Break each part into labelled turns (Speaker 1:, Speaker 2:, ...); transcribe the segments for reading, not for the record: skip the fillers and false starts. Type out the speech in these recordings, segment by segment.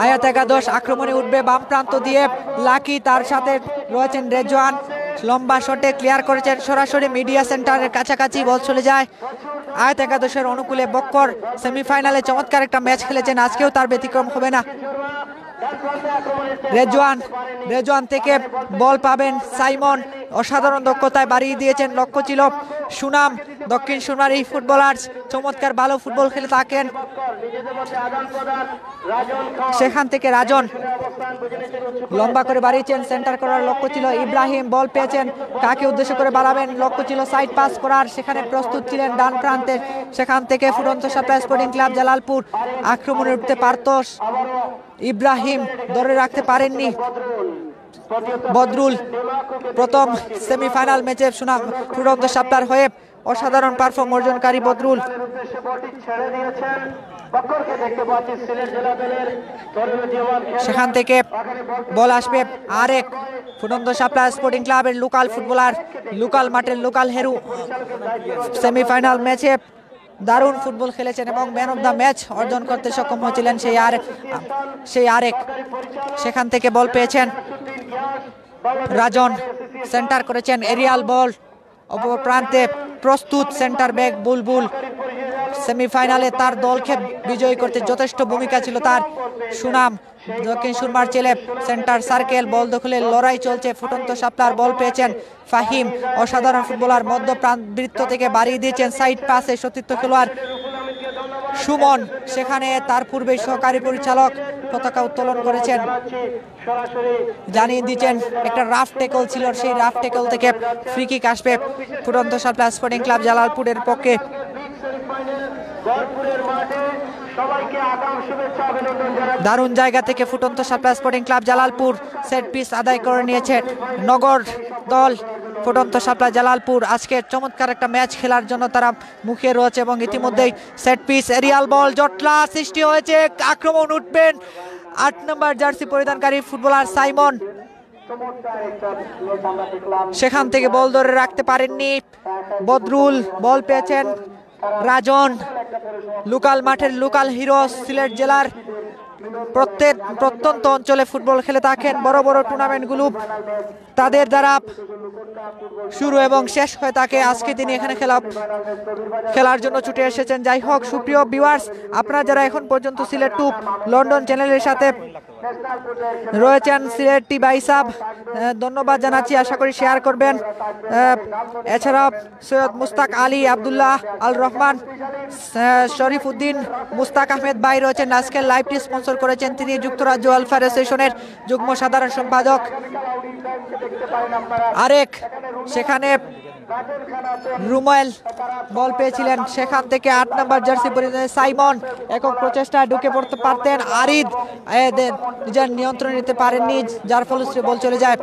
Speaker 1: আয়াত একাদশ আক্রমণে উঠবে বাম প্রান্ত দিয়ে লাকি, তার সাথে রয়েছেন রেজওয়ান। লম্বা শটে ক্লিয়ার করেছেন সরাসরি মিডিয়া সেন্টারের কাছাকাছি, বল চলে যায় আয়াত একাদশের অনুকূলে। বক্কর সেমিফাইনালে চমৎকার একটা ম্যাচ খেলেছেন, আজকেও তার ব্যতিক্রম হবে না। রেজওয়ান থেকে বল পাবেন সাইমন, অসাধারণ দক্ষতায় বাড়িয়ে দিয়েছেন। লক্ষ্য ছিল সুনাম, দক্ষিণ সুরমার এই ফুটবলার চমৎকার ভালো ফুটবল খেলে থাকেন। সেখান থেকে রাজন লম্বা করে বাড়িয়েছেন, সেন্টার করার লক্ষ্য ছিল ইব্রাহিম। বল পেয়েছেন, কাকে উদ্দেশ্য করে বাড়াবেন, লক্ষ্য ছিল সাইড পাস করার, সেখানে প্রস্তুত ছিলেন ডান প্রান্তে। সেখান থেকে ফুটন্ত সাপ্লাই স্পোর্টিং ক্লাব জালালপুর আক্রমণে উঠতে পারত, ইব্রাহিম ধরে রাখতে পারেননি। বদরুল প্রথম সেমিফাইনাল ম্যাচে সুনাম ফুটন্ত সাপ্লার হয়ে অসাধারণ পারফর্ম অর্জনকারী বদরুল। সেখান থেকে বল আসবে আরেক ফুটন্ত সাপ্লা স্পোর্টিং ক্লাবের লোকাল ফুটবলার, লোকাল মাঠের লোকাল হেরু। সেমিফাইনাল ম্যাচে দারুণ ফুটবল খেলেছেন এবং ম্যান অফ দ্য ম্যাচ অর্জন করতে সক্ষম হয়েছিলেন সেই আরেক। সেখান থেকে বল পেয়েছেন রাজন, সেন্টার করেছেন, এরিয়াল বল অপর প্রান্তে প্রস্তুত সেন্টার ব্যাক বুলবুল। সেমিফাইনালে তার দলকে বিজয়ী করতে যথেষ্ট ভূমিকা ছিল তার। সুনাম দক্ষিণ সুরমার ছেলে, সেন্টার সার্কেল, বল দখলে লড়াই চলছে। ফুটন্ত সাপ্লার বল পেয়েছেন ফাহিম, অসাধারণ ফুটবলার, মধ্য বৃত্ত থেকে বাড়িয়ে দিয়েছেন সাইড পাসে সতীর্থ খেলোয়াড় সুমন। সেখানে তার পূর্বে সহকারী পরিচালক পতাকা উত্তোলন করেছেন, জানিয়ে দিচ্ছেন একটা রাফ টেকল ছিল, সেই রাফ টেকল থেকে ফ্রি কিক আসবে ফুটন্ত সাপ্লা স্পোর্টিং ক্লাব জালালপুরের পক্ষে। দারুণ জায়গা থেকে ফুটন্ত supply sporting club Jalalpur set piece আদায় করে নিয়েছে নগর দল। ফুটন্ত সাপ্লাই জালালপুর আজকে চমৎকার একটা ম্যাচ খেলার জন্য তারা মুখে রয়েছে এবং ইতিমধ্যেই সেট পিস এরিয়াল বল জটলা সৃষ্টি হয়েছে। আক্রমণ উঠবেন ৮ নম্বর জার্সি পরিধানকারী ফুটবলার সাইমন, সেখান থেকে বল ধরে রাখতে পারেননি বদরুল। বল পেয়েছেন রাজন, লোকাল মাঠের লোকাল হিরো, সিলেট জেলার প্রত্যন্ত অঞ্চলে ফুটবল খেলে থাকেন। বড় বড় টুর্নামেন্টগুলো তাদের দ্বারা শুরু এবং শেষ হয়ে থাকে। আজকে তিনি এখানে খেলার জন্য ছুটে এসেছেন। যাই হোক, সুপ্রিয় ভিউয়ার্স, আপনারা যারা এখন পর্যন্ত সিলেট টু লন্ডন চ্যানেলের সাথে রয়েছেন, সিলেটটি ভাই সাহেব ধন্যবাদ জানাচ্ছি, আশা করি শেয়ার করবেন। এছাড়াও সৈয়দ মুস্তাক আলী, আবদুল্লাহ আল রহমান, শরীফ উদ্দিন, মুস্তাক আহমেদ ভাই রয়েছেন। আজকের লাইভটি স্পন্সর করেছেন তিনি, যুক্তরাজ্য ওয়েলফেয়ার অ্যাসোসিয়েশনের যুগ্ম সাধারণ সম্পাদক আরেক। সেখানে রুমেল বল পেয়েছিলেন, সেখান থেকে ৮ নম্বর জার্সি পরিধানে সাইমন একক প্রচেষ্টায় ঢুকে পড়তে পারতেন। আরিদ নিজের নিয়ন্ত্রণ নিতে পারেননি, যার ফলশ্রুতি বল চলে যায়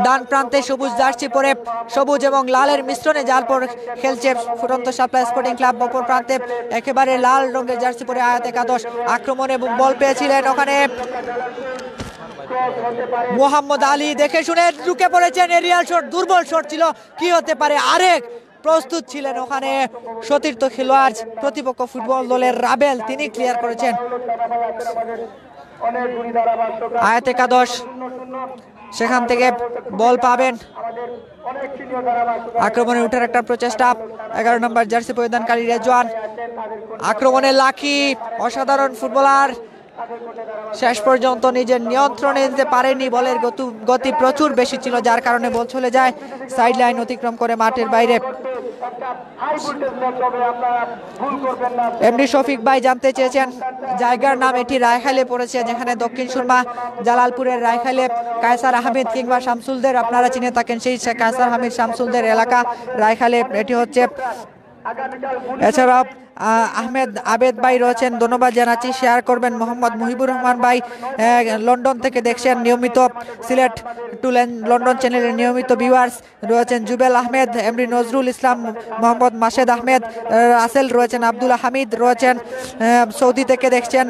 Speaker 1: ডান প্রান্তে। সবুজ জার্সি পরে সবুজ এবং লালের মিশ্রণে জালপুর খেলছে ফুটন্ত সাপ্লাই স্পোর্টিং ক্লাব। অপর প্রান্তে একেবারে লাল রঙের জার্সি পরে আয়াত একাদশ আক্রমণে বল পেয়েছিলেন ওখানে মোহাম্মদ আলী, দেখে শুনে ঢুকে পড়েছেন। এরিয়াল শট, দুর্বল শট ছিল, কি হতে পারে। আরেক প্রস্তুত ছিলেন ওখানে সতীর্থ খেলোয়াড় প্রতিপক্ষ ফুটবল দলের রাবেল, তিনি ক্লিয়ার করেছেন। আয়াত একাদশ সেখান থেকে বল পাবেন, আক্রমণে উঠার একটা প্রচেষ্টা 11 নম্বর জার্সি পরিধানকারী রেজওয়ান। আক্রমণে লাকি, অসাধারণ ফুটবলার, শেষ পর্যন্ত নিজের নিয়ন্ত্রণে নিতে পারেনি। বলের গতি প্রচুর বেশি ছিল, যার কারণে বল চলে যায় সাইড লাইন অতিক্রম করে মাঠের বাইরে। এমডি শফিক ভাই জানতে চেয়েছেন জায়গার নাম, এটি রায়খালে পড়েছে, যেখানে দক্ষিণ সুরমা জালালপুরের রায়খালে কায়সার আহমেদ কিংবা শামসুলদের আপনারা চিনে থাকেন, সেই কায়সার আহমেদ শামসুলদের এলাকা রায়খালে এটি হচ্ছে। এছাড়াও আবেদ ভাই রয়েছেন, ধন্যবাদ জানাচ্ছি, শেয়ার করবেন। মোহাম্মদ মুহিবুর রহমান ভাই লন্ডন থেকে দেখছেন নিয়মিত, সিলেট টু লন্ডন চ্যানেলের নিয়মিত ভিউয়ার্স রয়েছেন। জুবেল আহমেদ, এমডি নজরুল ইসলাম, মোহাম্মদ মাসেদ আহমেদ, রাসেল রয়েছেন, আব্দুল হামিদ রয়েছেন, সৌদি থেকে দেখছেন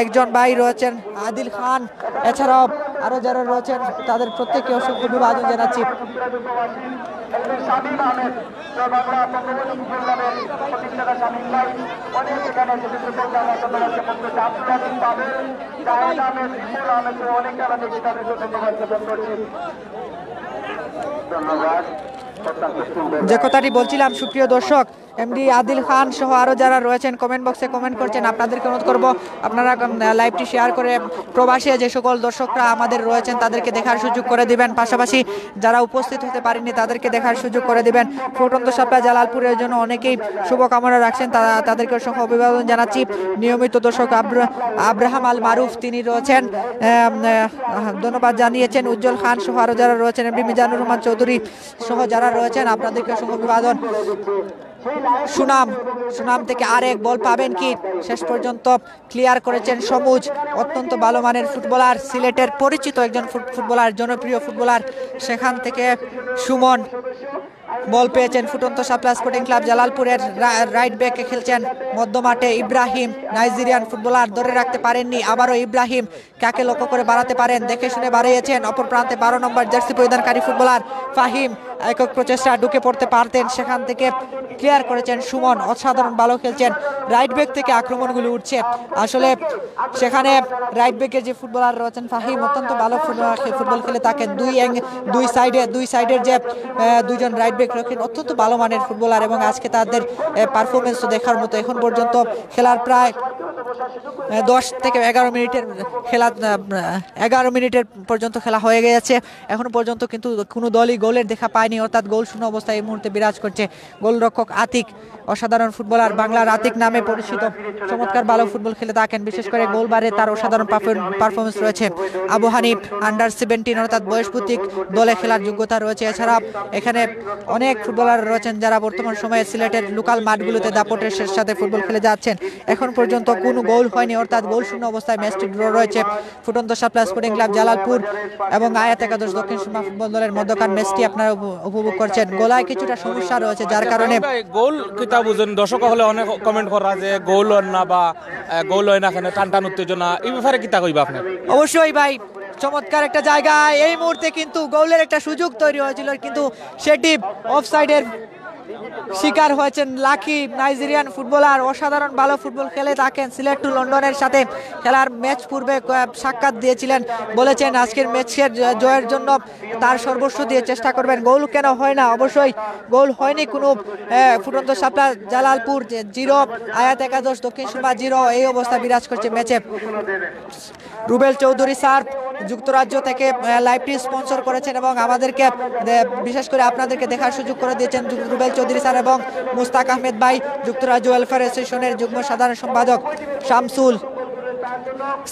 Speaker 1: একজন ভাই রয়েছেন আদিল খান। এছাড়াও আরও যারা রয়েছেন তাদের প্রত্যেককে অসংখ্য অভিবাদন জানাচ্ছি।
Speaker 2: শামীম আহমেদ বাংলা বঙ্গবন্ধু ফুটবল ক্লাবের প্রতিষ্ঠাতা শামীম ভাই অনেক এখানে আব্দুল আজিজ পাবেল জাহেদ আহমেদ বিপুল আহমেদ অনেক খেলা দেখি তাদেরকে ধন্যবাদ জ্ঞাপন করছি। ধন্যবাদ।
Speaker 1: যে কথাটি বলছিলাম সুপ্রিয় দর্শক, এমডি আদিল খান সহ আরও যারা রয়েছেন কমেন্ট বক্সে কমেন্ট করছেন, আপনাদেরকে অনুরোধ করব আপনারা লাইভটি শেয়ার করে প্রবাসী যে সকল দর্শকরা আমাদের রয়েছেন তাদেরকে দেখার সুযোগ করে দিবেন, পাশাপাশি যারা উপস্থিত হতে পারেননি তাদেরকে দেখার সুযোগ করে দিবেন। ফুটন্ত সাপ্লাই জালালপুরের জন্য অনেকেই শুভকামনা রাখছেন, তাদেরকে অসংখ্য অভিবাদন জানাচ্ছি। নিয়মিত দর্শক আব্রাহাম আল মারুফ তিনি রয়েছেন, ধন্যবাদ জানিয়েছেন। উজ্জ্বল খান সহ আরও যারা রয়েছেন, এমডি মিজানুর রহমান চৌধুরী সহ যারা রয়েছেন আপনাদেরকে অসংখ্য অভিবাদন। সুনাম থেকে আরেক বল পাবেন কি, শেষ পর্যন্ত ক্লিয়ার করেছেন সমুজ, অত্যন্ত ভালো মানের ফুটবলার, সিলেটের পরিচিত একজন ফুটবলার, জনপ্রিয় ফুটবলার। সেখান থেকে সুমন বল পেয়েছেন। ফুটন্ত সাপ্লাই স্পোর্টিং ক্লাব জালালপুরের রাইট ব্যাকে খেলছেন মধ্যমাঠে ইব্রাহিম, নাইজেরিয়ান ফুটবলার, ধরে রাখতে পারেননি। আবারও ইব্রাহিম কাকে লক্ষ্য করে বাড়াতে পারেন, দেখে শুনে বাড়িয়েছেন। অপর প্রান্তে 12 নম্বর জার্সি পরিধানকারী ফুটবলার ফাহিম একক প্রচেষ্টা ঢুকে পড়তে পারতেন, সেখান থেকে ক্লিয়ার করেছেন সুমন, অসাধারণ ভালো খেলছেন। রাইট ব্যাক থেকে আক্রমণগুলো উঠছে, আসলে সেখানে রাইট ব্যাকের যে ফুটবলার রয়েছেন ফাহিম অত্যন্ত ভালো ফুটবল খেলে থাকেন। দুই সাইডের যে দুইজন রাইট ব্যাক রয়েছেন অত্যন্ত ভালো মানের ফুটবলার, এবং আজকে তাদের পারফরমেন্স তো দেখার মতো। এখন পর্যন্ত খেলার প্রায় 10 থেকে 11 মিনিটের খেলা, 11 মিনিটের পর্যন্ত খেলা হয়ে গেছে। এখন পর্যন্ত কিন্তু কোনো দলই গোলের দেখা পায়নি, অর্থাৎ গোল শূন্য অবস্থায় এই মুহূর্তে বিরাজ করছে। গোলরক্ষক আতিক, অসাধারণ ফুটবলার, বাংলার আতিক নামে পরিচিত, চমৎকার ভালো ফুটবল খেলে থাকেন, বিশেষ করে গোলবারে তার অসাধারণ পারফরমেন্স রয়েছে। আবু হানিফ আন্ডার 17 অর্থাৎ বয়সভিত্তিক দলে খেলার যোগ্যতা রয়েছে। এছাড়া এখানে অনেক ফুটবলার রয়েছেন যারা বর্তমান সময়ে সিলেটের লোকাল মাঠগুলোতে দাপটের সাথে ফুটবল খেলে যাচ্ছেন। এখন পর্যন্ত কোনো গোল হয়নি, অর্থাৎ গোল শূন্য অবস্থায় ম্যাচটি ড্র রয়েছে। ফুটন্ত সাপ্লাই স্পোর্টিং ক্লাব জালালপুর এবং আয়াত একাদশ দক্ষিণ সুরমা ফুটবল দলের মধ্যকার ম্যাচটি আপনারা উপভোগ করছেন। গোলায় কিছুটা সমস্যা রয়েছে, যার কারণে
Speaker 3: গোল কিতা বুঝেন দর্শক হলে অনেক কমেন্ট করা যে গোল হয় না বা গোল হয় না, এখানে টান উত্তেজনা, এই ব্যাপারে কিতা কইবা আপনি?
Speaker 1: অবশ্যই ভাই, চমৎকার একটা জায়গায় এই মুহূর্তে কিন্তু গোলের একটা সুযোগ তৈরি হয়েছিল, কিন্তু সেটি অফসাইডের শিকার হয়েছেন লাকি, নাইজেরিয়ান ফুটবলার, অসাধারণ ভালো ফুটবল খেলে থাকেন। সিলেট টু লন্ডনের সাথে খেলার ম্যাচ পূর্বে সাক্ষাৎ দিয়েছিলেন, বলেছেন আজকের ম্যাচের জয়ের জন্য তার সর্বস্ব দিয়ে চেষ্টা করবেন। গোল কেন হয় না? অবশ্যই গোল হয়নি কোনো। ফুটন্ত সাপ্লাই জালালপুর 0, আয়াত একাদশ দক্ষিণ সুরমা 0, এই অবস্থা বিরাজ করছে ম্যাচে। রুবেল চৌধুরী স্যার যুক্তরাজ্য থেকে লাইভটি স্পন্সর করেছেন এবং আমাদেরকে বিশেষ করে আপনাদেরকে দেখার সুযোগ করে দিয়েছেন রুবেল চৌধুরী স্যার, এবং মুস্তাক আহমেদ ভাই যুক্তরাজ্য ওয়েলফেয়ার অ্যাসোসিয়েশনের যুগ্ম সাধারণ সম্পাদক। শামসুল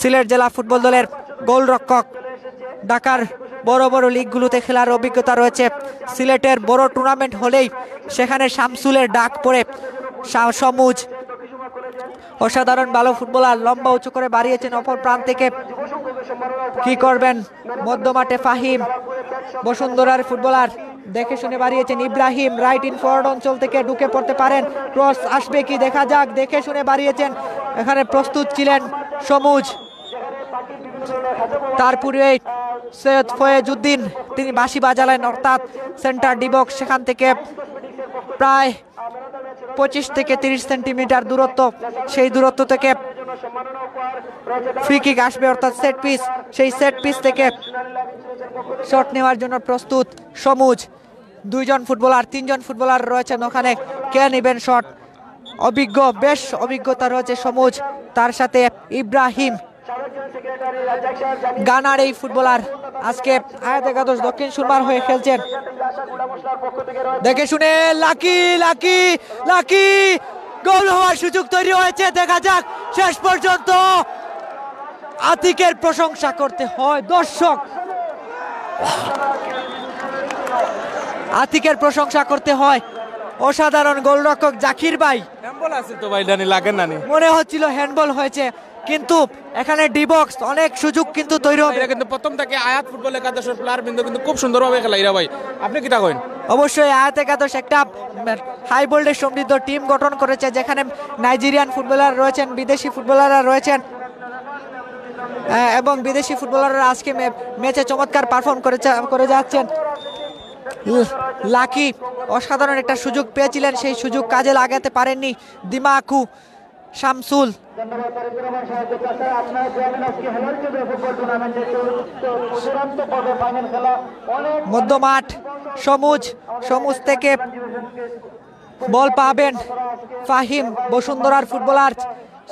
Speaker 1: সিলেট জেলা ফুটবল দলের গোলরক্ষক, ঢাকার বড় বড় লিগগুলোতে খেলার অভিজ্ঞতা রয়েছে। সিলেটের বড় টুর্নামেন্ট হলেই সেখানে শামসুলের ডাক পড়ে। সমুজ অসাধারণ ভালো ফুটবলার, লম্বা উঁচু করে বাড়িয়েছেন। অপর প্রান্ত থেকে কি করবেন মধ্যমাঠে ফাহিম, বসুন্ধরার ফুটবলার, দেখে শুনে বাড়িয়েছেন। ইব্রাহিম রাইট ইন ফরওয়ার্ড অঞ্চল থেকে ঢুকে পড়তে পারেন, ক্রস আসবে কি দেখা যাক, দেখে শুনে বাড়িয়েছেন। এখানে প্রস্তুত ছিলেন সমুজ, তারপরে সৈয়দ ফয়েজউদ্দিন তিনি বাঁশি বাজালেন, অর্থাৎ সেন্টার ডিবক্স, সেখান থেকে প্রায় 25 থেকে 30 সেন্টিমিটার দূরত্ব, সেই দূরত্ব থেকে ফ্রি কিক আসবে, অর্থাৎ সেট পিস। সেই সেট পিস থেকে শট নেওয়ার জন্য প্রস্তুত সমুজ। 2 জন ফুটবলার, 3 জন ফুটবলার রয়েছেন ওখানে, কে নেবেন শট? অভিজ্ঞ, বেশ অভিজ্ঞতা রয়েছে সমুজ, তার সাথে ইব্রাহিম, গানার এই ফুটবলার আজকে আয়াত একাদশ দক্ষিণ সুরমার হয়ে খেলছেন। দেখে শুনে লাকি লাকি লাকি গোল হওয়ার সুযোগ তৈরি হয়েছে, দেখা যাক। শেষ পর্যন্ত আতিকের প্রশংসা করতে হয় দর্শক, আতিকের প্রশংসা করতে হয়। অসাধারণ গোলরক্ষক জাকির ভাই,
Speaker 3: হ্যান্ডবল আছে তো ভাই, জানি লাগে না,
Speaker 1: মনে হচ্ছিল হ্যান্ডবল হয়েছে, কিন্তু এখানে ডিবক্স, অনেক সুযোগ কিন্তু তৈরি হবে।
Speaker 3: কিন্তু প্রথম থেকে আয়াত ফুটবল একাদশের প্লেয়ার কিন্তু খুব সুন্দরভাবে খেলা এরা ভাই, আপনি কিটা কইন?
Speaker 1: অবশ্যই আয়াত একাদশ একটা হাই ভোল্টেজ সমৃদ্ধ টিম গঠন করেছে, যেখানে নাইজেরিয়ান ফুটবলার রয়েছেন, বিদেশি ফুটবলাররা রয়েছেন, এবং বিদেশি ফুটবলাররা আজকে ম্যাচে চমৎকার পারফর্ম করে যাচ্ছেন। লাকি অসাধারণ একটা সুযোগ পেয়েছিলেন, সেই সুযোগ কাজে লাগাতে পারেননি দিমাকু শামসুল।
Speaker 2: ধন্যবাদ তারিকুর রহমান সাহেবকে। তাছাড়া আপনারা জানেন আজকে হেলালচন্দ্র ফুটবল টুর্নামেন্টের চূড়ান্ত পর্বে ফাইনাল খেলা অনেক
Speaker 1: মধ্যমাঠ সবুজ থেকে বল পাবেন ফাহিম বসুন্ধরার ফুটবলার,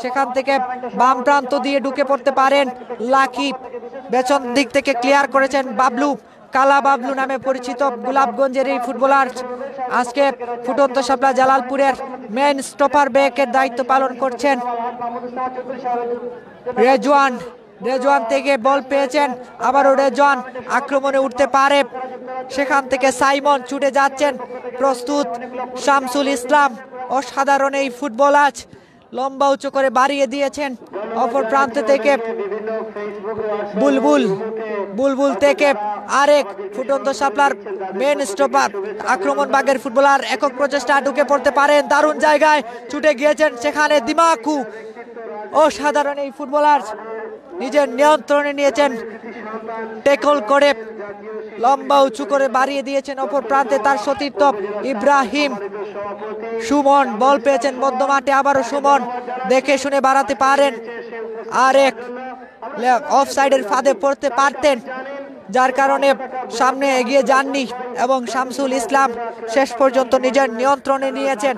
Speaker 1: সেখান থেকে বাম প্রান্ত দিয়ে ঢুকে পড়তে পারেন লাকি, পেছন দিক থেকে ক্লিয়ার করেছেন বাবলু, কালা বাবলু নামে পরিচিত গোলাপগঞ্জের এই ফুটবলার আজকে ফুটন্ত শাপলা জালালপুরের মেন স্টপার ব্যাকের দায়িত্ব পালন করছেন। রেজওয়ান থেকে বল পেয়েছেন, আবারও রেজওয়ান আক্রমণে উঠতে পারে, সেখান থেকে সাইমন ছুটে যাচ্ছেন, প্রস্তুত শামসুল ইসলাম। অসাধারণ এই ফুটবলার, লম্বা উঁচু করে বাড়িয়ে দিয়েছেন। অপর প্রান্ত থেকে বুলবুল থেকে আরেক ফুটন্ত শাপলার মেন স্টপার আক্রমণ বাগের ফুটবলার একক প্রচেষ্টা ঢুকে পড়তে পারেন, দারুণ জায়গায় ছুটে গিয়েছেন, সেখানে দিমাকু। অসাধারণ এই ফুটবলার নিজের নিয়ন্ত্রণে নিয়েছেন, ট্যাকল করে লম্বা উঁচু করে বাড়িয়ে দিয়েছেন। অপর প্রান্তে তার সতীর্থ ইব্রাহিম। সুমন বল পেয়েছেন মধ্যমাঠে, আবারও সুমন দেখে শুনে বাড়াতে পারেন, আরেক অফ সাইডের ফাঁদে পড়তে পারতেন, যার কারণে সামনে এগিয়ে যাননি এবং শামসুল ইসলাম শেষ পর্যন্ত নিজের নিয়ন্ত্রণে নিয়েছেন।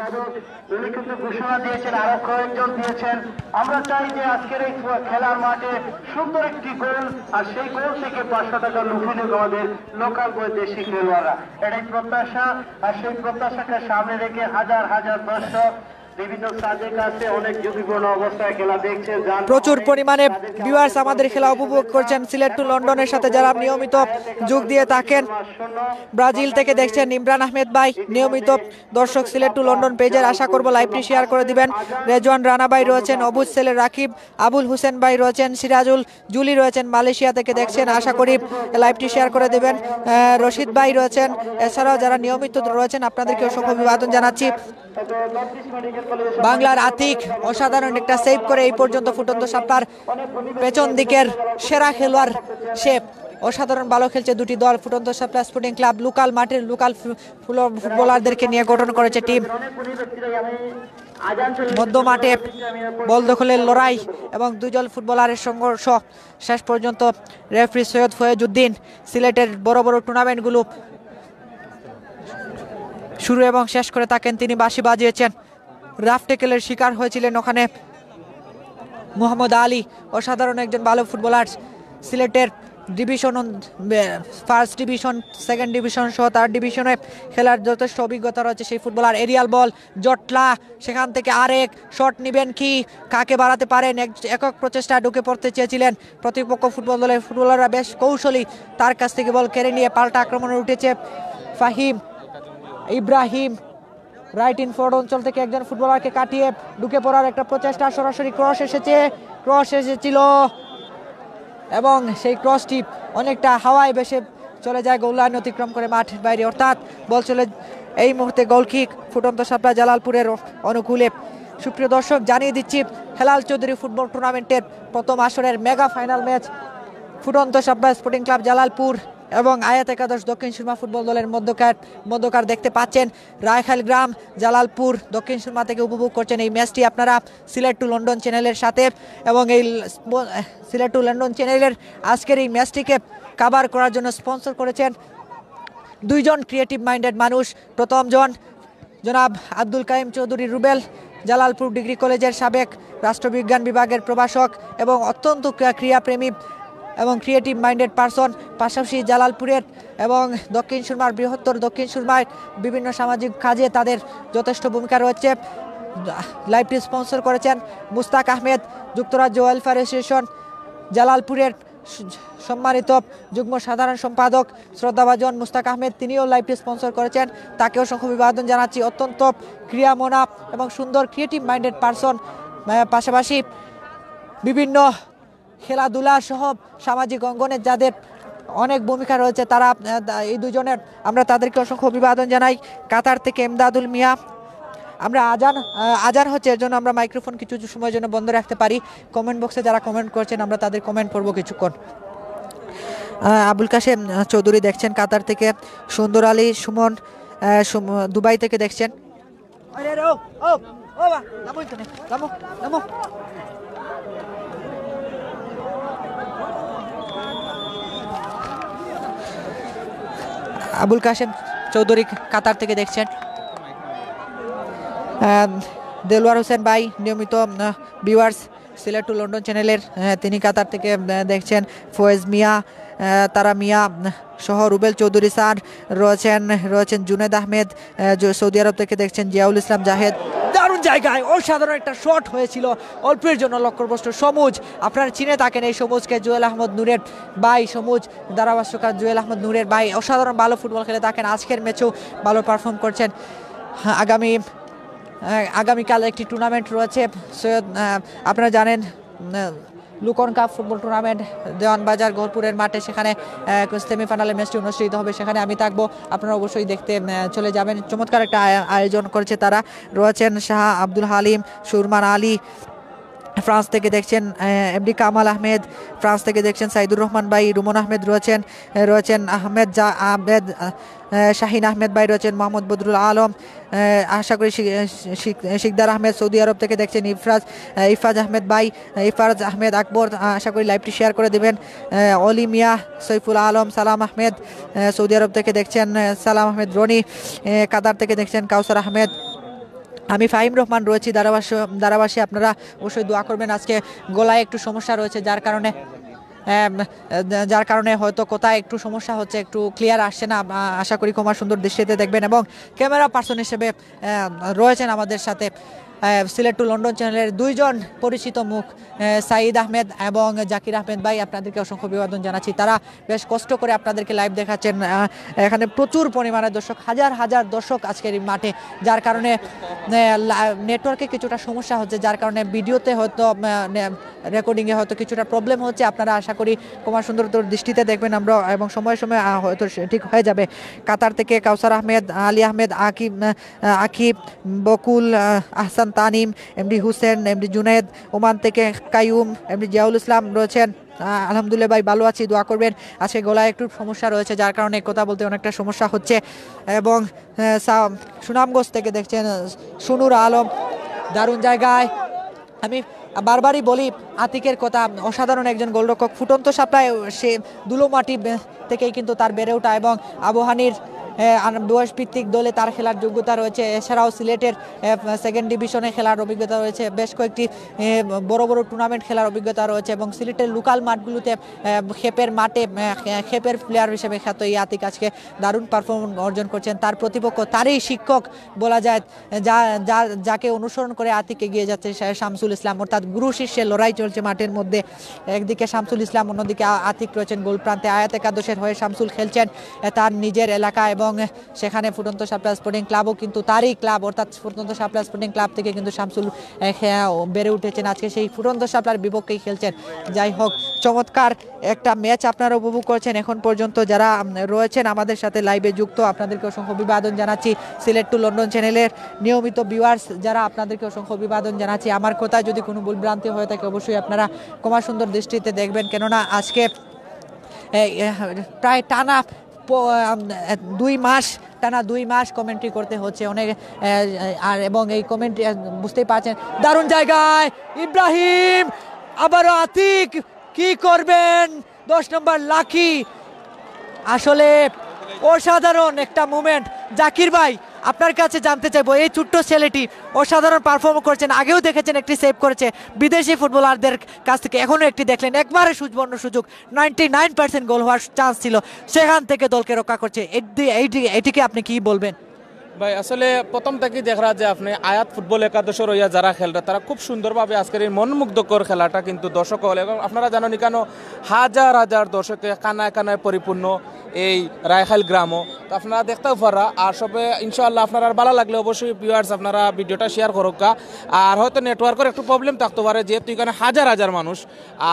Speaker 2: উনি কিন্তু ঘোষণা দিয়েছেন, আরো কয়েকজন দিয়েছেন। আমরা চাই যে আজকের এই খেলার মাঠে সুন্দর একটি গোল, আর সেই গোল থেকে 500 টাকা লুফে নেবে আমাদের লোকাল বৈদেশিক খেলোয়াড়রা, এটাই প্রত্যাশা। আর সেই প্রত্যাশাকে সামনে রেখে হাজার হাজার দর্শক বিভিন্ন সাজের কাছে অনেক ঝুঁকিপূর্ণ অবস্থায় খেলা দেখছে।
Speaker 1: প্রচুর পরিমাণে ভিউয়ার্স আমাদের খেলা উপভোগ করছেন সিলেট টু লন্ডনের সাথে, যারা নিয়মিত যোগ দিয়ে থাকেন। ব্রাজিল থেকে দেখছেন ইমরান আহমেদ ভাই, নিয়মিত দর্শক সিলেট টু লন্ডন পেজের, আশা করব লাইভটি শেয়ার করে দিবেন। রেজওয়ান রানা ভাই রয়েছেন, অবুজ ছেলে রাকিব, আবুল হোসেন ভাই রয়েছেন, সিরাজুল জুলি রয়েছেন, মালয়েশিয়া থেকে দেখছেন, আশা করি লাইভটি শেয়ার করে দেবেন। রশিদ ভাই রয়েছেন, এছাড়াও যারা নিয়মিত রয়েছেন আপনাদেরকে অসংখ্য অভিবাদন জানাচ্ছি। বাংলার আতিক অসাধারণ একটা সেভ করে এই পর্যন্ত ফুটন্ত শাপলার পেছন দিকের সেরা খেলোয়াড়, সে অসাধারণ ভালো খেলছে। দুটি দল ফুটন্ত শাপলা স্পোর্টিং ক্লাব লোকাল মাঠের লোকাল ফুটবলারদেরকে নিয়ে গঠন করেছে টিম। মধ্যমাঠে বল দখলের লড়াই এবং দুইজন ফুটবলারের সংঘর্ষ, শেষ পর্যন্ত রেফারি সৈয়দ ফয়েজউদ্দিন সিলেটের বড় বড় টুর্নামেন্টগুলো শুরু এবং শেষ করে থাকেন, তিনি বাঁশি বাজিয়েছেন। রাফ টেকেলের শিকার হয়েছিলেন ওখানে মোহাম্মদ আলী, অসাধারণ একজন ভালো ফুটবলার। সিলেটের division, first division, second division সহ থার্ড ডিভিশনে খেলার যথেষ্ট অভিজ্ঞতা রয়েছে সেই ফুটবলার। এরিয়াল বল জটলা, সেখান থেকে আরেক শট নিবেন কি, কাকে বাড়াতে পারেন, একক প্রচেষ্টা ঢুকে পড়তে চেয়েছিলেন প্রতিপক্ষ ফুটবল দলের ফুটবলাররা, বেশ কৌশলী তার কাছ থেকে বল কেড়ে নিয়ে পাল্টা আক্রমণে উঠেছে Fahim. Ibrahim right in forward অঞ্চল থেকে একজন ফুটবলারকে কাটিয়ে ঢুকে পড়ার একটা প্রচেষ্টা, সরাসরি ক্রস এসেছিল এবং সেই ক্রসটি অনেকটা হাওয়ায় ভেসে চলে যায়, গোল লাইন অতিক্রম করে মাঠের বাইরে, অর্থাৎ বল চলে এই মুহূর্তে গোলকিক ফুটন্ত শাপলা জালালপুরের অনুকূলে। সুপ্রিয় দর্শক, জানিয়ে দিচ্ছি হেলাল চৌধুরী ফুটবল টুর্নামেন্টের প্রথম আসরের মেগা ফাইনাল ম্যাচ ফুটন্ত শাপলা স্পোর্টিং ক্লাব জালালপুর এবং আয়াত একাদশ দক্ষিণ সুরমা ফুটবল দলের মধ্যকার দেখতে পাচ্ছেন রায়খাল গ্রাম জালালপুর দক্ষিণ সুরমা থেকে উপভোগ করছেন এই ম্যাচটি আপনারা সিলেট টু লন্ডন চ্যানেলের সাথে, এবং এই সিলেট টু লন্ডন চ্যানেলের আজকের এই ম্যাচটিকে কভার করার জন্য স্পন্সর করেছেন দুইজন ক্রিয়েটিভ মাইন্ডেড মানুষ। প্রথমজন জনাব আব্দুল কাইম চৌধুরী রুবেল, জালালপুর ডিগ্রি কলেজের সাবেক রাষ্ট্রবিজ্ঞান বিভাগের প্রভাষক এবং অত্যন্ত ক্রিয়াপ্রেমী এবং ক্রিয়েটিভ মাইন্ডেড পারসন, পাশাপাশি জালালপুরের এবং দক্ষিণ সুরমার বৃহত্তর দক্ষিণ সুরমার বিভিন্ন সামাজিক কাজে তাদের যথেষ্ট ভূমিকা রয়েছে। লাইভটি স্পন্সর করেছেন মুস্তাক আহমেদ, যুক্তরাজ্য ওয়েলফেয়ার অ্যাসোসিয়েশন জালালপুরের সম্মানিত যুগ্ম সাধারণ সম্পাদক শ্রদ্ধাভাজন মুস্তাক আহমেদ, তিনিও লাইভটি স্পন্সর করেছেন, তাকেও অসংখ্য অভিবাদন জানাচ্ছি। অত্যন্ত ক্রিয়ামনা এবং সুন্দর ক্রিয়েটিভ মাইন্ডেড পারসন, পাশাপাশি বিভিন্ন খেলাধুলা সহ সামাজিক অঙ্গনে যাদের অনেক ভূমিকা রয়েছে, তারা এই দুজনের আমরা তাদেরকে অসংখ্য অভিবাদন জানাই। কাতার থেকে এমদাদুল মিয়া, আমরা আজান হচ্ছে এর জন্য আমরা মাইক্রোফোন কিছু সময়ের জন্য বন্ধ রাখতে পারি। কমেন্ট বক্সে যারা কমেন্ট করছেন আমরা তাদের কমেন্ট পড়বো কিছুক্ষণ। আবুল কাশেম চৌধুরী দেখছেন কাতার থেকে, সুন্দর আলী সুমন দুবাই থেকে দেখছেন। আবুল কাশেম চৌধুরী কাতার থেকে দেখছেন। দেলোয়ার হোসেন ভাই নিয়মিত ভিউয়ার্স সিলেট টু লন্ডন চ্যানেলের, তিনি কাতার থেকে দেখছেন। ফয়েজ মিয়া, তারা মিয়া সহ রুবেল চৌধুরী স্যার রয়েছেন জুনেদ আহমেদ সৌদি আরব থেকে দেখছেন। জিয়াউল ইসলাম জাহেদ, দারুণ জায়গায় অসাধারণ একটা শট হয়েছিল, অল্পের জন্য লক্ষ্যভ্রষ্ট সমুজ। আপনারা চিনে থাকেন এই সমুজকে, জুয়েল আহমদ নূরের ভাই সমুজ, ধারাভাষ্যকার জুয়েল আহমদ নূরের ভাই, অসাধারণ ভালো ফুটবল খেলে থাকেন। আজকের ম্যাচেও ভালো পারফর্ম করছেন। আগামীকাল একটি টুর্নামেন্ট রয়েছে সৈয়দ, আপনারা জানেন লুকন কাপ ফুটবল টুর্নামেন্ট দেওয়ানবাজার গহরপুরের মাঠে, সেখানে সেমিফাইনালের ম্যাচটি অনুষ্ঠিত হবে, সেখানে আমি থাকবো, আপনারা অবশ্যই দেখতে চলে যাবেন। চমৎকার একটা আয়োজন করেছে তারা। রয়েছেন শাহ আব্দুল হালিম, সুরমান আলী ফ্রান্স থেকে দেখছেন, এমডি কামাল আহমেদ ফ্রান্স থেকে দেখছেন, সাইদুর রহমান ভাই, রুমন আহমেদ রয়েছেন আহমেদ শাহিন আহমেদ ভাই রয়েছেন, মোহাম্মদ বদরুল আলম, আশা করি শিকদার আহমেদ সৌদি আরব থেকে দেখছেন, ইফাজ আহমেদ ভাই, ইফাজ আহমেদ আকবর, আশা করি লাইভটি শেয়ার করে দেবেন। অলি মিয়া, সৈফুল আলম, সালাম আহমেদ সৌদি আরব থেকে দেখছেন, সালাম আহমেদ রনি কাতার থেকে দেখছেন, কাউসার আহমেদ। আমি ফাহিম রহমান রয়েছি ধারাভাষ্যে, আপনারা অবশ্যই দোয়া করবেন। আজকে গলায় একটু সমস্যা রয়েছে, যার কারণে হয়তো কোথায় একটু সমস্যা হচ্ছে, একটু ক্লিয়ার আসছে না। আশা করি ক্ষমা সুন্দর দৃষ্টিতে দেখবেন। এবং ক্যামেরা পার্সন হিসেবে রয়েছেন আমাদের সাথে সিলেট টু লন্ডন চ্যানেলের দুইজন পরিচিত মুখ, সাঈদ আহমেদ এবং জাকির আহমেদ ভাই, আপনাদেরকে অসংখ্য অভিবাদন জানাচ্ছি। তারা বেশ কষ্ট করে আপনাদেরকে লাইভ দেখাচ্ছেন। এখানে প্রচুর পরিমাণে দর্শক, হাজার দর্শক আজকের এই মাঠে, যার কারণে নেটওয়ার্কে কিছুটা সমস্যা হচ্ছে, যার কারণে ভিডিওতে হয়তো রেকর্ডিংয়ে হয়তো কিছুটা প্রবলেম হচ্ছে। আপনারা আশা করি কুমার সুন্দর দৃষ্টিতে দেখবেন আমরা, এবং সময়ে সময়ে হয়তো ঠিক হয়ে যাবে। কাতার থেকে Kawsar Ahmed, Ali Ahmed, Akib, Bokul, Ahsan Tanim, MD Hussain, MD Juned, Oman থেকে কাইয়ুম, এমডি জিয়াউল ইসলাম রয়েছেন। আলহামদুলিল্লাহ ভাই, ভালো আছি, দোয়া করবেন। আজকে গলায় একটু সমস্যা রয়েছে, যার কারণে কথা বলতে অনেকটা সমস্যা হচ্ছে। এবং সুনামগঞ্জ থেকে দেখছেন সুনুর আলম, দারুণ জায়গায়। আমি বারবারই বলি আতিকের কথা, অসাধারণ একজন গোলরক্ষক, ফুটন্ত সাপ্লাই, সে দুলোমাটি থেকেই কিন্তু তার বেড়ে ওঠা, এবং আবহানির বয়স ভিত্তিক দলে তার খেলার যোগ্যতা রয়েছে। এছাড়াও সিলেটের সেকেন্ড ডিভিশনে খেলার অভিজ্ঞতা রয়েছে, বেশ কয়েকটি বড় টুর্নামেন্ট খেলার অভিজ্ঞতা রয়েছে, এবং সিলেটের লোকাল মাঠগুলোতে খেপের মাঠে খেপের প্লেয়ার হিসেবে খ্যাত এই আতিক আজকে দারুণ পারফরমেন্স অর্জন করছেন। তার প্রতিপক্ষ, তারই শিক্ষক বলা যায়, যাকে অনুসরণ করে আতিক এগিয়ে যাচ্ছে, শামসুল ইসলাম, অর্থাৎ গুরু শিষ্যের লড়াই চলছে মাঠের মধ্যে। একদিকে শামসুল ইসলাম, অন্যদিকে আতিক রয়েছেন গোল প্রান্তে। আয়াত একাদশের হয়ে শামসুল খেলছেন তার নিজের এলাকা, এবং সেখানে ফুটন্ত শাপলা স্পোর্টিং ক্লাবও কিন্তু তারই ক্লাব, অর্থাৎ ফুটন্ত শাপলা স্পোর্টিং ক্লাব থেকে কিন্তু শামসুল বেড়ে উঠেছেন। আজকে সেই ফুটন্ত শাপলার বিপক্ষেই খেলছেন। যাই হোক, চমৎকার একটা ম্যাচ আপনারা উপভোগ করেছেন এখন পর্যন্ত। যারা রয়েছেন আমাদের সাথে লাইভে যুক্ত, আপনাদেরকে অসংখ্য অভিবাদন জানাচ্ছি। সিলেট টু লন্ডন চ্যানেলের নিয়মিত ভিউয়ার্স যারা, আপনাদেরকে অসংখ্য অভিবাদন জানাচ্ছি। আমার কথায় যদি কোনো ভুলভ্রান্তি হয়ে থাকে অবশ্যই আপনারা ক্ষমা সুন্দর দৃষ্টিতে দেখবেন, কেননা আজকে প্রায় টানা 2 মাস কমেন্ট্রি করতে হচ্ছে অনেক, আর এবং এই কমেন্ট্রি বুঝতেই পারছেন। দারুণ জায়গায় ইব্রাহিম, আবারও আতিক, কি করবেন 10 নম্বর লাকি। আসলে অসাধারণ একটা মুভমেন্ট। জাকির ভাই, আপনার কাছে জানতে চাইবো, এই ছোট্ট ছেলেটি অসাধারণ পারফর্ম করছেন, আগেও দেখেছেন একটি সেভ করেছে বিদেশি ফুটবলারদের কাছ থেকে, এখনও একটি দেখলেন, একবারে সুবর্ণ সুযোগ, 99% গোল হওয়ার চান্স ছিল, সেখান থেকে দলকে রক্ষা করছে। এটিকে আপনি কি বলবেন
Speaker 3: ভাই? আসলে প্রথম থেকেই দেখা যে আপনি আয়াত ফুটবল একাদশ রইয়া যারা খেলরা, তারা খুব সুন্দরভাবে আজকের এই মনমুগ্ধকর খেলাটা কিন্তু দর্শক হলে, এবং আপনারা জানেন কেন হাজার দর্শকে কানায় পরিপূর্ণ এই রায়খাল গ্রামও, তো আপনারা দেখতেও পারা। আর সবে ইনশাআল্লাহ আপনারা ভালো লাগলে অবশ্যই ভিউয়ার্স আপনারা ভিডিওটা শেয়ার করুকা। আর হয়তো নেটওয়ার্কের একটু প্রবলেম থাকতে পারে, যেহেতু এখানে হাজার মানুষ,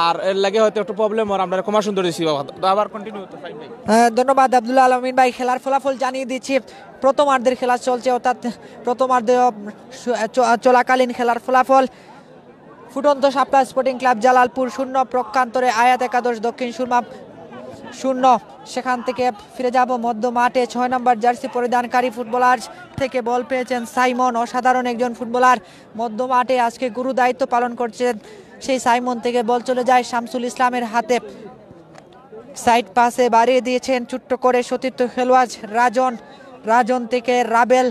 Speaker 3: আর এর লাগে হয়তো একটু প্রবলেম হয়। আমরা ক্ষমা সুন্দর দিচ্ছি। আবার কন্টিনিউ হতে পারি।
Speaker 1: ধন্যবাদ আব্দুল্লাহ আলমিন ভাই। খেলার ফলাফল জানিয়ে দিচ্ছি। প্রথমার্ধের খেলা চলছে, অর্থাৎ প্রথমার্ধে চলাকালীন খেলার ফলাফল: ফুটন্ত শাপলা স্পোর্টিং ক্লাব জালালপুর 0, প্রক্ষান্তরে আয়াত একাদশ দক্ষিণ সুরমা 0। সেখান থেকে ফিরে যাব মধ্য মাঠে। 6 নম্বর জার্সি পরিধানকারী ফুটবলার থেকে বল পেয়েছেন সাইমন, অসাধারণ একজন ফুটবলার। মধ্য মাঠে আজকে গুরু দায়িত্ব পালন করছেন সেই সাইমন থেকে বল চলে যায় শামসুল ইসলামের হাতে। সাইড পাসে বাড়িয়ে দিয়েছেন ছোট্ট করে সতীর্থ খেলোয়াড় রাজন। রাজন থেকে রাবেল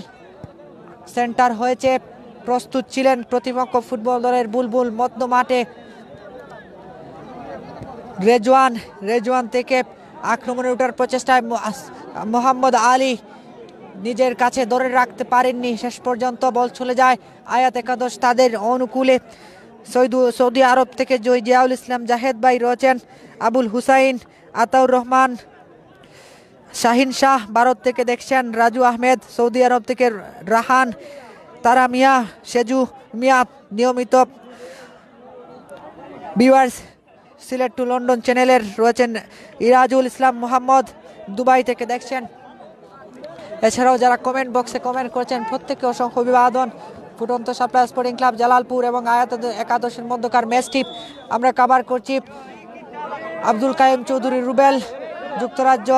Speaker 1: সেন্টার হয়েছে, প্রস্তুত ছিলেন প্রতিপক্ষ ফুটবল দলের বুলবুল। মধ্য মাঠে রেজওয়ান থেকে আক্রমণে ওঠার প্রচেষ্টায় মোহাম্মদ আলী নিজের কাছে ধরে রাখতে পারেননি, শেষ পর্যন্ত বল চলে যায় আয়াত একাদশ তাদের অনুকূলে। সৌদি আরব থেকে জিয়াউল ইসলাম জাহেদ ভাই রয়েছেন, আবুল হুসাইন, আতাউর রহমান, শাহিন শাহ। ভারত থেকে দেখছেন রাজু আহমেদ, সৌদি আরব থেকে রাহান, তারা মিয়া, সেজু মিয়া। নিয়মিত ভিউয়ার্স সিলেট টু লন্ডন চ্যানেলের রয়েছেন ইরাজুল ইসলাম মোহাম্মদ, দুবাই থেকে দেখছেন। এছাড়াও যারা কমেন্ট বক্সে কমেন্ট করেছেন প্রত্যেককে অসংখ্য অভিবাদন। ফুটন্ত সাপ্লাই স্পোর্টিং ক্লাব জালালপুর এবং আয়াত একাদশের মধ্যকার ম্যাচটি আমরা কভার করছি। আব্দুল কাইম চৌধুরী রুবেল, যুক্তরাজ্য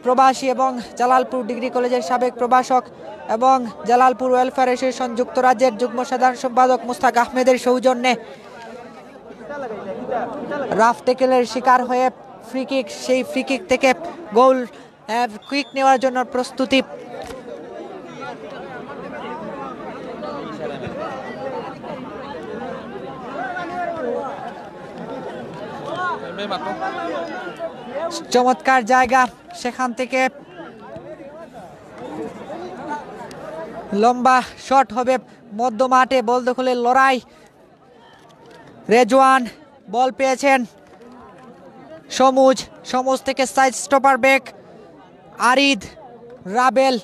Speaker 1: প্রবাসী এবং জালালপুর ডিগ্রি কলেজের সাবেক প্রভাষক এবং জালালপুর ওয়েলফেয়ার অ্যাসোসিয়েশন যুক্তরাজ্যের যুগ্ম সাধারণ সম্পাদক মুস্তাক আহমেদের সৌজন্যে রাফ টেকেলের শিকার হয়ে ফ্রি কিক, সেই ফ্রি কিক থেকে গোল কুইক নেওয়ার জন্য প্রস্তুতি। চমৎকার জায়গা, সেখান থেকে লম্বা শট হবে। মধ্য মাঠে বল দখলের লড়াই। রেজওয়ান বল পেয়েছেন, সমুজ থেকে সাইড স্টপার ব্যাক আরিদ, রাবেল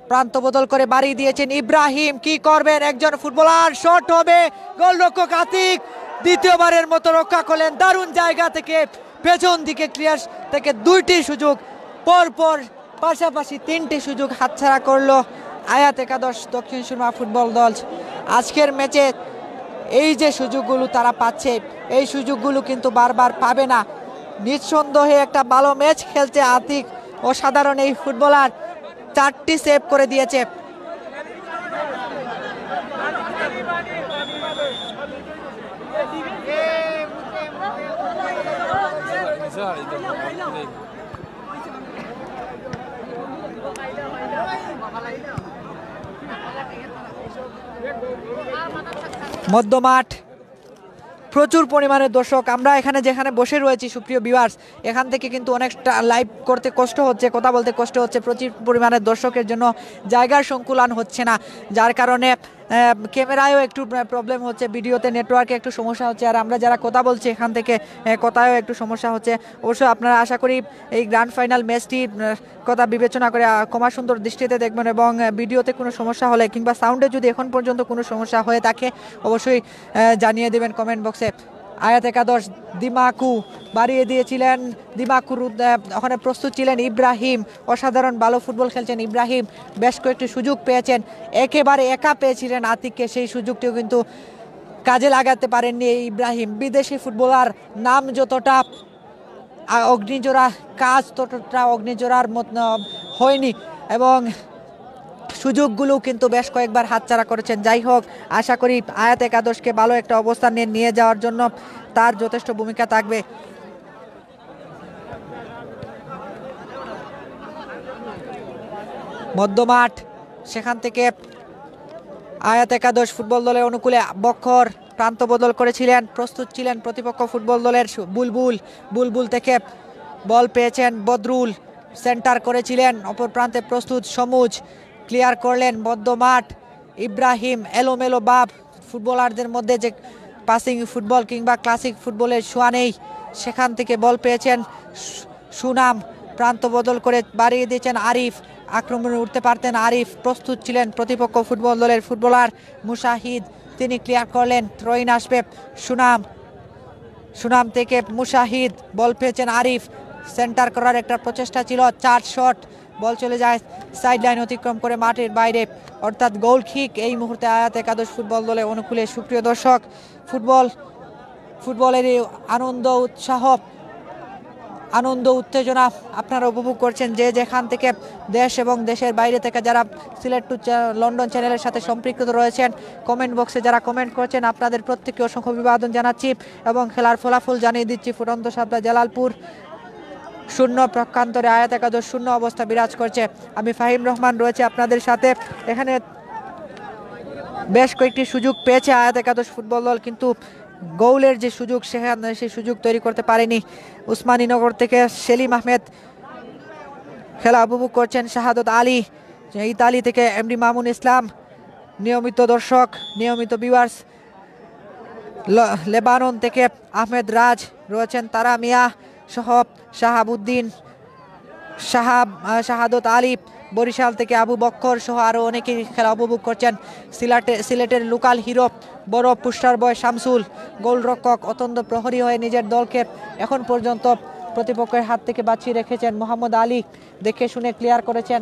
Speaker 1: প্রান্ত বদল করে বাড়িয়ে দিয়েছেন ইব্রাহিম। কি করবেন একজন ফুটবলার, শট হবে, গোলরক্ষক আতিক দ্বিতীয়বারের মতো রক্ষা করলেন। দারুণ জায়গা থেকে পেছন দিকে ক্লিয়ার থেকে দুইটি সুযোগ পরপর পাশাপাশি 3টি সুযোগ হাতছাড়া করলো আয়াত একাদশ দক্ষিণ সুরমা ফুটবল দল। আজকের ম্যাচে এই যে সুযোগগুলো তারা পাচ্ছে, এই সুযোগগুলো কিন্তু বারবার পাবে না। নিঃসন্দেহে একটা ভালো ম্যাচ খেলছে আতিক, অসাধারণ এই ফুটবলার, 4টি সেভ করে দিয়েছে। মধ্যমাঠ প্রচুর পরিমাণে দর্শক। আমরা এখানে যেখানে বসে রয়েছি সুপ্রিয় ভিউয়ার্স, এখান থেকে কিন্তু অনেকটা লাইভ করতে কষ্ট হচ্ছে, কথা বলতে কষ্ট হচ্ছে। প্রচুর পরিমাণে দর্শকের জন্য জায়গার সংকুলান হচ্ছে না, যার কারণে ক্যামেরায়ও একটু প্রবলেম হচ্ছে, ভিডিওতে নেটওয়ার্কে একটু সমস্যা হচ্ছে, আর আমরা যারা কথা বলছি এখান থেকে কথায়ও একটু সমস্যা হচ্ছে। অবশ্য আপনারা আশা করি এই গ্র্যান্ড ফাইনাল ম্যাচটি কথা বিবেচনা করে ক্ষমা সুন্দর দৃষ্টিতে দেখবেন, এবং ভিডিওতে কোনো সমস্যা হলে কিংবা সাউন্ডে যদি এখন পর্যন্ত কোনো সমস্যা হয়ে থাকে অবশ্যই জানিয়ে দেবেন কমেন্ট বক্সে। আয়াত একাদশ দিমাকু বাড়িয়ে দিয়েছিলেন, দিমাকুর ওখানে প্রস্তুত ছিলেন ইব্রাহিম, অসাধারণ ভালো ফুটবল খেলছেন ইব্রাহিম, বেশ কয়েকটি সুযোগ পেয়েছেন, একেবারে একা পেয়েছিলেন আতিককে, সেই সুযোগটিও কিন্তু কাজে লাগাতে পারেননি এই ইব্রাহিম। বিদেশি ফুটবলার, নাম যতটা অগ্নিজোড়া, কাজ ততটা অগ্নিজোড়ার মতো হয়নি, এবং সুযোগগুলো কিন্তু বেশ কয়েকবার হাতছাড়া করেছেন। যাই হোক, আশা করি আয়াত একাদশকে ভালো একটা অবস্থান নিয়ে যাওয়ার জন্য তার যথেষ্ট ভূমিকা থাকবে। মধ্যমাঠ, সেখান থেকে আয়াত একাদশ ফুটবল দলের অনুকূলে বক্ষর প্রান্ত বদল করেছিলেন, প্রস্তুত ছিলেন প্রতিপক্ষ ফুটবল দলের বুলবুল থেকে বল পেয়েছেন বদরুল, সেন্টার করেছিলেন, অপর প্রান্তে প্রস্তুত সমুজ, ক্লিয়ার করলেন মধ্যমাঠ ইব্রাহিম। এলোমেলো ভাব, ফুটবলারদের মধ্যে যে পাসিং ফুটবল কিংবা ক্লাসিক ফুটবলের ছোঁয়া নেই, সেখান থেকে বল পেয়েছেন সুনাম, প্রান্ত বদল করে বাড়িয়ে দিয়েছেন আরিফ, আক্রমণে উঠতে পারতেন আরিফ, প্রস্তুত ছিলেন প্রতিপক্ষ ফুটবল দলের ফুটবলার মুশাহিদ, তিনি ক্লিয়ার করলেন, থ্রোইন আসবে সুনাম থেকে মুশাহিদ, বল পেয়েছেন আরিফ, সেন্টার করার একটা প্রচেষ্টা ছিল, 4 শট, বল চলে যায় সাইড লাইন অতিক্রম করে মাঠের বাইরে, অর্থাৎ গোল কিক এই মুহূর্তে আয়াত একাদশ ফুটবল দলে অনুকূলে। সুপ্রিয় দর্শক, ফুটবলের আনন্দ উৎসাহ আনন্দ উত্তেজনা আপনারা উপভোগ করছেন যে যেখান থেকে দেশ এবং দেশের বাইরে থেকে যারা সিলেট টু লন্ডন চ্যানেলের সাথে সম্পৃক্ত রয়েছেন। কমেন্ট বক্সে যারা কমেন্ট করছেন আপনাদের প্রত্যেককে অসংখ্য অভিবাদন জানাচ্ছি এবং খেলার ফলাফল জানিয়ে দিচ্ছি। ফুটন্ত শাপলা জালালপুর 0 প্রক্ষান্তরে আয়াত একাদশ 0 অবস্থা বিরাজ করছে। আমি ফাহিম রহমান রয়েছে আপনাদের সাথে। এখানে বেশ কয়েকটি সুযোগ পেয়েছে আয়াত একাদশ ফুটবল দল, কিন্তু গোলের যে সুযোগ সেখানে সেই সুযোগ তৈরি করতে পারেনি। উসমানীনগর থেকে সেলিম আহমেদ খেলা উপভোগ করছেন। শাহাদত আলী ইতালি থেকে এমডি মামুন ইসলাম, নিয়মিত দর্শক নিয়মিত ভিউয়ার্স। লেবানন থেকে আহমেদ রাজ রয়েছেন, তারা মিয়া সহ শাহাবুদ্দিন, শাহাদত আলী। বরিশাল থেকে আবু বক্কর সহ আরও অনেকেই খেলা উপভোগ করছেন। সিলেটের লোকাল হিরো বড় পুস্টার বয় শামসুল গোলরক্ষক অত্যন্ত প্রহরী হয়ে নিজের দলকে এখন পর্যন্ত প্রতিপক্ষের হাত থেকে বাঁচিয়ে রেখেছেন। মোহাম্মদ আলী দেখে শুনে ক্লিয়ার করেছেন,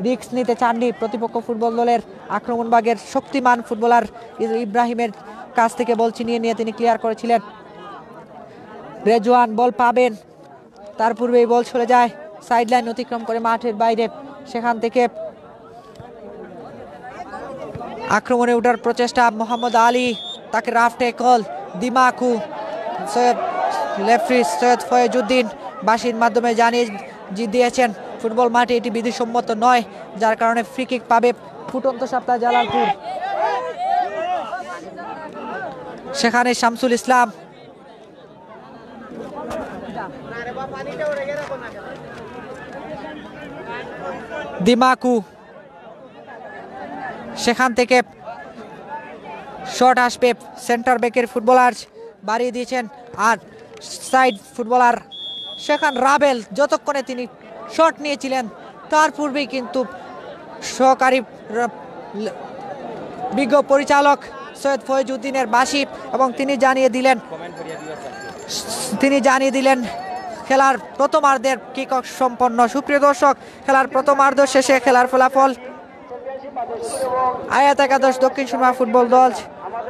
Speaker 1: রিস্ক নিতে চাননি প্রতিপক্ষ ফুটবল দলের আক্রমণভাগের শক্তিমান ফুটবলার ইব্রাহিমের কাছ থেকে বল ছিনিয়ে নিয়ে তিনি ক্লিয়ার করেছিলেন। রেজওয়ান বল পাবেন, তার পূর্বেই বল চলে যায় সাইড লাইন অতিক্রম করে মাঠের বাইরে। সেখান থেকে আক্রমণে ওঠার প্রচেষ্টা মোহাম্মদ আলী, তাকে রাফ ট্যাকল দিমাকু সৈয়দ ফয়েজউদ্দিন বাঁশির মাধ্যমে জানিয়ে দিয়েছেন ফুটবল মাঠে এটি বিধিসম্মত নয়, যার কারণে ফ্রি কিক পাবে ফুটন্ত শাপলা জালালপুর। সেখানে শামসুল ইসলাম দিমাকু, সেখান থেকে শট আসবে সেন্টার ব্যাকের ফুটবলার বাড়িয়ে দিয়েছেন, আর সাইড ফুটবলার সেখান রাবেল যতক্ষণে তিনি শট নিয়েছিলেন তার পূর্বেই কিন্তু সহকারী বিজ্ঞ পরিচালক সৈয়দ ফয়েজউদ্দিনের বাঁশি এবং তিনি জানিয়ে দিলেন খেলার প্রথমার্ধের কিক সম্পন্ন। সুপ্রিয় দর্শক, খেলার প্রথমার্ধ শেষে খেলার ফলাফল আয়াত একাদশ দক্ষিণ সুরমা ফুটবল দল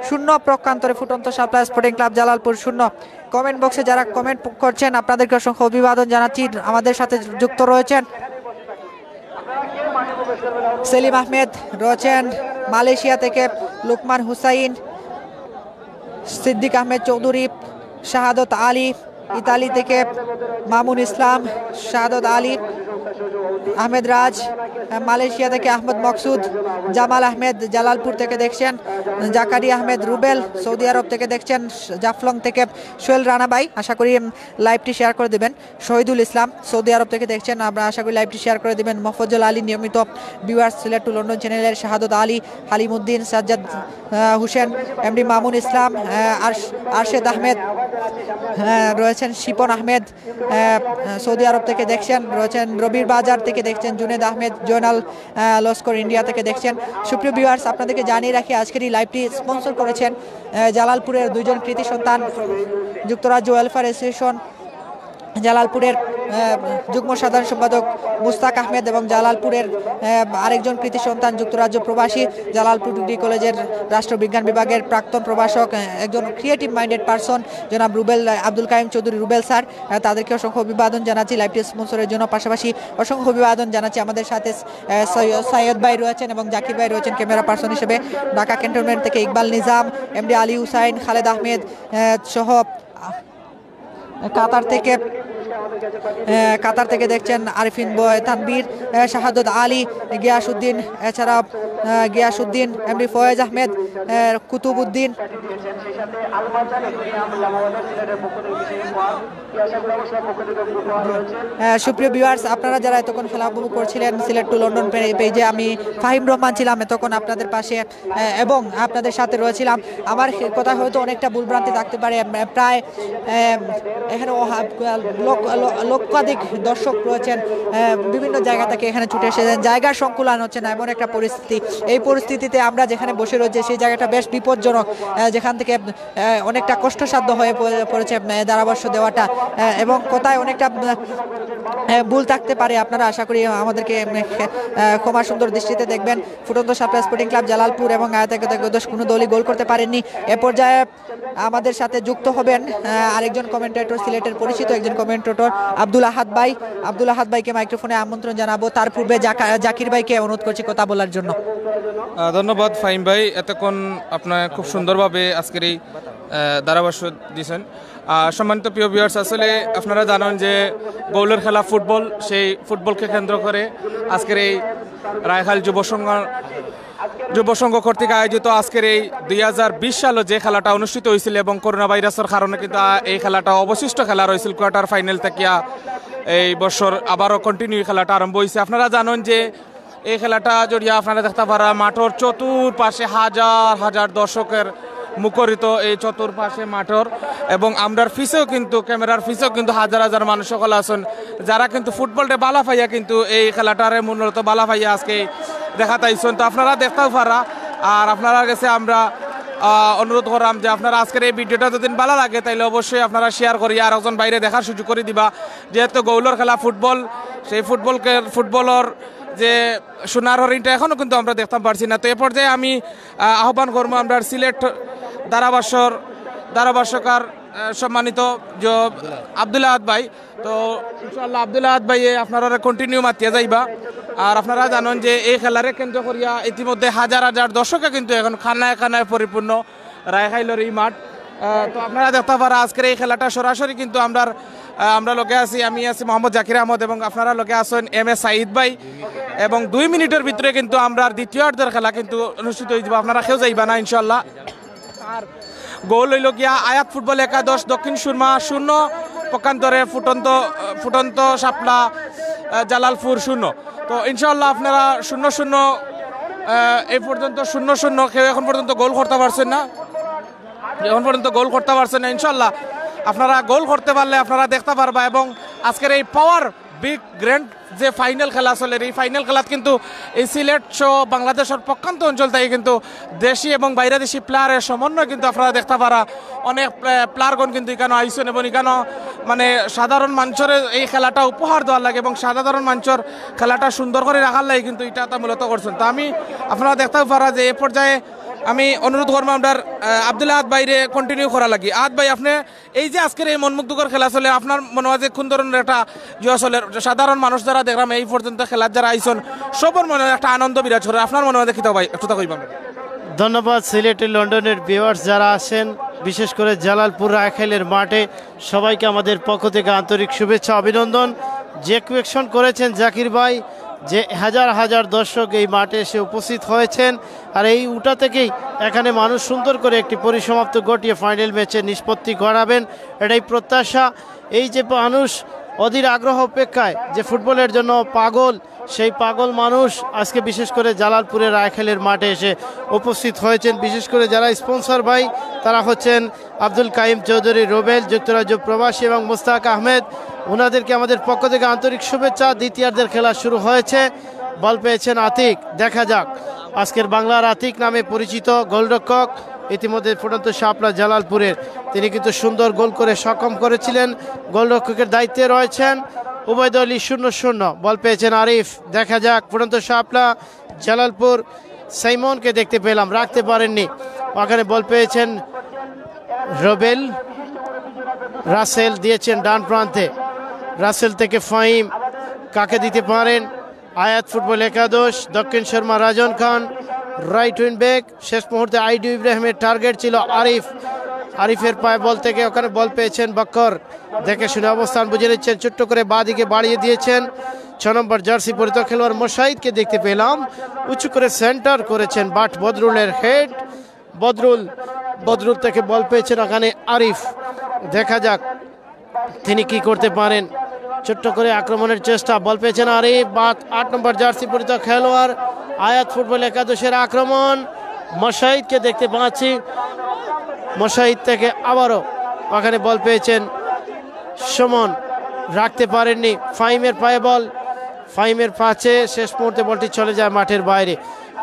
Speaker 1: 0 প্রক্ষান্তরে ফুটন্ত শাপলা স্পোর্টিং ক্লাব জালালপুর 0। কমেন্ট বক্সে যারা কমেন্ট করছেন আপনাদেরকে অসংখ্য অভিবাদন জানাচ্ছি। আমাদের সাথে যুক্ত রয়েছেন সেলিম আহমেদ, রয়েছেন মালয়েশিয়া থেকে লুকমান হুসাইন, সিদ্দিক আহমেদ চৌধুরী, শাহাদত আলী ইতালি থেকে মামুন ইসলাম, শাহাদত আলী, আহমেদ রাজ মালয়েশিয়া থেকে, আহমদ মকসুদ, জামাল আহমেদ জালালপুর থেকে দেখছেন, জাকারিয়া আহমেদ রুবেল সৌদি আরব থেকে দেখছেন, জাফলং থেকে সোহেল রানা ভাই আশা করি লাইভটি শেয়ার করে দেবেন, শহীদুল ইসলাম সৌদি আরব থেকে দেখছেন, আমরা আশা করি লাইভটি শেয়ার করে দেবেন। মফজল আলী নিয়মিত ভিউয়ার্স সিলেট টু লন্ডন চ্যানেলের, শাহাদত আলী, হালিমুদ্দিন, সাজ্জাদ হুসেন, এমডি মামুন ইসলাম, আরশেদ আহমেদ রয়েছেন, শিপন আহমেদ সৌদি আরব থেকে দেখছেন, রয়েছেন রবির বাজার থেকে দেখছেন, জুনেদ আহমেদ, জয়নাল লস্কর ইন্ডিয়া থেকে দেখছেন। সুপ্রিয় ভিউয়ার্স, আপনাদেরকে জানিয়ে রাখি আজকের এই লাইভটি স্পন্সর করেছেন জালালপুরের 2 জন কৃতি সন্তান, যুক্তরাজ্য ওয়েলফেয়ার অ্যাসোসিয়েশন জালালপুরের যুগ্ম সাধারণ সম্পাদক মুস্তাক আহমেদ এবং জালালপুরের আরেকজন কৃতি সন্তান যুক্তরাজ্য প্রবাসী জালালপুর ডিগ্রি কলেজের রাষ্ট্রবিজ্ঞান বিভাগের প্রাক্তন প্রভাষক, একজন ক্রিয়েটিভ মাইন্ডেড পারসন জনাব রুবেল আব্দুল কাইম চৌধুরী রুবেল স্যার, তাদেরকে অসংখ্য অভিবাদন জানাচ্ছি লাইভটি স্পন্সরের জন্য। পাশাপাশি অসংখ্য অভিবাদন জানাচ্ছি আমাদের সাথে সৈয়দ ভাই রয়েছেন এবং জাকির ভাই রয়েছেন ক্যামেরা পারসন হিসেবে, ঢাকা ক্যান্টনমেন্ট থেকে ইকবাল নিজাম, এমডি আলী হুসাইন, খালেদ আহমেদ সহ কাতার থেকে দেখছেন আরিফিন বয় তানবীর, শাহাদত আলী, গিয়াসউদ্দিন, এছাড়া গিয়াসউদ্দিন, এমডি ফয়েজ আহমেদ, কুতুবউদ্দিন। সুপ্রিয় ভিউয়ার্স, আপনারা যারা এতক্ষণ খেলা উপভোগ করছিলেন সিলেট টু লন্ডন পেজে, আমি ফাহিম রহমান ছিলাম এতক্ষণ আপনাদের পাশে এবং আপনাদের সাথে রয়েছিলাম। আমার কথা হয়তো অনেকটা ভুলভ্রান্তি থাকতে পারে, প্রায় এখানে লক্ষাধিক দর্শক রয়েছেন, বিভিন্ন জায়গা থেকে এখানে ছুটে এসেছেন, জায়গার সংকুলান হচ্ছে না এমন একটা পরিস্থিতি। এই পরিস্থিতিতে আমরা যেখানে বসে রয়েছে সেই জায়গাটা বেশ বিপজ্জনক, যেখান থেকে অনেকটা কষ্টসাধ্য হয়ে পড়েছে ধারাভাষ্য দেওয়াটা এবং কোথায় অনেকটা ভুল থাকতে পারে, আপনারা আশা করি আমাদেরকে ক্ষমা সুন্দর দৃষ্টিতে দেখবেন। ফুটন্ত সাপলা স্পোর্টিং ক্লাব জালালপুর এবং আয়াতকাদশ কোনো দলই গোল করতে পারেননি। এ পর্যায়ে আমাদের সাথে যুক্ত হবেন আরেকজন কমেন্টেটর, সিলেটের পরিচিত একজন কমেন্টেটর আব্দুল আহাদ ভাই। আব্দুল আহাদ ভাইকে মাইক্রোফোনে আমন্ত্রণ জানাবো। তার পূর্বে জাকির ভাইকে অনুরোধ করছি কথা বলার জন্য।
Speaker 3: ধন্যবাদ ফাহিম ভাই, এতক্ষণ আপনার খুব সুন্দরভাবে আজকের এই ধারাভাষ্য দিয়েছেন। সম্মানিত প্রিয় ভিউয়ার্স, আসলে আপনারা জানেন যে গৌলের খেলা ফুটবল, সেই ফুটবলকে কেন্দ্র করে আজকের এই রায়খাল যুব সংঘ কর্তৃক আয়োজিত আজকের এই 2020 সালে যে খেলাটা অনুষ্ঠিত হয়েছিল এবং করোনা ভাইরাসের কারণে কিন্তু এই খেলাটা অবশিষ্ট খেলা রয়েছিল কোয়ার্টার ফাইনাল থেকে এই বছর আবারও কন্টিনিউ খেলাটা আরম্ভ হয়েছে। আপনারা জানেন যে এই খেলাটা জড়িয়ে আপনারা দেখতে পারা মাঠের চতুর্পাশে হাজার হাজার দর্শকের মুখরিত এই চতুর্পাশে মাঠের, এবং আমরার ফিসেও কিন্তু ক্যামেরার ফিসেও কিন্তু হাজার হাজার মানুষ সকল আছেন যারা কিন্তু ফুটবলটা বালা ফাইয়া কিন্তু এই খেলাটারে মূলত বালা ফাইয়া আজকে দেখাতে আইসন। তো আপনারা দেখতেও পারা, আর আপনারা কাছে আমরা অনুরোধ করাম যে আপনারা আজকের এই ভিডিওটা যদি ভালো লাগে তাইলে অবশ্যই আপনারা শেয়ার করি আর একজন বাইরে দেখার সুযোগ করে দিবা। যেহেতু গৌলর খেলা ফুটবল, সেই ফুটবলের যে সোনার হরিণটা এখনও কিন্তু আমরা দেখতে পারছি না। তো এ পর্যায়ে আমি আহ্বান করবো আমরা সিলেট ধারাভাষ্যকার সম্মানিত যে আব্দুল আহাদ ভাই। তো ইনশাআল্লাহ আব্দুল আহাদ ভাই আপনারা কন্টিনিউ মাতিয়া যাইবা। আর আপনারা জানেন যে এই খেলারে কেন্দ্র করিয়া ইতিমধ্যে হাজার হাজার দর্শকে কিন্তু এখন খানায় খানায় পরিপূর্ণ রায়খাইলের এই মাঠ। তো আপনারা দেখতে পারা আজকের এই খেলাটা সরাসরি কিন্তু আমরা লোকে আছি, আমি আছি মোহাম্মদ জাকির আহমদ এবং আপনারা লোকে আছেন MS সাঈদ ভাই, এবং 2 মিনিটের ভিতরে কিন্তু আমরা দ্বিতীয়ার্ধের খেলা কিন্তু অনুষ্ঠিত হয়ে যাব। আপনারা কেউ যাইবা না ইনশাল্লাহ। আর গোল হইল গিয়া আয়াত ফুটবল একাদশ দক্ষিণ সুরমা 0, পক্ষান্তরে ফুটন্ত শাপলা জালালপুর 0। তো ইনশাল্লাহ আপনারা 0-0 এই পর্যন্ত 0-0 কেউ এখন পর্যন্ত গোল করতে পারছেন না, ইনশাল্লাহ আপনারা গোল করতে পারলে আপনারা দেখতে পারবা। এবং আজকের এই পাওয়ার বিগ গ্র্যান্ড যে ফাইনাল খেলা চলে, এই ফাইনাল খেলাত কিন্তু এই সিলেট সহ বাংলাদেশের প্রত্যন্ত অঞ্চল থেকে কিন্তু দেশি এবং বাইরেদেশি প্লেয়ারের সমন্বয় কিন্তু আপনারা দেখতে পারা। অনেক প্লেয়ারগণ কিন্তু এখানে আইসেন এবং এখানে মানে সাধারণ মানুষের এই খেলাটা উপহার দেওয়ার লাগে এবং সাধারণ মানুষের খেলাটা সুন্দর করে রাখার লাগে কিন্তু এটা মূলত করছেন। তো আমি আপনারা দেখতে পারা যে এ পর্যায়ে আমি অনুরোধ করবো আপনার আব্দুল আহাদ ভাইরে কন্টিনিউ করা লাগি। আহাদ ভাই, আপনি এই যে আজকের এই মনমুগ্ধকর খেলা চলে, আপনার মনে হয় যে কোন ধরনের একটা চলে সাধারণ মানুষ যারা দেখলাম এই পর্যন্ত খেলার যারা আইসন সবার মনে একটা আনন্দ বিরাজ করে, আপনার মনে হয় দেখি ভাই একটু কইবা?
Speaker 4: ধন্যবাদ সিলেটের লন্ডনের ভিউয়ার্স যারা আছেন, বিশেষ করে জালালপুর রায়খাইলের মাঠে সবাইকে আমাদের পক্ষ থেকে আন্তরিক শুভেচ্ছা অভিনন্দন। যে কোয়েকশন করেছেন জাকির ভাই, যে হাজার হাজার দর্শক এই মাঠে এসে উপস্থিত হয়েছেন, আর এই উটা থেকেই এখানে মানুষ সুন্দর করে একটি পরিসমাপ্ত ঘটিয়ে ফাইনাল ম্যাচে নিষ্পত্তি করাবেন, এটাই প্রত্যাশা। এই যে মানুষ অধীর আগ্রহ অপেক্ষায় যে ফুটবলের জন্য পাগল, সেই পাগল মানুষ আজকে বিশেষ করে জালালপুরের রায়খাইলের মাঠে এসে উপস্থিত হয়েছেন। বিশেষ করে যারা স্পন্সর ভাই তারা হচ্ছেন আব্দুল কাইম চৌধুরী রোবেল, যুক্তরাজ্য প্রবাসী, এবং মুস্তাক আহমেদ। ওনাদেরকে আমাদের পক্ষ থেকে আন্তরিক শুভেচ্ছা। দ্বিতীয়ার্ধের খেলা শুরু হয়েছে, বল পেয়েছেন আতিক। দেখা যাক, আজকের বাংলার আতিক নামে পরিচিত গোলরক্ষক, ইতিমধ্যে ফুটন্ত শাপলা জালালপুরের, তিনি কিন্তু সুন্দর গোল করে সক্ষম করেছিলেন। গোলরক্ষকের দায়িত্বে রয়েছেন উভয় দলই 0-0। বল পেয়েছেন আরিফ। দেখা যাক, ফুটন্ত শাপলা জালালপুর সাইমনকে দেখতে পেলাম, রাখতে পারেননি, ওখানে বল পেয়েছেন রবেল। রাসেল দিয়েছেন ডান প্রান্তে, রাসেল থেকে ফাহিম, কাকে দিতে পারেন? আয়াত ফুটবল একাদশ দক্ষিণ শর্মা রাজন খান, রাইট উইং ব্যাক। শেষ মুহূর্তে আইডি ইব্রাহিমের টার্গেট ছিল আরিফ, আরিফের পায়ে বল থেকে ওখানে বল পেয়েছেন বক্কর। দেখে শুনে অবস্থান বুঝে নিচ্ছেন, ছোট্ট করে বাঁ দিকে বাড়িয়ে দিয়েছেন। 6 নম্বর জার্সি পরিত খেলোয়াড় মোশাহিদকে দেখতে পেলাম, উঁচু করে সেন্টার করেছেন, বাট বদরুলের হেড। বদরুল থেকে বল পেয়েছেন ওখানে আরিফ। দেখা যাক তিনি কি করতে পারেন। ছোট্ট করে আক্রমণের চেষ্টা, বল পেয়েছেন আরিফ। 8 নম্বর জার্সি পরিত খেলোয়াড় আয়াত ফুটবল একাদশের আক্রমণ, মোশাহিদকে দেখতে পাচ্ছি। মোশাহিদ থেকে আবারও ওখানে বল পেয়েছেন সুমন, রাখতে পারেননি। ফাহিমের পায়ে বল, ফাহিমের পাশে শেষ মুহূর্তে বলটি চলে যায় মাঠের বাইরে।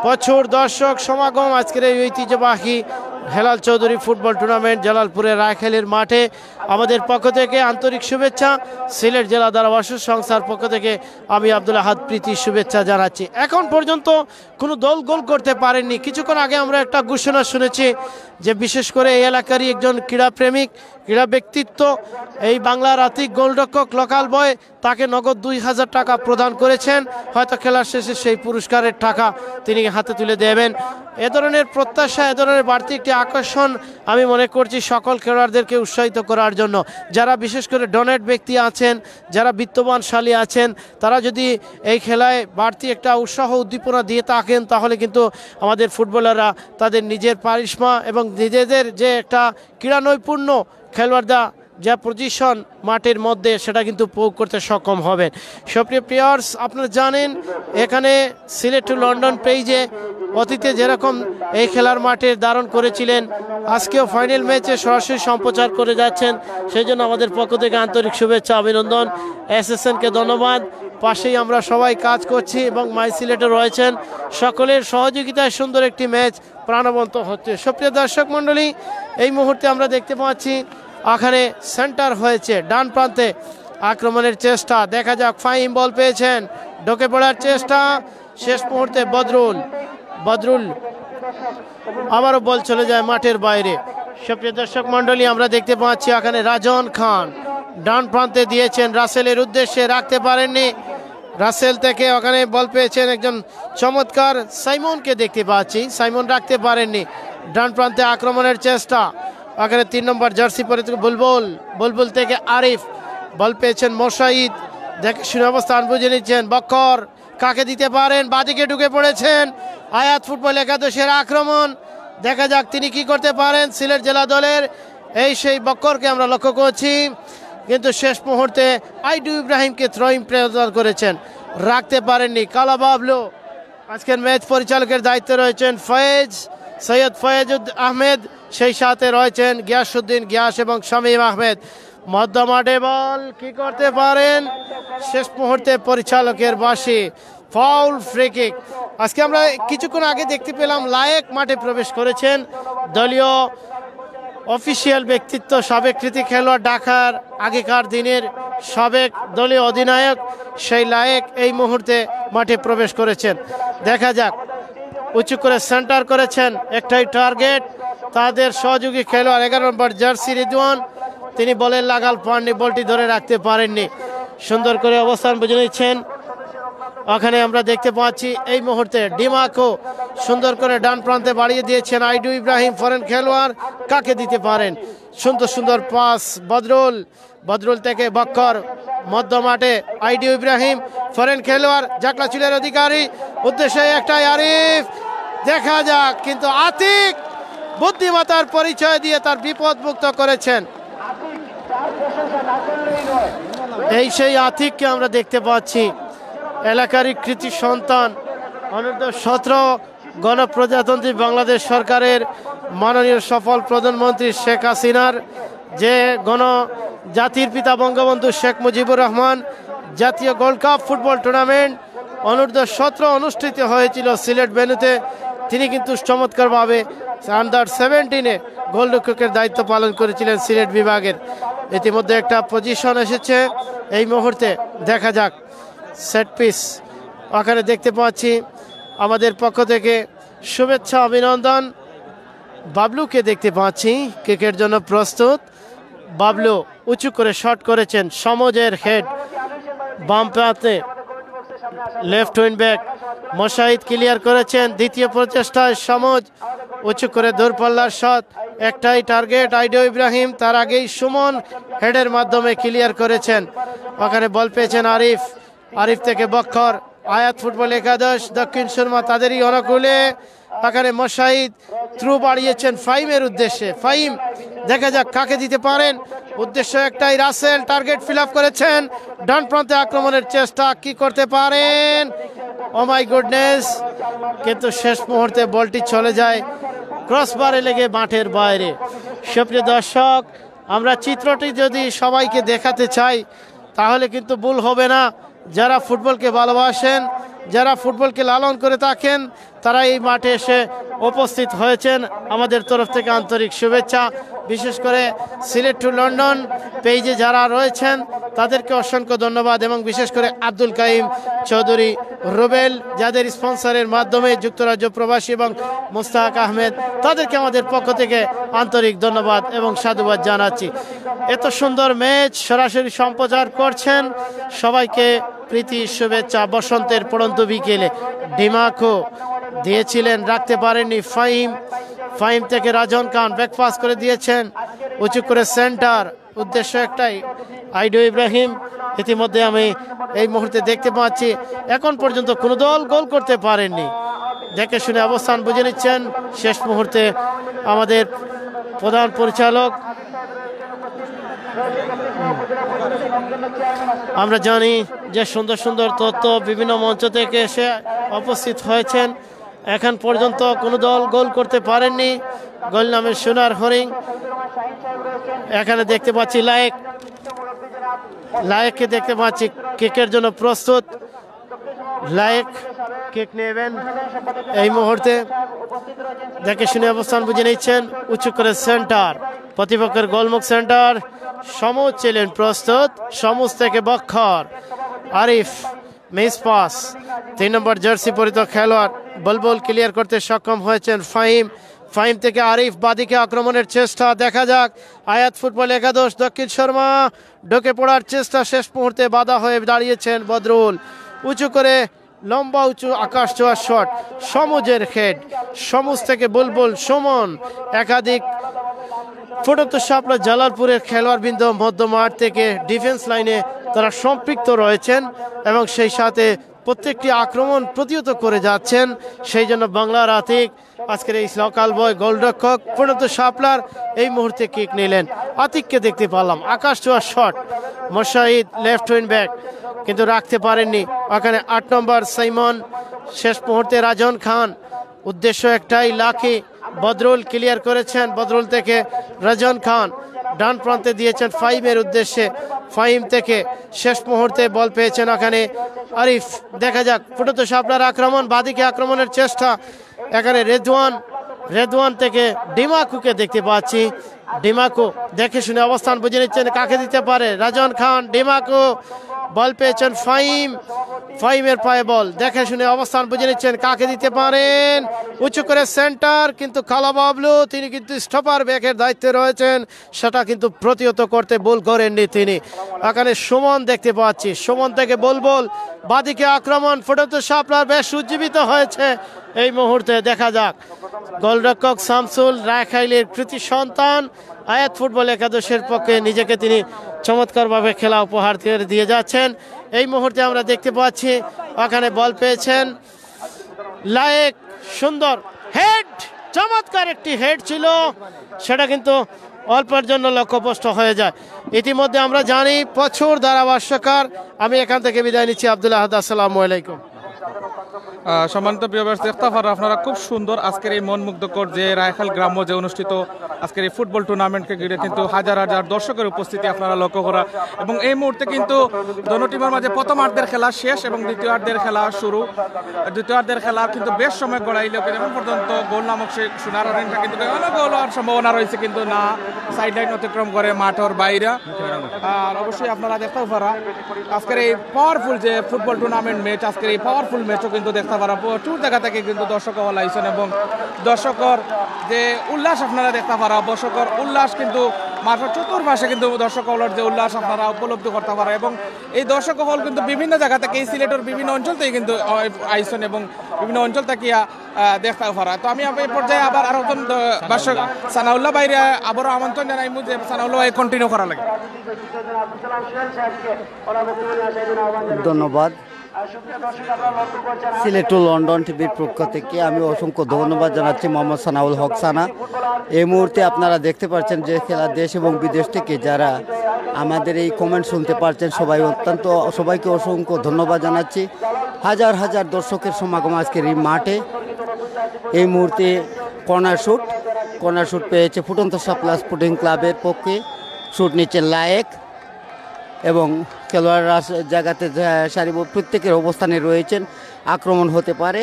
Speaker 4: প্রচুর দর্শক সমাগম আজকের এই ঐতিহ্যবাহী হেলাল চৌধুরী ফুটবল টুর্নামেন্ট জালালপুরের রায়খালীর মাঠে আমাদের পক্ষ থেকে আন্তরিক শুভেচ্ছা। সিলেট জেলা ধারাভাষ্য সংস্থার পক্ষ থেকে আমি আব্দুল আহাদ প্রীতি শুভেচ্ছা জানাচ্ছি। এখন পর্যন্ত কোনো দল গোল করতে পারেননি। কিছুক্ষণ আগে আমরা একটা ঘোষণা শুনেছি যে বিশেষ করে এই এলাকারই একজন ক্রীড়াপ্রেমিক, ক্রীড়া ব্যক্তিত্ব, এই বাংলার আতিক গোলরক্ষক লোকাল বয়, তাকে নগদ 2000 টাকা প্রদান করেছেন। হয়তো খেলার শেষে সেই পুরস্কারের টাকা তিনি হাতে তুলে দেবেন। এ ধরনের প্রত্যাশা, এ ধরনের বাড়তি একটি আকর্ষণ আমি মনে করছি সকল খেলোয়াড়দেরকে উৎসাহিত করার জন্য। যারা বিশেষ করে ডোনেট ব্যক্তি আছেন, যারা বিত্তবানশালী আছেন, তারা যদি এই খেলায় বাড়তি একটা উৎসাহ উদ্দীপনা দিয়ে থাকেন তাহলে কিন্তু আমাদের ফুটবলাররা তাদের নিজের পারিশ্রমিক এবং নিজেদের যে একটা ক্রীড়া নৈপুণ্য খেলোয়াড়রা যা পজিশন মাঠের মধ্যে সেটা কিন্তু প্রয়োগ করতে সক্ষম হবেন। সুপ্রিয় প্লেয়ার্স, আপনারা জানেন এখানে সিলেট টু লন্ডন পেজে অতীতে যেরকম এই খেলার মাঠের ধারণ করেছিলেন, আজকেও ফাইনাল ম্যাচে সরাসরি সম্প্রচার করে যাচ্ছেন। সেই জন্য আমাদের পক্ষ থেকে আন্তরিক শুভেচ্ছা, অভিনন্দন। এসএসএনকে ধন্যবাদ। পাশেই আমরা সবাই কাজ করছি এবং মাই সিলেটে রয়েছেন, সকলের সহযোগিতায় সুন্দর একটি ম্যাচ প্রাণবন্ত হচ্ছে। সুপ্রিয় দর্শক মণ্ডলী, এই মুহূর্তে আমরা দেখতে পাচ্ছি এখানে সেন্টার হয়েছে, ডান প্রান্তে আক্রমণের চেষ্টা। দেখা যাক, ফাহিম বল পেয়েছেন, ঢোকে পড়ার চেষ্টা, শেষ মুহূর্তে বদরুল আবারও বল চলে যায় মাঠের বাইরে। সুপ্রিয় দর্শক মণ্ডলী, আমরা দেখতে পাচ্ছি এখানে রাজন খান ডান প্রান্তে দিয়েছেন, রাসেলের উদ্দেশ্যে রাখতে পারেননি। রাসেল থেকে ওখানে বল পেয়েছেন একজন চমৎকার সাইমনকে দেখতে পাচ্ছি, সাইমন রাখতে পারেননি। ডান প্রান্তে আক্রমণের চেষ্টা, ওখানে 3 নম্বর জার্সি পরে বুলবুল থেকে আরিফ, বল পেয়েছেন মোশাহিদ, দেখে শুনে অবস্থান বুঝে নিচ্ছেন। বক্কর কাকে দিতে পারেন, বাদিকে ঢুকে পড়েছেন। আয়াত ফুটবল একাদশের আক্রমণ, দেখা যাক তিনি কি করতে পারেন। সিলেট জেলা দলের সেই বক্করকে আমরা লক্ষ্য করছি, কিন্তু শেষ মুহূর্তে আইডু ইব্রাহিমকে থ্রোইং প্রদান করেছেন, রাখতে পারেননি। কালা বাবলু, আজকের ম্যাচ পরিচালকের দায়িত্বে রয়েছেন সৈয়দ ফয়েজ আহমেদ, সেই সাথে রয়েছেন গিয়াসউদ্দিন গিয়াস এবং শামীম আহমেদ। মধ্যমাঠে বল কি করতে পারেন, শেষ মুহূর্তে পরিচালকের বাঁশি, ফাউল, ফ্রি কিক। আজকে আমরা কিছুক্ষণ আগে দেখতে পেলাম লায়েক মাঠে প্রবেশ করেছেন, দলীয় অফিসিয়াল ব্যক্তিত্ব, সাবেক কৃতি খেলোয়াড়, ঢাকার আগেকার দিনের সাবেক দলীয় অধিনায়ক সেই লায়েক এই মুহূর্তে মাঠে প্রবেশ করেছেন। দেখা যাক, উঁচু করে সেন্টার করেছেন, একটাই টার্গেট তাদের সহযোগী খেলোয়াড় 11 নম্বর জার্সি রিদওয়ান, তিনি বলের লাগাল পাননি, বলটি ধরে রাখতে পারেননি। সুন্দর করে অবস্থান বুঝে নিচ্ছেন। ওখানে আমরা দেখতে পাচ্ছি এই মুহূর্তে ডিমাকো সুন্দর করে ডান প্রান্তে বাড়িয়ে দিয়েছেন। আইডু ইব্রাহিম ফরেন খেলোয়াড়, কাকে দিতে পারেন, সুন্দর পাস বদরুল থেকে বক্কর, মধ্য মাঠে আইডু ইব্রাহিম ফরেন খেলোয়াড়, জাকলা চুলের অধিকারী, উদ্দেশ্যে একটাই আরিফ, দেখা যাক, কিন্তু আতিক বুদ্ধিমত্তার পরিচয় দিয়ে তার বিপদ মুক্ত করেছেন। সেই আতিককে আমরা দেখতে পাচ্ছি, এলাকারই কৃতি সন্তান, অনূর্ধ্ব 17 গণপ্রজাতন্ত্রী বাংলাদেশ সরকারের মাননীয় সফল প্রধানমন্ত্রী শেখ হাসিনার যে জাতির পিতা বঙ্গবন্ধু শেখ মুজিবুর রহমান জাতীয় গোল্ড কাপ ফুটবল টুর্নামেন্ট অনূর্ধ্ব 17 অনুষ্ঠিত হয়েছিল সিলেট ভেন্যুতে, তিনি কিন্তু চমৎকারভাবে আন্ডার 17-এ গোলরক্ষকের দায়িত্ব পালন করেছিলেন সিলেট বিভাগের। ইতিমধ্যে একটা পজিশন এসেছে এই মুহূর্তে, দেখা যাক। সেট পিস ওখানে দেখতে পাচ্ছি, আমাদের পক্ষ থেকে শুভেচ্ছা, অভিনন্দন। বাবলুকে দেখতে পাচ্ছি কিকের জন্য প্রস্তুত। বাবলু উঁচু করে শট করেছেন, সমজের হেড, বাম প্রান্তে left wing back Moshahid clear করেছেন। দ্বিতীয় প্রচেষ্টায় সমজ উঁচু করে দূরপাল্লার শট, একটাই টার্গেট আইডু ইব্রাহিম, তার আগেই সুমন হেডের মাধ্যমে ক্লিয়ার করেছেন। ওখানে বল পেয়েছেন আরিফ থেকে বক্কর, আয়াত ফুটবল একাদশ দক্ষিণ সুরমা তাদেরই অনুকূলে। ওখানে মোশাহিদ থ্রু বাড়িয়েছেন ফাহিমের উদ্দেশ্যে, ফাহিম দেখা যাক কাকে দিতে পারেন, উদ্দেশ্য একটাই, রাসেল টার্গেট ফিল আপ করেছেন। ডান প্রান্তে আক্রমণের চেষ্টা, কি করতে পারেন, ও মাই গুডনেস, কিন্তু শেষ মুহূর্তে বলটি চলে যায় ক্রসবারে লেগে মাঠের বাইরে। সুপ্রিয় দর্শক, আমরা চিত্রটি যদি সবাইকে দেখাতে চাই তাহলে কিন্তু ভুল হবে না। যারা ফুটবলকে ভালোবাসেন যারা ফুটবলকে লালন করে থাকেন তারা এই মাঠে এসে উপস্থিত হয়েছেন। আমাদের তরফ থেকে আন্তরিক শুভেচ্ছা। বিশেষ করে সিলেট টু লন্ডন পেজে যারা রয়েছেন তাদেরকে অসংখ্য ধন্যবাদ, এবং বিশেষ করে আব্দুল কাইম চৌধুরী, রুবেল, যাদের স্পন্সরের মাধ্যমে যুক্তরাজ্য প্রবাসী, এবং মুস্তাক আহমেদ, তাদেরকে আমাদের পক্ষ থেকে আন্তরিক ধন্যবাদ এবং সাধুবাদ জানাচ্ছি। এত সুন্দর ম্যাচ সরাসরি সম্প্রচার করছেন, সবাইকে প্রীতি শুভেচ্ছা। বসন্তের পড়ন্ত বিকেলে ডিমাকো দিয়েছিলেন, রাখতে পারেননি ফাহিম থেকে রাজন খান ব্যাকপাস করে দিয়েছেন, উঁচু করে সেন্টার, উদ্দেশ্য একটাই আইডু ইব্রাহিম। ইতিমধ্যে আমি এই মুহূর্তে দেখতে পাচ্ছি এখন পর্যন্ত কোনো দল গোল করতে পারেননি। দেখে শুনে অবস্থান বুঝে নিচ্ছেন শেষ মুহূর্তে আমাদের প্রধান পরিচালক। আমরা জানি যে সুন্দর সুন্দর তথ্য বিভিন্ন মঞ্চ থেকে এসে উপস্থিত হয়েছেন, এখন পর্যন্ত কোনো দল গোল করতে পারেননি। গোল নামে সোনার হরিং। এখানে দেখতে পাচ্ছি লায়েককে দেখতে পাচ্ছি কিকের জন্য প্রস্তুত। লায়েক কিক নেবেন এই মুহূর্তে, দেখে শুনে অবস্থান বুঝে নিচ্ছেন। উঁচু করে সেন্টার, প্রতিপক্ষের গোলমুখ সেন্টার। সমুজ ছিলেন প্রস্তুত, সমুজ থেকে বক্ষর আরিফ, মিস পাস। 3 নম্বর জার্সি পরিত খেলোয়াড় বুলবুল ক্লিয়ার করতে সক্ষম হয়েছেন ফাহিম থেকে আরিফ, বাদিকে আক্রমণের চেষ্টা, দেখা যাক। আয়াত ফুটবল একাদশ দক্ষিণ শর্মা ঢুকে পড়ার চেষ্টা, শেষ মুহূর্তে বাধা হয়ে দাঁড়িয়েছেন বদরুল। উঁচু করে লম্বা উঁচু আকাশ ছোঁয়ার শট, সমুজের হেড, সমুজ থেকে বুলবুল, সুমন। একাধিক ফুটন্ত শাপলা জালালপুরের খেলোয়াড়বৃন্দ মধ্যমাঠ থেকে ডিফেন্স লাইনে তারা সম্পৃক্ত রয়েছেন, এবং সেই সাথে প্রত্যেকটি আক্রমণ প্রতিহত করে যাচ্ছেন। সেই জন্য বাংলার আতিক আজকের এই লোকাল বয় গোলরক্ষক ফুটন্ত শাপলার এই মুহূর্তে কিক নিলেন। আতিককে দেখতে পারলাম, আকাশ ছোঁয়ার shot, Moshahid left wing back, কিন্তু রাখতে পারেননি। ওখানে 8 নম্বর সাইমন, শেষ মুহূর্তে রাজন খান, উদ্দেশ্য একটাই লাকি। বদরুল ক্লিয়ার করেছেন, বদরুল থেকে রাজন খান ডান প্রান্তে দিয়েছেন ফাহিমের উদ্দেশ্যে। ফাহিম থেকে শেষ মুহূর্তে বল পেয়েছেন ওখানে আরিফ। দেখা যাক ফুটন্ত শাপলার আক্রমণ, বাদিকে আক্রমণের চেষ্টা। এখানে রেদওয়ান থেকে ডিমাকুকে দেখতে পাচ্ছি। ডিমাকু দেখে শুনে অবস্থান বুঝে নিচ্ছেন, কাকে দিতে পারে। রাজন খান, ডিমাকু, বল পেয়েছেন ফাহিমের পায়ে বল, দেখে শুনে অবস্থান বুঝে নিচ্ছেন, কাকে দিতে পারেন। উঁচু করে সেন্টার, কিন্তু কালা বাবলু তিনি কিন্তু স্টপার ব্যাকের দায়িত্বে রয়েছেন, সেটা কিন্তু প্রতিহত করতে ভুল করেননি তিনি। এখানে সুমন দেখতে পাচ্ছি, সুমন থেকে বুলবুল, বাদিকে আক্রমণ, ফুটন্ত শাপলার বেশ উজ্জীবিত হয়েছে এই মুহূর্তে। দেখা যাক গোলরক্ষক শামসুল রাখাইলের কৃতি সন্তান আয়াত ফুটবল একাদশের পক্ষে নিজেকে তিনি চমৎকারভাবে খেলা উপহার দিয়ে যাচ্ছেন। এই মুহূর্তে আমরা দেখতে পাচ্ছি ওখানে বল পেয়েছেন লায়েক, সুন্দর হেড, চমৎকার একটি হেড ছিল, সেটা কিন্তু অল্পের জন্য লক্ষ্যভ্রষ্ট হয়ে যায়। ইতিমধ্যে আমরা জানি প্রচুর ধারাভাষ্যকার। আমি এখান থেকে বিদায় নিচ্ছি। আব্দুল্লাহ আহাদ, আসসালামু আলাইকুম।
Speaker 3: সম্মানিত প্রিয় দর্শক, দেখতে পারেন আপনারা খুব সুন্দর আজকের এই মন মুগ্ধকর যে রায়খাল গ্রাম্য যে অনুষ্ঠিত আজকের এই ফুটবল টুর্নামেন্টকে ঘিরে কিন্তু হাজার হাজার দর্শকের উপস্থিতি আপনারা লক্ষ্য করা। এবং এই মুহূর্তে কিন্তু দোনো টিমের মাঝে প্রথমার্ধের খেলা শেষ এবং দ্বিতীয়ার্ধের খেলা শুরু। দ্বিতীয়ার্ধের খেলা কিন্তু বেশ সময় গড়াইল, এখন পর্যন্ত গোল নামক সেই সোনার হরিণটা কিন্তু অনেক গোল হওয়ার সম্ভাবনা রয়েছে, কিন্তু না, সাইড লাইন অতিক্রম করে মাঠের বাইরে। আর অবশ্যই আপনারা দেখতেও পারা আজকের এই পাওয়ারফুল যে ফুটবল টুর্নামেন্ট ম্যাচ, আজকের এই পাওয়ারফুল ম্যাচও কিন্তু দেখতে পারা প্রচুর জায়গা থেকে কিন্তু দর্শক আইছেন, এবং দর্শকর যে উল্লাস আপনারা দেখতে পারা, দর্শকর উল্লাস কিন্তু মাঠের চতুর্পাশে কিন্তু দর্শক হলের যে উল্লাস আপনারা উপলব্ধি করতে পারা। এবং এই দর্শক হল কিন্তু বিভিন্ন জায়গা থেকে, এই সিলেটের বিভিন্ন অঞ্চল থেকে কিন্তু আইছেন এবং বিভিন্ন অঞ্চল থেকে দেখতে পারা। তো আমি এই পর্যায়ে আবার আরো একজন দর্শক সানাউল্লাহ বাইরে আবারও আমন্ত্রণ জানাইমু যে সানাউল্লাহ কন্টিনিউ করা লাগে।
Speaker 5: ধন্যবাদ। সিলেট টু লন্ডন টিভির পক্ষ থেকে আমি অসংখ্য ধন্যবাদ জানাচ্ছি মোহাম্মদ সানাউল হক সানা। এই মুহূর্তে আপনারা দেখতে পাচ্ছেন যে খেলা দেশ এবং বিদেশ থেকে যারা আমাদের এই কমেন্ট শুনতে পারছেন সবাইকে অসংখ্য ধন্যবাদ জানাচ্ছি। হাজার হাজার দর্শকের সমাগম আজকের এই মাঠে। এই মুহূর্তে কর্নার শুট পেয়েছে ফুটন্ত শাপলা স্পোর্টিং ক্লাবের পক্ষে। শুট নিচ্ছে লায়েক এবং খেলোয়াড়রা জায়গাতে প্রত্যেকের অবস্থানে রয়েছেন। আক্রমণ হতে পারে।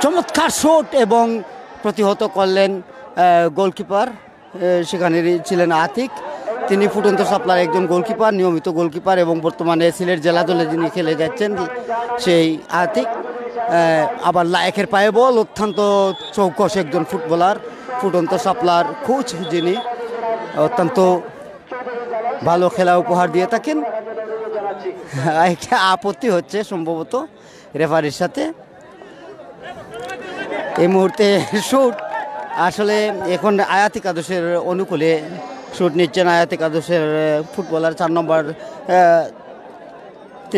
Speaker 5: চমৎকার শট এবং প্রতিহত করলেন গোলকিপার, সেখানে ছিলেন আতিক। তিনি ফুটন্ত সাপলার একজন গোলকিপার, নিয়মিত গোলকিপার এবং বর্তমানে সিলেট জেলা দলে যিনি খেলে যাচ্ছেন সেই আতিক। আবার লায়েকের পায়ে বল, অত্যন্ত চৌকস একজন ফুটবলার, ফুটন্ত সাপলার কোচ যিনি অত্যন্ত ভালো খেলা উপহার দিয়ে থাকেন। একটা আপত্তি হচ্ছে সম্ভবত রেফারির সাথে এই মুহূর্তে। শুট আসলে এখন আয়াত একাদশের অনুকূলে শুট নিচ্ছেন আয়াত একাদশের ফুটবলার 3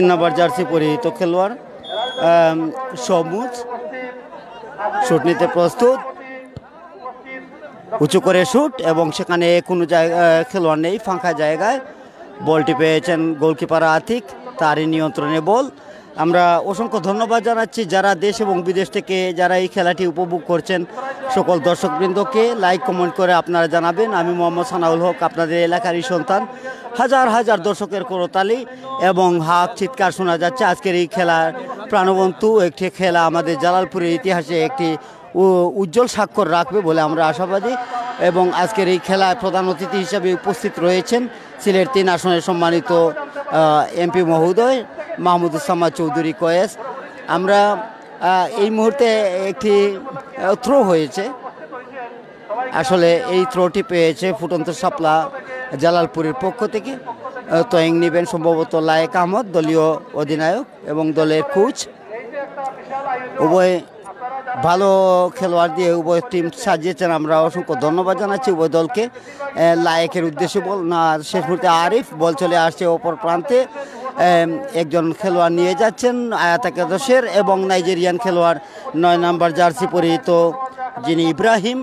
Speaker 5: নম্বর জার্সি পরিহিত খেলোয়াড় সবুজ। শুট নিতে প্রস্তুত, উঁচু করে শুট এবং সেখানে কোনো খেলোয়াড় নেই, ফাঁকা জায়গায় বলটি পেয়েছেন গোলকিপার আতিক, তারই নিয়ন্ত্রণে বল। আমরা অসংখ্য ধন্যবাদ জানাচ্ছি যারা দেশ এবং বিদেশ থেকে যারা এই খেলাটি উপভোগ করছেন সকল দর্শকবৃন্দকে। লাইক কমেন্ট করে আপনারা জানাবেন। আমি মোহাম্মদ সানাউল হক, আপনাদের এলাকারই সন্তান। হাজার হাজার দর্শকের করতালি এবং হাক চিৎকার শোনা যাচ্ছে। আজকের এই খেলার প্রাণবন্ত একটি খেলা আমাদের জালালপুরের ইতিহাসে একটি উজ্জ্বল স্বাক্ষর রাখবে বলে আমরা আশাবাদী। এবং আজকের এই খেলায় প্রধান অতিথি হিসেবে উপস্থিত রয়েছেন সিলেট 3 আসনের সম্মানিত এমপি মহোদয় মাহমুদুজ্জামান চৌধুরী কয়েস। আমরা এই মুহূর্তে একটি থ্রো হয়েছে, আসলে এই থ্রোটি পেয়েছে ফুটন্ত সাপলা জালালপুরের পক্ষ থেকে। তোয়িং নেবেন সম্ভবত লায়েক আহমদ, দলীয় অধিনায়ক এবং দলের কোচ। উভয় ভালো খেলোয়াড় দিয়ে উভয় টিম সাজিয়েছেন, আমরা অসংখ্য ধন্যবাদ জানাচ্ছি উভয় দলকে। লায়েকের উদ্দেশ্যে বল না, শেষ মুহূর্তে আরিফ, বল চলে আসছে অপর প্রান্তে। একজন খেলোয়াড় নিয়ে যাচ্ছেন আয়াত একাদশের এবং নাইজেরিয়ান খেলোয়াড় 9 নম্বর জার্সি পরিহিত যিনি ইব্রাহিম,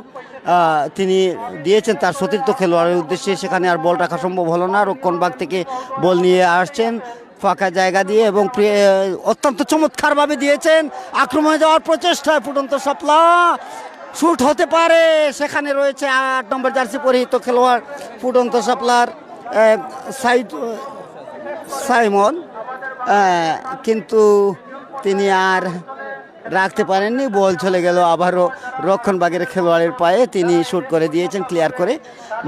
Speaker 5: তিনি দিয়েছেন তার সতীর্থ খেলোয়াড়ের উদ্দেশ্যে। সেখানে আর বল রাখা সম্ভব হলো না, রক্ষণভাগ থেকে বল নিয়ে আসছেন ফাঁকা জায়গা দিয়ে এবং অত্যন্ত চমৎকারভাবে দিয়েছেন। আক্রমণে যাওয়ার প্রচেষ্টায় ফুটন্ত সাপলা, শুট হতে পারে, সেখানে রয়েছে 8 নম্বর জার্সি পরিহিত খেলোয়াড় ফুটন্ত সাপলার সাইমন, কিন্তু তিনি আর রাখতে পারেননি। বল চলে গেল আবারও রক্ষণভাগের খেলোয়াড়ের পায়ে, তিনি শুট করে দিয়েছেন ক্লিয়ার করে।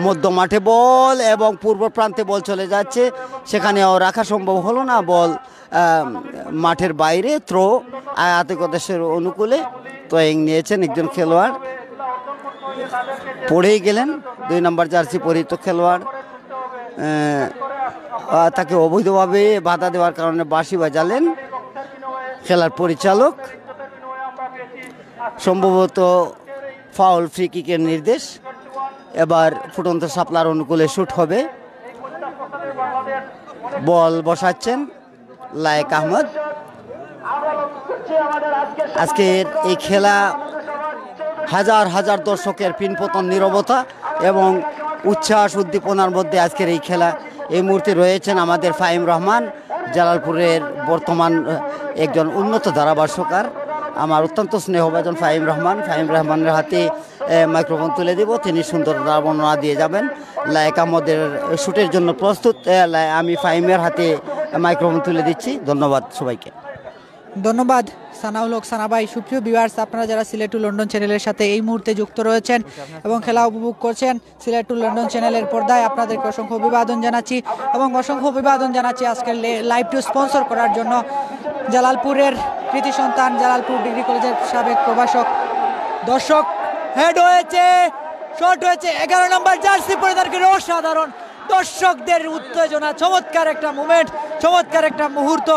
Speaker 5: মধ্য মাঠে বল এবং পূর্ব প্রান্তে বল চলে যাচ্ছে, সেখানেও রাখা সম্ভব হলো না। বল মাঠের বাইরে, থ্রো আয়াত একাদশের অনুকূলে। তোয়িং নিয়েছেন একজন খেলোয়াড়, পড়েই গেলেন 2 নম্বর জার্সি পরিহিত খেলোয়াড়। তাকে অবৈধভাবে বাধা দেওয়ার কারণে বাঁশি বাজালেন খেলার পরিচালক। সম্ভবত ফাউল, ফ্রি কিকের নির্দেশ। এবার ফুটন্ত সাপলার অনুকূলে শুট হবে। বল বসাচ্ছেন লায়েক আহমদ। আজকের এই খেলা হাজার হাজার দর্শকের পিনপতন নীরবতা এবং উচ্ছ্বাস উদ্দীপনার মধ্যে আজকের এই খেলা। এই মুহূর্তে রয়েছেন আমাদের ফাহিম রহমান, জালালপুরের বর্তমান একজন উন্নত ধারাভাষ্যকার, আমার অত্যন্ত স্নেহভাজন ফাহিম রহমান। ফাহিম রহমানের হাতে মাইক্রোফোন তুলে দেব, তিনি সুন্দর বর্ণনা দিয়ে যাবেন। লায়েক আহমদের শুটের জন্য প্রস্তুত। আমি ফাহিমের হাতে মাইক্রোফোন তুলে দিচ্ছি। ধন্যবাদ সবাইকে।
Speaker 1: ধন্যবাদ সানাউল হক সানাবাই। সুপ্রিয় ভিউয়ার্স, আপনারা যারা সিলেট টু লন্ডন চ্যানেলের সাথে এই মুহূর্তে যুক্ত রয়েছেন এবং খেলা উপভোগ করছেন সিলেট টু লন্ডন চ্যানেলের পর্দায়, আপনাদেরকে অসংখ্য অভিবাদন জানাচ্ছি এবং অসংখ্য অভিবাদন জানাচ্ছি আজকের লাইভটি স্পন্সর করার জন্য জালালপুরের কৃতি সন্তান, জালালপুর ডিগ্রি কলেজের সাবেক প্রভাষক। দর্শক হেড হয়েছে, শট হয়েছে, 11 নম্বর জার্সি পরিধানকারী, অসাধারণ দর্শকদের উত্তেজনা, চমৎকার একটা মুভমেন্ট, চমৎকার একটা মুহূর্ত।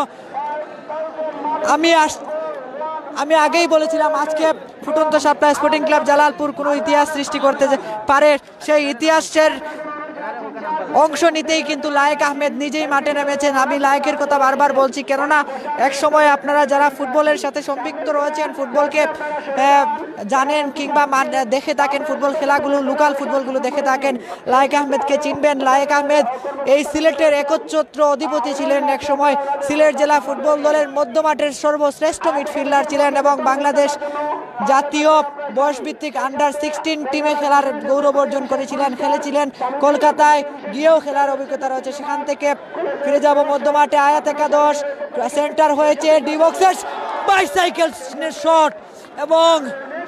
Speaker 1: আমি আগেই বলেছিলাম আজকে ফুটন্ত সাপলা স্পোর্টিং ক্লাব জালালপুর কোনো ইতিহাস সৃষ্টি করতে পারে, সেই ইতিহাসের অংশ নিতেই কিন্তু লায়েক আহমেদ নিজেই মাঠে নেমেছেন। আমি লায়েকের কথা বারবার বলছি, কেননা এক সময় আপনারা যারা ফুটবলের সাথে সম্পৃক্ত রয়েছেন, ফুটবলকে জানেন কিংবা দেখে থাকেন, ফুটবল খেলাগুলো, লোকাল ফুটবলগুলো দেখে থাকেন, লায়েক আহমেদকে চিনবেন। লায়েক আহমেদ এই সিলেটের একচ্ছত্র অধিপতি ছিলেন এক সময়, সিলেট জেলা ফুটবল দলের মধ্যমাঠের সর্বশ্রেষ্ঠ মিডফিল্ডার ছিলেন এবং বাংলাদেশ জাতীয় বয়সভিত্তিক আন্ডার-16 টিমে খেলার গৌরব অর্জন করেছিলেন, খেলেছিলেন। কলকাতায় গিয়েও খেলার অভিজ্ঞতা রয়েছে। সেখান থেকে ফিরে যাব মধ্যমাঠে, আয়াত একাদশ, সেন্টার হয়েছে, ডি বক্সের বাইসাইকেল শট এবং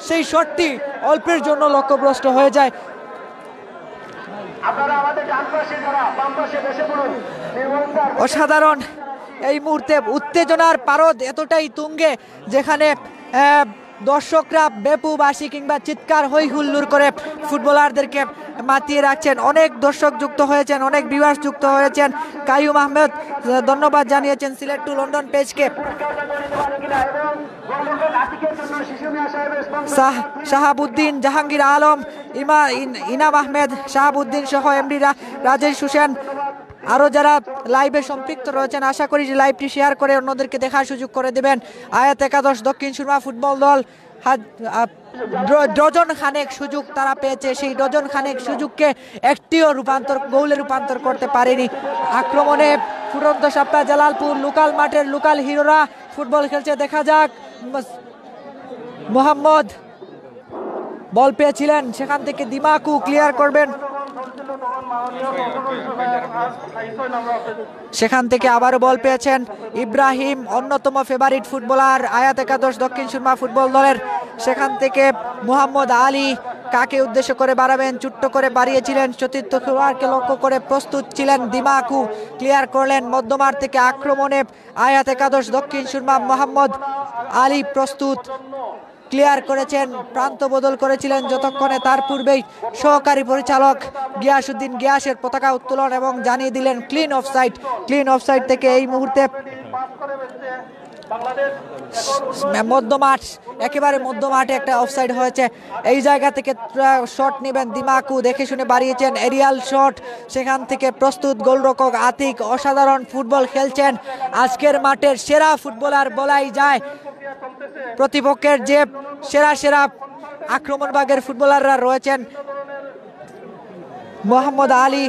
Speaker 1: সেই শটটি অল্পের জন্য লক্ষ্যভ্রষ্ট হয়ে যায়। অসাধারণ এই মুহূর্তে উত্তেজনার পারদ এতটাই তুঙ্গে যেখানে দর্শকরা বেপুবাসী কিংবা চিৎকার হই হুল্লোড় করে ফুটবলারদেরকে মাতিয়ে রাখছেন। অনেক দর্শক যুক্ত হয়েছেন, অনেক ভিউয়ার্স যুক্ত হয়েছেন। কাইয়ুম আহমেদ ধন্যবাদ জানিয়েছেন সিলেট টু লন্ডন পেজকে। শাহাবুদ্দিন, জাহাঙ্গীর আলম, ইনাম আহমেদ, শাহাবুদ্দিন সহ এমডি রাজেশ হোসেন, আরও যারা লাইভে সম্পৃক্ত রয়েছেন আশা করি যে লাইভটি শেয়ার করে অন্যদেরকে দেখার সুযোগ করে দেবেন। আয়াত একাদশ দক্ষিণ সুরমা ফুটবল দল ডজন খানেক সুযোগ তারা পেয়েছে, সেই ডজন খানেক সুযোগকে একটিও গোলে রূপান্তর করতে পারেনি। আক্রমণে ফুটন্ত সাপটা জালালপুর লোকাল মাঠের লোকাল হিরোরা ফুটবল খেলছে। দেখা যাক, মোহাম্মদ বল পেয়েছিলেন, সেখান থেকে দিমাকু ক্লিয়ার করবেন, সেখান থেকে আবারও বল পেয়েছেন ইব্রাহিম, অন্যতম ফেভারিট ফুটবলার আয়াত একাদশ দক্ষিণ সুরমা ফুটবল দলের। সেখান থেকে মোহাম্মদ আলী কাকে উদ্দেশ্য করে বাড়াবেন, চুট্ট করে বাড়িয়েছিলেন, চতুর্থ খেলোয়াড়কে লক্ষ্য করে প্রস্তুত ছিলেন, দিমাকু ক্লিয়ার করলেন। মধ্যমাঠ থেকে আক্রমণে আয়াত একাদশ দক্ষিণ সুরমা মোহাম্মদ আলী প্রস্তুত, ক্লিয়ার করেছেন, প্রান্ত বদল করেছিলেন যতক্ষণে তার পূর্বেই সহকারী পরিচালক গিয়াসউদ্দিন গিয়াসের পতাকা উত্তোলন এবং জানিয়ে দিলেন ক্লিন অফসাইড। ক্লিন অফসাইড থেকে এই মুহূর্তে মধ্যমাঠ, একেবারে মধ্যমাঠে একটা অফসাইড হয়েছে। এই জায়গা থেকে শট নেবেন দিমাকু, দেখে শুনে বাড়িয়েছেন, এরিয়াল শট, সেখান থেকে প্রস্তুত গোলরক্ষক আতিক। অসাধারণ ফুটবল খেলছেন, আজকের মাঠের সেরা ফুটবলার বলাই যায়। প্রতিপক্ষের যে সেরা সেরা আক্রমণভাগের ফুটবলাররা রয়েছেন, মোহাম্মদ আলী,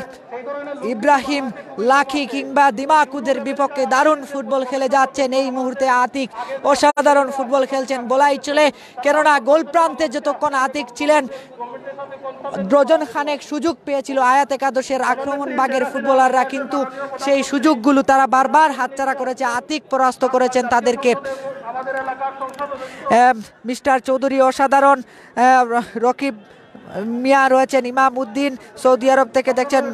Speaker 1: ইব্রাহিম, লাখি কিংবা দিমাকুদের বিপক্ষে দারুণ ফুটবল খেলে যাচ্ছেন এই মুহূর্তে আতিক। অসাধারণ ফুটবল খেলছেন বলাই চলে, কেননা গোল প্রান্তে যতক্ষণ আতিক ছিলেন ডজন খানেক সুযোগ পেয়েছিল আয়াত একাদশের আক্রমণ ভাগের ফুটবলাররা, কিন্তু সেই সুযোগগুলো তারা বারবার হাতছাড়া করেছে। আতিক পরাস্ত করেছেন তাদেরকে। মিস্টার চৌধুরী অসাধারণ, রকিব মিয়া রয়েছেন, ইমাম উদ্দিন সৌদি আরব থেকে দেখছেন,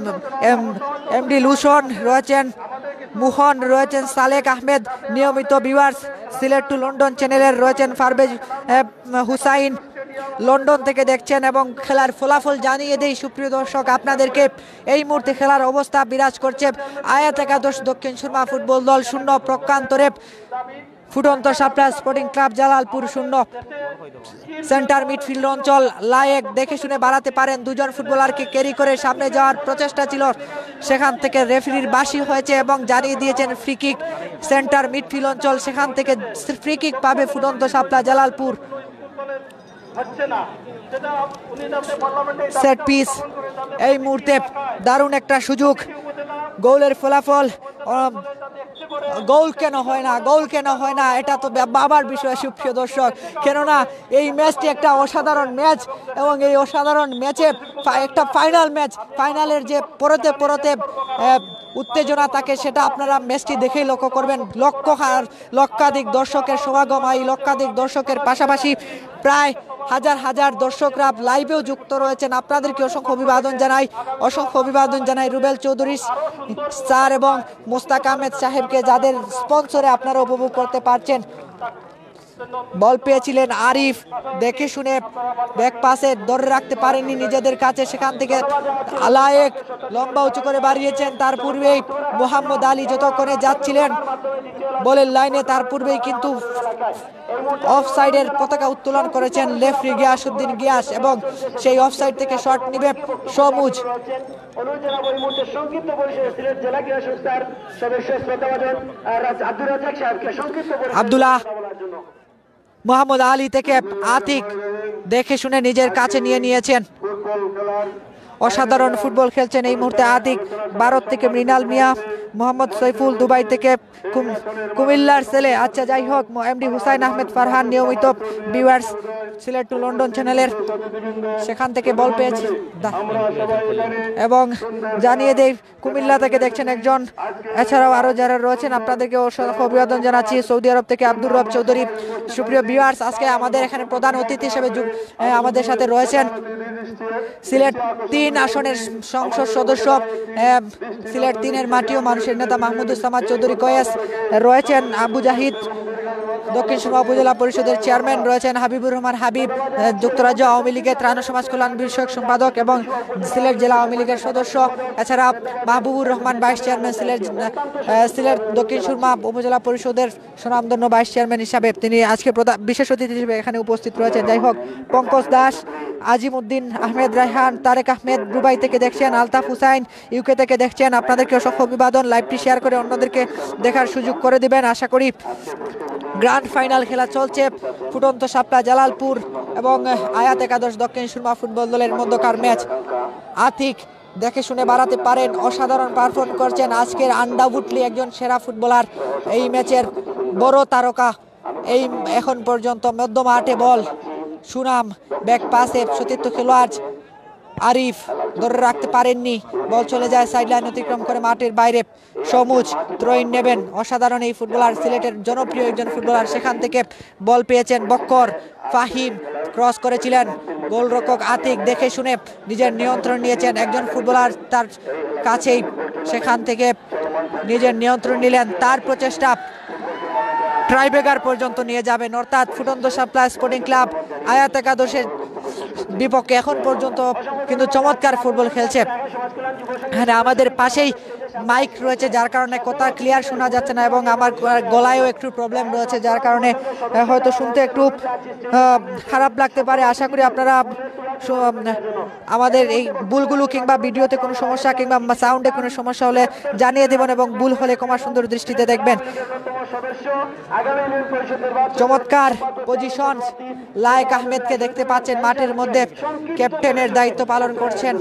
Speaker 1: এমডি লুসন রয়েছেন, মুহন রয়েছেন, সালেক আহমেদ নিয়মিত ভিউয়ার্স সিলেট টু লন্ডন চ্যানেলের রয়েছেন, পারভেজ হুসাইন লন্ডন থেকে দেখছেন। এবং খেলার ফলাফল জানিয়ে দেই সুপ্রিয় দর্শক আপনাদেরকে, এই মুহূর্তে খেলার অবস্থা বিরাজ করছে আয়াত একাদশ দক্ষিণ সুরমা ফুটবল দল 0, প্রকান্তরে ফুটন্ত সাপলা sporting club Jalalpur 0। Centre midfield অঞ্চল লায়েক, দেখে শুনে বাড়াতে পারেন, দুজন ফুটবলারকে ক্যারি করে সামনে যাওয়ার প্রচেষ্টা ছিল, সেখান থেকে রেফারির বাঁশি হয়েছে এবং জানিয়ে দিয়েছেন ফ্রি কিক। সেন্টার মিডফিল্ড অঞ্চল, সেখান থেকে ফ্রি কিক পাবে ফুটন্ত সাপলা জালালপুর। সেট পিস, এই মুহূর্তে দারুণ একটা সুযোগ, গোলের ফলাফল, গোল কেন হয় না, গোল কেন হয় না, এটা তো বাবার বিষয় সুপ্রিয় দর্শক, কেননা এই ম্যাচটি একটা অসাধারণ ম্যাচ এবং এই অসাধারণ ম্যাচে একটা ফাইনাল ম্যাচ, ফাইনালের যে পরতে উত্তেজনা থাকে সেটা আপনারা ম্যাচটি দেখেই লক্ষ্য করবেন। লক্ষাধিক দর্শকের সমাগম, এই লক্ষাধিক দর্শকের পাশাপাশি প্রায় হাজার হাজার দর্শকরা লাইভেও যুক্ত রয়েছেন। আপনাদেরকে অসংখ্য অভিবাদন জানাই রুবেল চৌধুরী স্যার এবং মোস্তাক আহমেদ সাহেবকে, যাদের স্পন্সরে আপনারা উপভোগ করতে পারছেন। বল পেয়েছিলেন আরিফ, দেখে শুনে ব্যাক পাসে ধরে রাখতে পারেননি নিজেদের কাছে, সেখান থেকে আলায়েক লম্বা উঁচু করে বাড়িয়েছেন। তার পূর্বেই মোহাম্মদ আলী যতক্ষণে যাচ্ছিলেন বলের লাইনে, তার পূর্বেই কিন্তু অফসাইডের পতাকা উত্তোলন করেছেন রেফারি গিয়াসউদ্দিন গিয়াস এবং সেই অফসাইড থেকে শট নিবে সমুজ। আব্দুল্লাহ মোহাম্মদ আলী থেকে আতিক দেখে শুনে নিজের কাছে নিয়ে নিয়েছেন। অসাধারণ ফুটবল খেলছেন এই মুহূর্তে আতিক। ভারত থেকে মৃণাল মিয়া, মোহাম্মদ সৈফুল দুবাই থেকে, কুমিল্লার ছেলে, আচ্ছা যাই হোক, এমডি হুসাইন আহমেদ ফারহান নিয়মিত ভিউয়ার্স সিলেট টু লন্ডন চ্যানেলের, সেখান থেকে বল পেয়েছে এবং জানিয়ে দেই কুমিল্লা থেকে দেখছেন একজন, এছাড়াও আরো যারা রয়েছেন আপনাদেরকে অসংখ্য অভিবাদন জানাচ্ছি। সৌদি আরব থেকে আব্দুর রব চৌধুরী। সুপ্রিয় ভিউয়ার্স, আজকে আমাদের এখানে প্রধান অতিথি হিসেবে আমাদের সাথে রয়েছেন সিলেট 3 আসনের সংসদ সদস্য, সিলেট 3-এর মাটি ও মানুষের নেতা মাহমুদুজ্জামান চৌধুরী কয়েস, রয়েছেন আবু জাহিদ দক্ষিণ সুরমা উপজেলা পরিষদের চেয়ারম্যান, রয়েছেন হাবিবুর রহমান হাবিব যুক্তরাজ্য আওয়ামী লীগের ত্রাণ ও সমাজ কল্যাণ বিষয়ক সম্পাদক এবং সিলেট জেলা আওয়ামী লীগের সদস্য, এছাড়া মাহবুবুর রহমান ভাইস চেয়ারম্যান সিলেট দক্ষিণ সুরমা উপজেলা পরিষদের সুনামধন্য ভাইস চেয়ারম্যান হিসাবে তিনি আজকে বিশেষ অতিথি হিসেবে এখানে উপস্থিত রয়েছেন। যাই হোক, পঙ্কজ দাস, আজিমউদ্দিন আহমেদ, রায়হান, তারেক আহমেদ দুবাই থেকে দেখছেন, আলতাফ হুসাইন ইউকে থেকে দেখছেন, আপনাদেরকে অসংখ্য অভিবাদন। লাইভটি শেয়ার করে অন্যদেরকে দেখার সুযোগ করে দিবেন। আশা করি গ্র্যান্ড ফাইনাল খেলা চলছে ফুটন্ত শাপলা জালালপুর এবং আয়াত একাদশ দক্ষিণ সুরমা ফুটবল দলের মধ্যকার ম্যাচ। আতিক দেখে শুনে বাড়াতে পারেন, অসাধারণ পারফর্ম করছেন আজকের আন্ডাউটলি একজন সেরা ফুটবলার, এই ম্যাচের বড় তারকা। এই এখন পর্যন্ত মধ্য মাঠে বল সুনাম ব্যাক পাসে সতীর্থ খেলোয়াড় আরিফ ধরে রাখতে পারেননি, বল চলে যায় সাইডলাইন অতিক্রম করে মাঠের বাইরে। সমুজ থ্রোইন নেবেন, অসাধারণ এই ফুটবলার, সিলেটের জনপ্রিয় একজন ফুটবলার। সেখান থেকে বল পেয়েছেন বক্কর, ফাহিম ক্রস করেছিলেন, গোলরক্ষক আতিক দেখে শুনে নিজের নিয়ন্ত্রণ নিয়েছেন, একজন ফুটবলার তার কাছেই, সেখান থেকে নিজের নিয়ন্ত্রণ নিলেন, তার প্রচেষ্টা ট্রাইবেগার পর্যন্ত নিয়ে যাবেন, অর্থাৎ ফুটন্ত শাপলা স্পোর্টিং ক্লাব আয়াত একাদশের বিপক্ষে এখন পর্যন্ত কিন্তু চমৎকার ফুটবল খেলছে। হ্যাঁ, আমাদের পাশেই মাইক রয়েছে যার কারণে কথা ক্লিয়ার শোনা যাচ্ছে না এবং আমার গলায়ও একটু প্রবলেম রয়েছে যার কারণে হয়তো শুনতে একটু খারাপ লাগতে পারে। আশা করি আপনারা আমাদের এই ভুলগুলো কিংবা ভিডিওতে কোনো সমস্যা কিংবা সাউন্ডে কোনো সমস্যা হলে জানিয়ে দেবেন এবং ভুল হলে ক্ষমা সুন্দর দৃষ্টিতে দেখবেন। চমৎকার পজিশন, লায়েক আহমেদকে দেখতে পাচ্ছেন মাঠের মধ্যে ক্যাপ্টেনের দায়িত্ব পালন করছেন।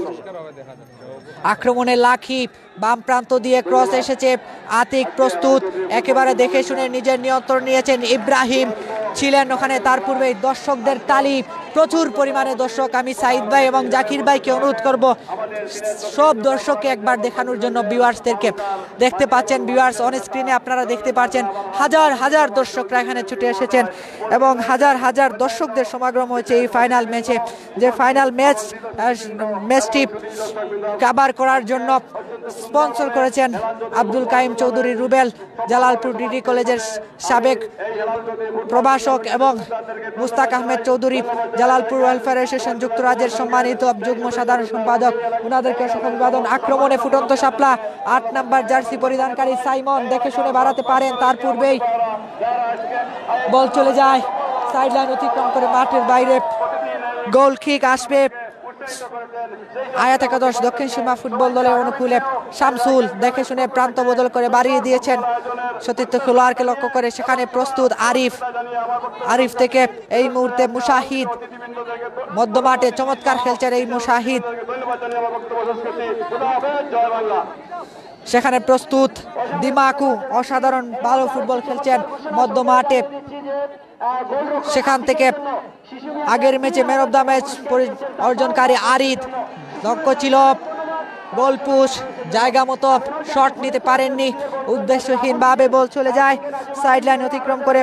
Speaker 1: আক্রমণে লাখি বাম প্রান্ত দিয়ে ক্রস এসেছে, আতিক প্রস্তুত, একেবারে দেখে শুনে নিজের নিয়ন্ত্রণ নিয়েছেন। ইব্রাহিম ছিলেন ওখানে, তার পূর্বেই দর্শকদের তালি, প্রচুর পরিমাণে দর্শক। আমি সাইদ ভাই এবং জাকির ভাইকে অনুরোধ করব সব দর্শককে একবার দেখানোর জন্য ভিউয়ার্সদেরকে। দেখতে পাচ্ছেন ভিউয়ার্স অন স্ক্রিনে আপনারা দেখতে পাচ্ছেন হাজার হাজার দর্শকরা এখানে ছুটে এসেছেন এবং হাজার হাজার দর্শকদের সমাগম হয়েছে এই ফাইনাল ম্যাচে। যে ফাইনাল ম্যাচটি কভার করার জন্য স্পন্সর করেছেন আব্দুল কাইম চৌধুরী রুবেল, জালালপুর ডিগ্রি কলেজের সাবেক প্রভাষক, এবং মুস্তাক আহমেদ চৌধুরী, জালালপুর ওয়েলফেয়ার অ্যাসোসিয়েশন যুক্তরাজ্যের সম্মানিত যুগ্ম সাধারণ সম্পাদক, ওনাদেরকে অসংখ্য অভিবাদন। আক্রমণে ফুটন্ত শাপলা 8 নম্বর জার্সি পরিধানকারী সাইমন দেখে শুনে বাড়াতে পারেন, তার পূর্বেই বল চলে যায় সাইডলাইন অতিক্রম করে মাঠের বাইরে। গোল কিক আসবে আয়াত একাদশ দক্ষিণ সীমা ফুটবল দলের অনুকূলে। শামসুল দেখে শুনে প্রান্ত বদল করে বাড়িয়ে দিয়েছেন সতীর্থ খেলোয়াড়কে লক্ষ্য করে, সেখানে প্রস্তুত আরিফ থেকে এই মুহূর্তে মুশাহিদ, মধ্যমাঠে চমৎকার খেলছেন এই মুশাহিদ, সেখানে প্রস্তুত দিমাকু, অসাধারণ ভালো ফুটবল খেলছেন মধ্যমাঠে। সেখান থেকে আগের ম্যাচে man of the match অর্জনকারী Arid, দক্ষ ছিল, গোল পুশ, জায়গা মতো শট নিতে পারেননি, উদ্দেশ্যহীনভাবে বল চলে যায় সাইডলাইন অতিক্রম করে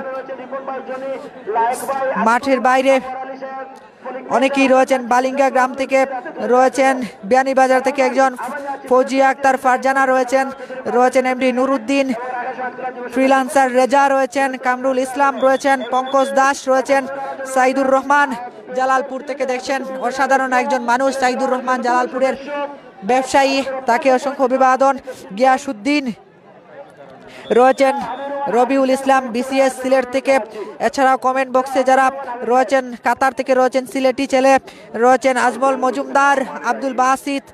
Speaker 1: মাঠের বাইরে। অনেকেই রয়েছেন, বালিঙ্গা গ্রাম থেকে রয়েছেন, বিয়ানীবাজার থেকে একজন ফৌজিয়া আক্তার ফারজানা রয়েছেন এমডি নুরুদ্দিন, ফ্রিল্যান্সার রেজা রয়েছেন, কামরুল ইসলাম রয়েছেন, পঙ্কজ দাস রয়েছেন, সাইদুর রহমান জালালপুর থেকে দেখছেন, অসাধারণ একজন মানুষ সাইদুর রহমান, জালালপুরের ব্যবসায়ী, তাকে অসংখ্য অভিবাদন। গিয়াসউদ্দিন রয়েছেন, রবিউল ইসলাম বিসিএস সিলেট থেকে, এছাড়াও কমেন্ট বক্সে যারা রয়েছেন কাতার থেকে রয়েছেন সিলেটি ছেলে রয়েছেন, আজমল মজুমদার, আব্দুল বাসিত,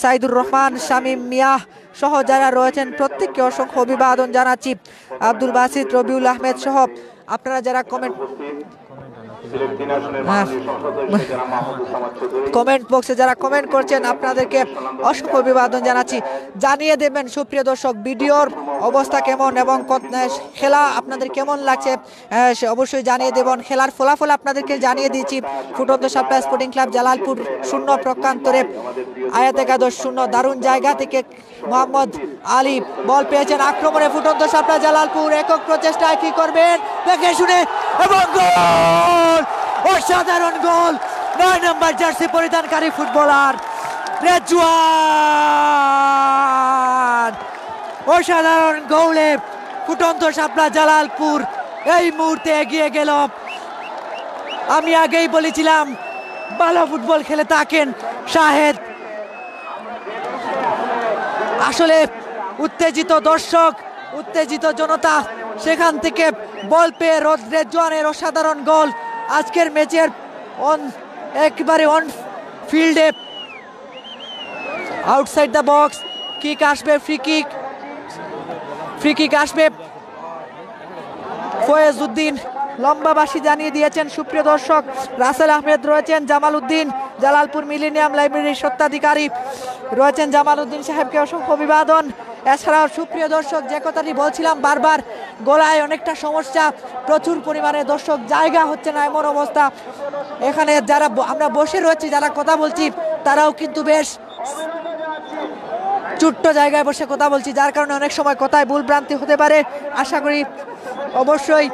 Speaker 1: সাইদুর রহমান, শামীম মিয়া সহ যারা রয়েছেন প্রত্যেককে অসংখ্য অভিবাদন জানাচ্ছি। আব্দুল বাসিত, রবিউল আহমেদ সহ আপনারা যারা কমেন্ট কমেন্ট বক্সে যারা কমেন্ট করছেন আপনাদেরকে অসংখ্য অভিবাদন জানাচ্ছি। জানিয়ে দেবেন সুপ্রিয় দর্শক ভিডিওর অবস্থা কেমন এবং খেলা আপনাদের কেমন লাগছে অবশ্যই জানিয়ে দেবেন। খেলার ফলাফল আপনাদেরকে জানিয়ে দিয়েছি। ফুটন্ত সাপ্লাই স্পোর্টিং ক্লাব জালালপুর 0 প্রকান্তরে আয়াত একাদশ 0। দারুণ জায়গা থেকে মোহাম্মদ আলী বল পেয়েছেন আক্রমণে ফুটন্ত সাপ্লাই জালালপুর একক প্রচেষ্টায় কি করবেন দেখে শুনে এবং গোল! অসাধারণ গোল! 9 নম্বর জার্সি পরিধানকারী ফুটবলার রেজওয়ান অসাধারণ গোলে ফুটন্ত সাপ্লাই জালালপুর এই মুহূর্তে এগিয়ে গেল। আমি আগেই বলেছিলাম ভালো ফুটবল খেলে থাকেন শাহেদ। আসলে উত্তেজিত দর্শক, উত্তেজিত জনতা, সেখান থেকে বল পেয়ে রেজওয়ানের অসাধারণ গোল। আজকের ম্যাচের একেবারে অন ফিল্ডে আউটসাইড দ্য বক্স কিক আসবে, ফ্রি কিক আসবে। ফয়েজ উদ্দিন লম্বা বাঁশি জানিয়ে দিয়েছেন সুপ্রিয় দর্শক। রাসেল আহমেদ রয়েছেন, জামাল উদ্দিন জালালপুর মিলেনিয়াম লাইব্রেরির স্বত্বাধিকারী রয়েছেন জামাল উদ্দিন সাহেবকে অসংখ্য অভিবাদন। এছাড়াও সুপ্রিয় দর্শক যে কথাটি বলছিলাম বারবার, গলায় অনেকটা সমস্যা, প্রচুর পরিমাণে দর্শক, জায়গা হচ্ছে না এমন অবস্থা। এখানে যারা আমরা বসে রয়েছি, যারা কথা বলছি, তারাও কিন্তু বেশ ছোট্ট জায়গায় বসে কথা বলছি, যার কারণে অনেক সময় কথায় ভুলভ্রান্তি হতে পারে। আশা করি অবশ্যই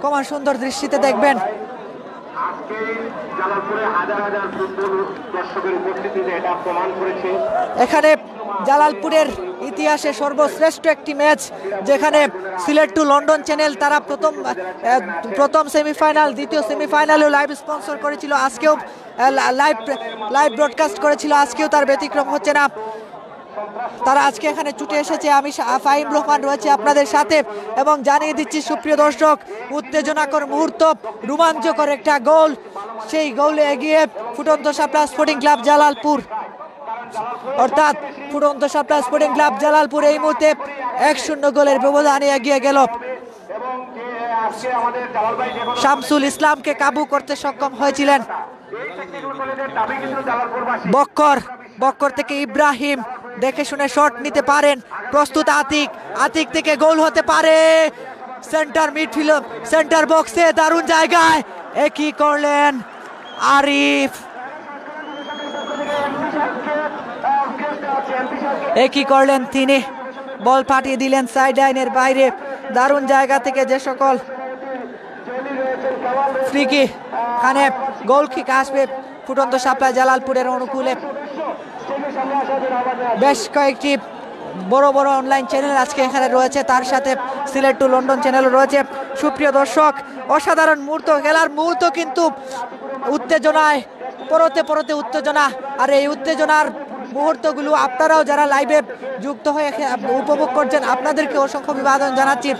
Speaker 1: কমা সুন্দর দৃষ্টিতে দেখবেন। এখানে জালালপুরের ইতিহাসে সর্বশ্রেষ্ঠ একটি ম্যাচ, যেখানে সিলেট টু লন্ডন চ্যানেল তারা প্রথম সেমিফাইনাল, দ্বিতীয় সেমিফাইনালেও লাইভ স্পন্সর করেছিল, আজকেও লাইভ ব্রডকাস্ট করেছিল, আজকেও তার ব্যতিক্রম হচ্ছে না। তারা আজকে এখানে ছুটে এসেছে। আমি ফাহিম রহমান রয়েছে আপনাদের সাথে এবং জানিয়ে দিচ্ছি সুপ্রিয় দর্শক, উত্তেজনাকর মুহূর্ত, রোমাঞ্চকর একটা গোল। সেই গোলে এগিয়ে ফুটন্ত সাপ্লাই স্পোর্টিং ক্লাব জালালপুর, অর্থাৎ ফুটন্ত সাপ্লাই স্পোর্টিং ক্লাব জালালপুর এই মুহূর্তে 1-0 গোলের ব্যবধানে এগিয়ে গেল। শামসুল ইসলামকে কাবু করতে সক্ষম হয়েছিলেন বক্কর থেকে ইব্রাহিম, দেখে শুনে শট নিতে পারেন, প্রস্তুত আতিক থেকে গোল হতে পারে। সেন্টার মিডফিল্ড, সেন্টার বক্সে দারুণ জায়গায় একই করলেন আরিফ, একই করলেন তিনি, বল পাঠিয়ে দিলেন সাইড লাইনের বাইরে। দারুণ জায়গা থেকে যে সকল ফ্রি কিক, এখানে গোল কিক আসবে ফুটন্ত সাপ্লাই জালালপুরের অনুকূলে। বেশ কয়েকটি বড় বড় অনলাইন চ্যানেল আজকে এখানে রয়েছে, তার সাথে সিলেট টু লন্ডন চ্যানেলও রয়েছে। সুপ্রিয় দর্শক, অসাধারণ মুহূর্ত, খেলার মুহূর্ত কিন্তু উত্তেজনায় পরতে উত্তেজনা, আর এই উত্তেজনার মুহূর্তগুলো আপনারাও যারা লাইভে যুক্ত হয়ে উপভোগ করছেন আপনাদেরকে অসংখ্য অভিবাদন জানাচ্ছি।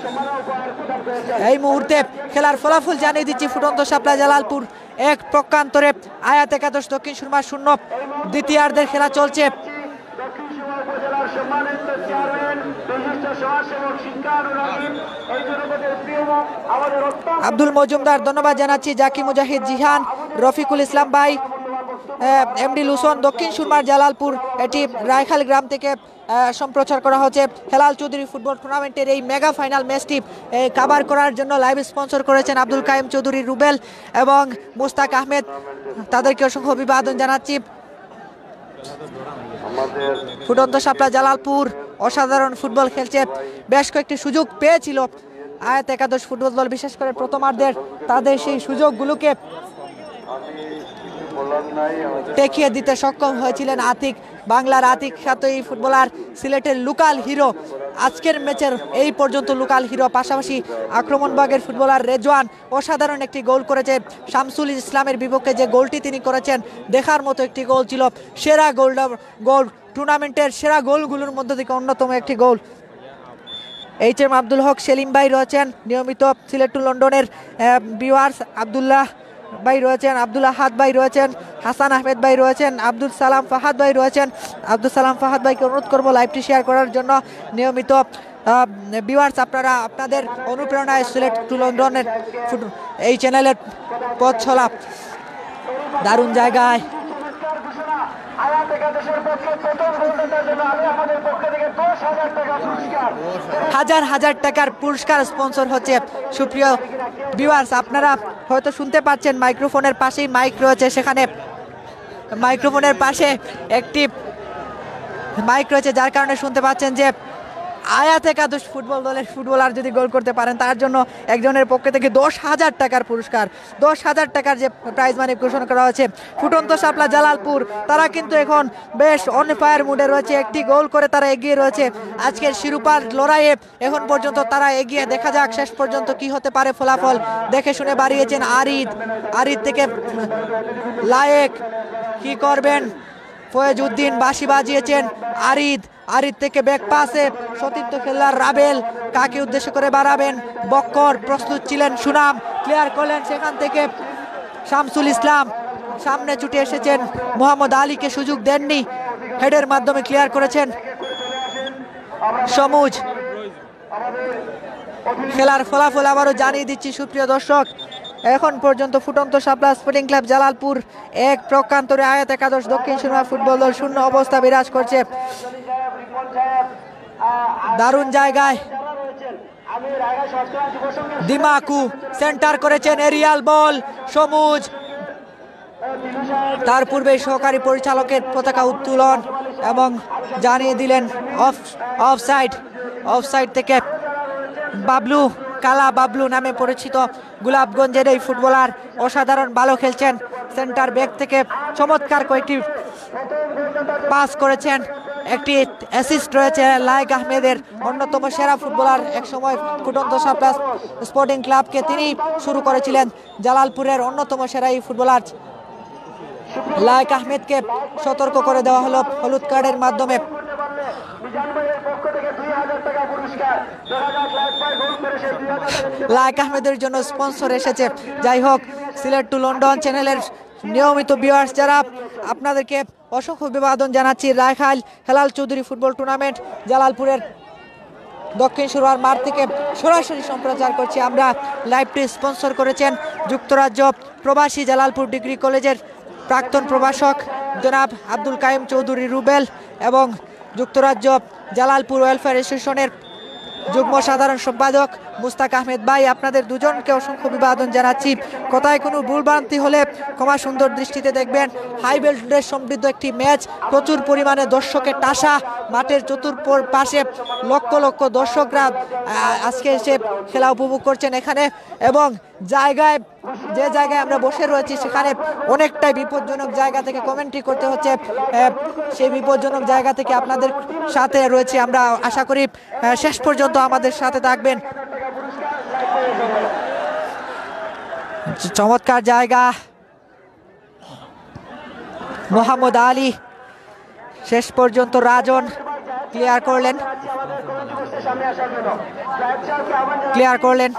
Speaker 1: এই মুহূর্তে খেলার ফলাফল জানিয়ে দিচ্ছি। ফুটন্ত সাপ্লাই জালালপুর 1 প্রকান্তরে আয়াত একাদশ দক্ষিণ সুরমা 0। দ্বিতীয়ার্ধের খেলা চলছে। আব্দুল মজুমদার ধন্যবাদ জানাচ্ছি, জাকি মুজাহিদ, জিহান, রফিকুল ইসলাম ভাই, এমডি লুসন, দক্ষিণ সুরমার জালালপুর, এটি রায়খাল গ্রাম থেকে সম্প্রচার করা হচ্ছে। হেলাল চৌধুরী ফুটবল টুর্নামেন্টের এই মেগা ফাইনাল ম্যাচটি কাভার করার জন্য লাইভ স্পন্সর করেছেন আব্দুল কাইম চৌধুরী রুবেল এবং মুস্তাক আহমেদ, তাদেরকে অসংখ্য অভিবাদন জানাচ্ছি। ফুটন্ত সাপ্লাই জালালপুর অসাধারণ ফুটবল খেলছে, বেশ কয়েকটি সুযোগ পেয়েছিল আয়াত একাদশ ফুটবল দল, বিশেষ করে প্রথমার্ধের তাদের সেই সুযোগগুলোকে টেকিয়ে দিতে সক্ষম হয়েছিলেন আতিক, বাংলার আতিক খ্যাত এই ফুটবলার, সিলেটের লোকাল হিরো, আজকের ম্যাচের এই পর্যন্ত লোকাল হিরো। পাশাপাশি আক্রমণভাগের ফুটবলার রেজওয়ান অসাধারণ একটি গোল করেছে। শামসুল ইসলামের বিপক্ষে যে গোলটি তিনি করেছেন দেখার মতো একটি গোল ছিল, সেরা গোল টুর্নামেন্টের সেরা গোলগুলোর মধ্য থেকে অন্যতম একটি গোল। এইচএম আব্দুল হক সেলিম ভাই রয়েছেন নিয়মিত সিলেট টু লন্ডনের ভিউয়ার্স, আবদুল্লাহ ভাই রয়েছেন, আব্দুল আহাদ ভাই রয়েছেন, হাসান আহমেদ ভাই রয়েছেন, আব্দুল সালাম ফাহাদ ভাই রয়েছেন। আব্দুল সালাম ফাহাদ ভাইকে অনুরোধ করবো লাইভটি শেয়ার করার জন্য। নিয়মিত ভিউয়ার্স, আপনারা আপনাদের অনুপ্রেরণায় সিলেট টু লন্ডনের এই চ্যানেলের পথ চলা। দারুণ জায়গায় হাজার হাজার টাকার পুরস্কার স্পন্সর হচ্ছে। সুপ্রিয় ভিউয়ার্স, আপনারা হয়তো শুনতে পাচ্ছেন মাইক্রোফোনের পাশেই মাইক রয়েছে, সেখানে মাইক্রোফোনের পাশে একটি মাইক রয়েছে, যার কারণে শুনতে পাচ্ছেন যে আয়াত একাদশ ফুটবল দলের ফুটবলার যদি গোল করতে পারেন তার জন্য একজনের পক্ষে থেকে 10,000 টাকার পুরস্কার, 10,000 টাকার যে প্রাইজ মানি ঘোষণা করা হয়েছে। ফুটন্ত শাপলা জালালপুর তারা কিন্তু এখন বেশ অন ফায়ার মুডে রয়েছে, একটি গোল করে তারা এগিয়ে রয়েছে আজকের শিরোপার লড়াইয়ে। এখন পর্যন্ত তারা এগিয়ে, দেখা যাক শেষ পর্যন্ত কি হতে পারে ফলাফল। দেখে শুনে বাড়িয়েছেন আরিদ থেকে লায়েক, কি করবেন ফয়েজউদ্দিন, বাঁশি বাজিয়েছেন আরিদ থেকে ব্যাক পাসে সতীর্থ খেলার রাবেল, কাকে উদ্দেশ্য করে বাড়াবেন, বক্কর প্রস্তুত ছিলেন, সুনাম ক্লিয়ার করলেন, সেখান থেকে শামসুল ইসলাম সামনে ছুটে এসেছেন, মোহাম্মদ আলীকে সুযোগ দেননি, হেডের মাধ্যমে ক্লিয়ার করেছেন সমুজ। খেলার ফলাফল আবারও জানিয়ে দিচ্ছি সুপ্রিয় দর্শক, এখন পর্যন্ত ফুটন্ত শাপলা স্পোর্টিং ক্লাব জালালপুর 1, প্রকান্তরে আয়াত একাদশ দক্ষিণ সুরমা ফুটবল দল 0 অবস্থা বিরাজ করছে। দারুণ জায়গায় দিমাকু সেন্টার করেছেন, এরিয়াল বল সমুজ, তার পূর্বে সহকারী পরিচালকের পতাকা উত্তোলন এবং জানিয়ে দিলেন অফসাইড থেকে বাবলু, কালা বাবলু নামে পরিচিত গোলাপগঞ্জের এই ফুটবলার অসাধারণ ভালো খেলছেন। সেন্টার ব্যাক থেকে চমৎকার কয়েকটি পাস করেছেন, একটি অ্যাসিস্ট রয়েছে লায়েক আহমেদের, অন্যতম সেরা ফুটবলার একসময় ফুটন্ত শাপলা স্পোর্টিং ক্লাবকে তিনি শুরু করেছিলেন। জালালপুরের অন্যতম সেরা এই ফুটবলার লায়েক আহমেদকে সতর্ক করে দেওয়া হলো হলুদ কার্ডের মাধ্যমে। লায়েক আহমেদের জন্য স্পন্সর এসেছে। যাই হোক, সিলেট টু লন্ডন চ্যানেলের নিয়মিত ভিউয়ার্স যারা, আপনাদেরকে অসংখ্য অভিবাদন জানাচ্ছি। রায়খাল হেলাল চৌধুরী ফুটবল টুর্নামেন্ট জালালপুরের দক্ষিণ সুরমার মাঠ থেকে সরাসরি সম্প্রচার করছি আমরা। লাইভটি স্পন্সর করেছেন যুক্তরাজ্য প্রবাসী জালালপুর ডিগ্রি কলেজের প্রাক্তন প্রভাষক জনাব আব্দুল কাইম চৌধুরী রুবেল এবং যুক্তরাজ্য জালালপুর ওয়েলফেয়ার অ্যাসোসিয়েশনের যুগ্ম সাধারণ সম্পাদক মুস্তাক আহমেদ ভাই, আপনাদের দুজনকে অসংখ্য অভিবাদন জানাচ্ছি। কথায় কোনো ভুলভ্রান্তি হলে ক্ষমা সুন্দর দৃষ্টিতে দেখবেন। হাই ভোল্টেজ সমৃদ্ধ একটি ম্যাচ, প্রচুর পরিমাণে দর্শকের টাসা, মাঠের পাশে লক্ষ লক্ষ দর্শকরা আজকে এসে খেলা উপভোগ করছেন এখানে, এবং যে জায়গায় আমরা বসে রয়েছি সেখানে অনেকটাই বিপজ্জনক জায়গা থেকে কমেন্ট্রি করতে হচ্ছে। সেই বিপজ্জনক জায়গা থেকে আপনাদের সাথে রয়েছে আমরা, আশা করি শেষ পর্যন্ত আমাদের সাথে থাকবেন। চমৎকার জায়গা, মোহাম্মদ আলী শেষ পর্যন্ত রাজন ক্লিয়ার করলেন।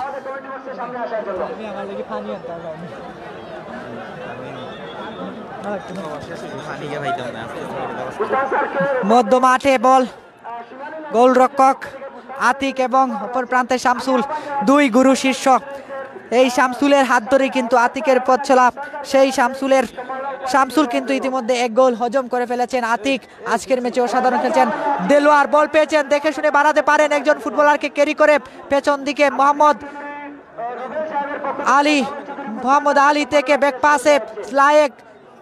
Speaker 1: মধ্য মাঠে বল, গোলরক্ষক আতিক এবং অপর প্রান্তে শামসুল, দুই গুরু শিষ্য। এই শামসুলের হাত ধরেই কিন্তু আতিকের পথ চলা। সেই শামসুল কিন্তু ইতিমধ্যে 1 গোল হজম করে ফেলেছেন। আতিক আজকের ম্যাচে অসাধারণ খেলছেন। দেলোয়ার বল পেয়েছেন, দেখে শুনে বাড়াতে পারেন একজন ফুটবলারকে ক্যারি করে পেছন দিকে মোহাম্মদ আলী থেকে ব্যাক পাসে লায়েক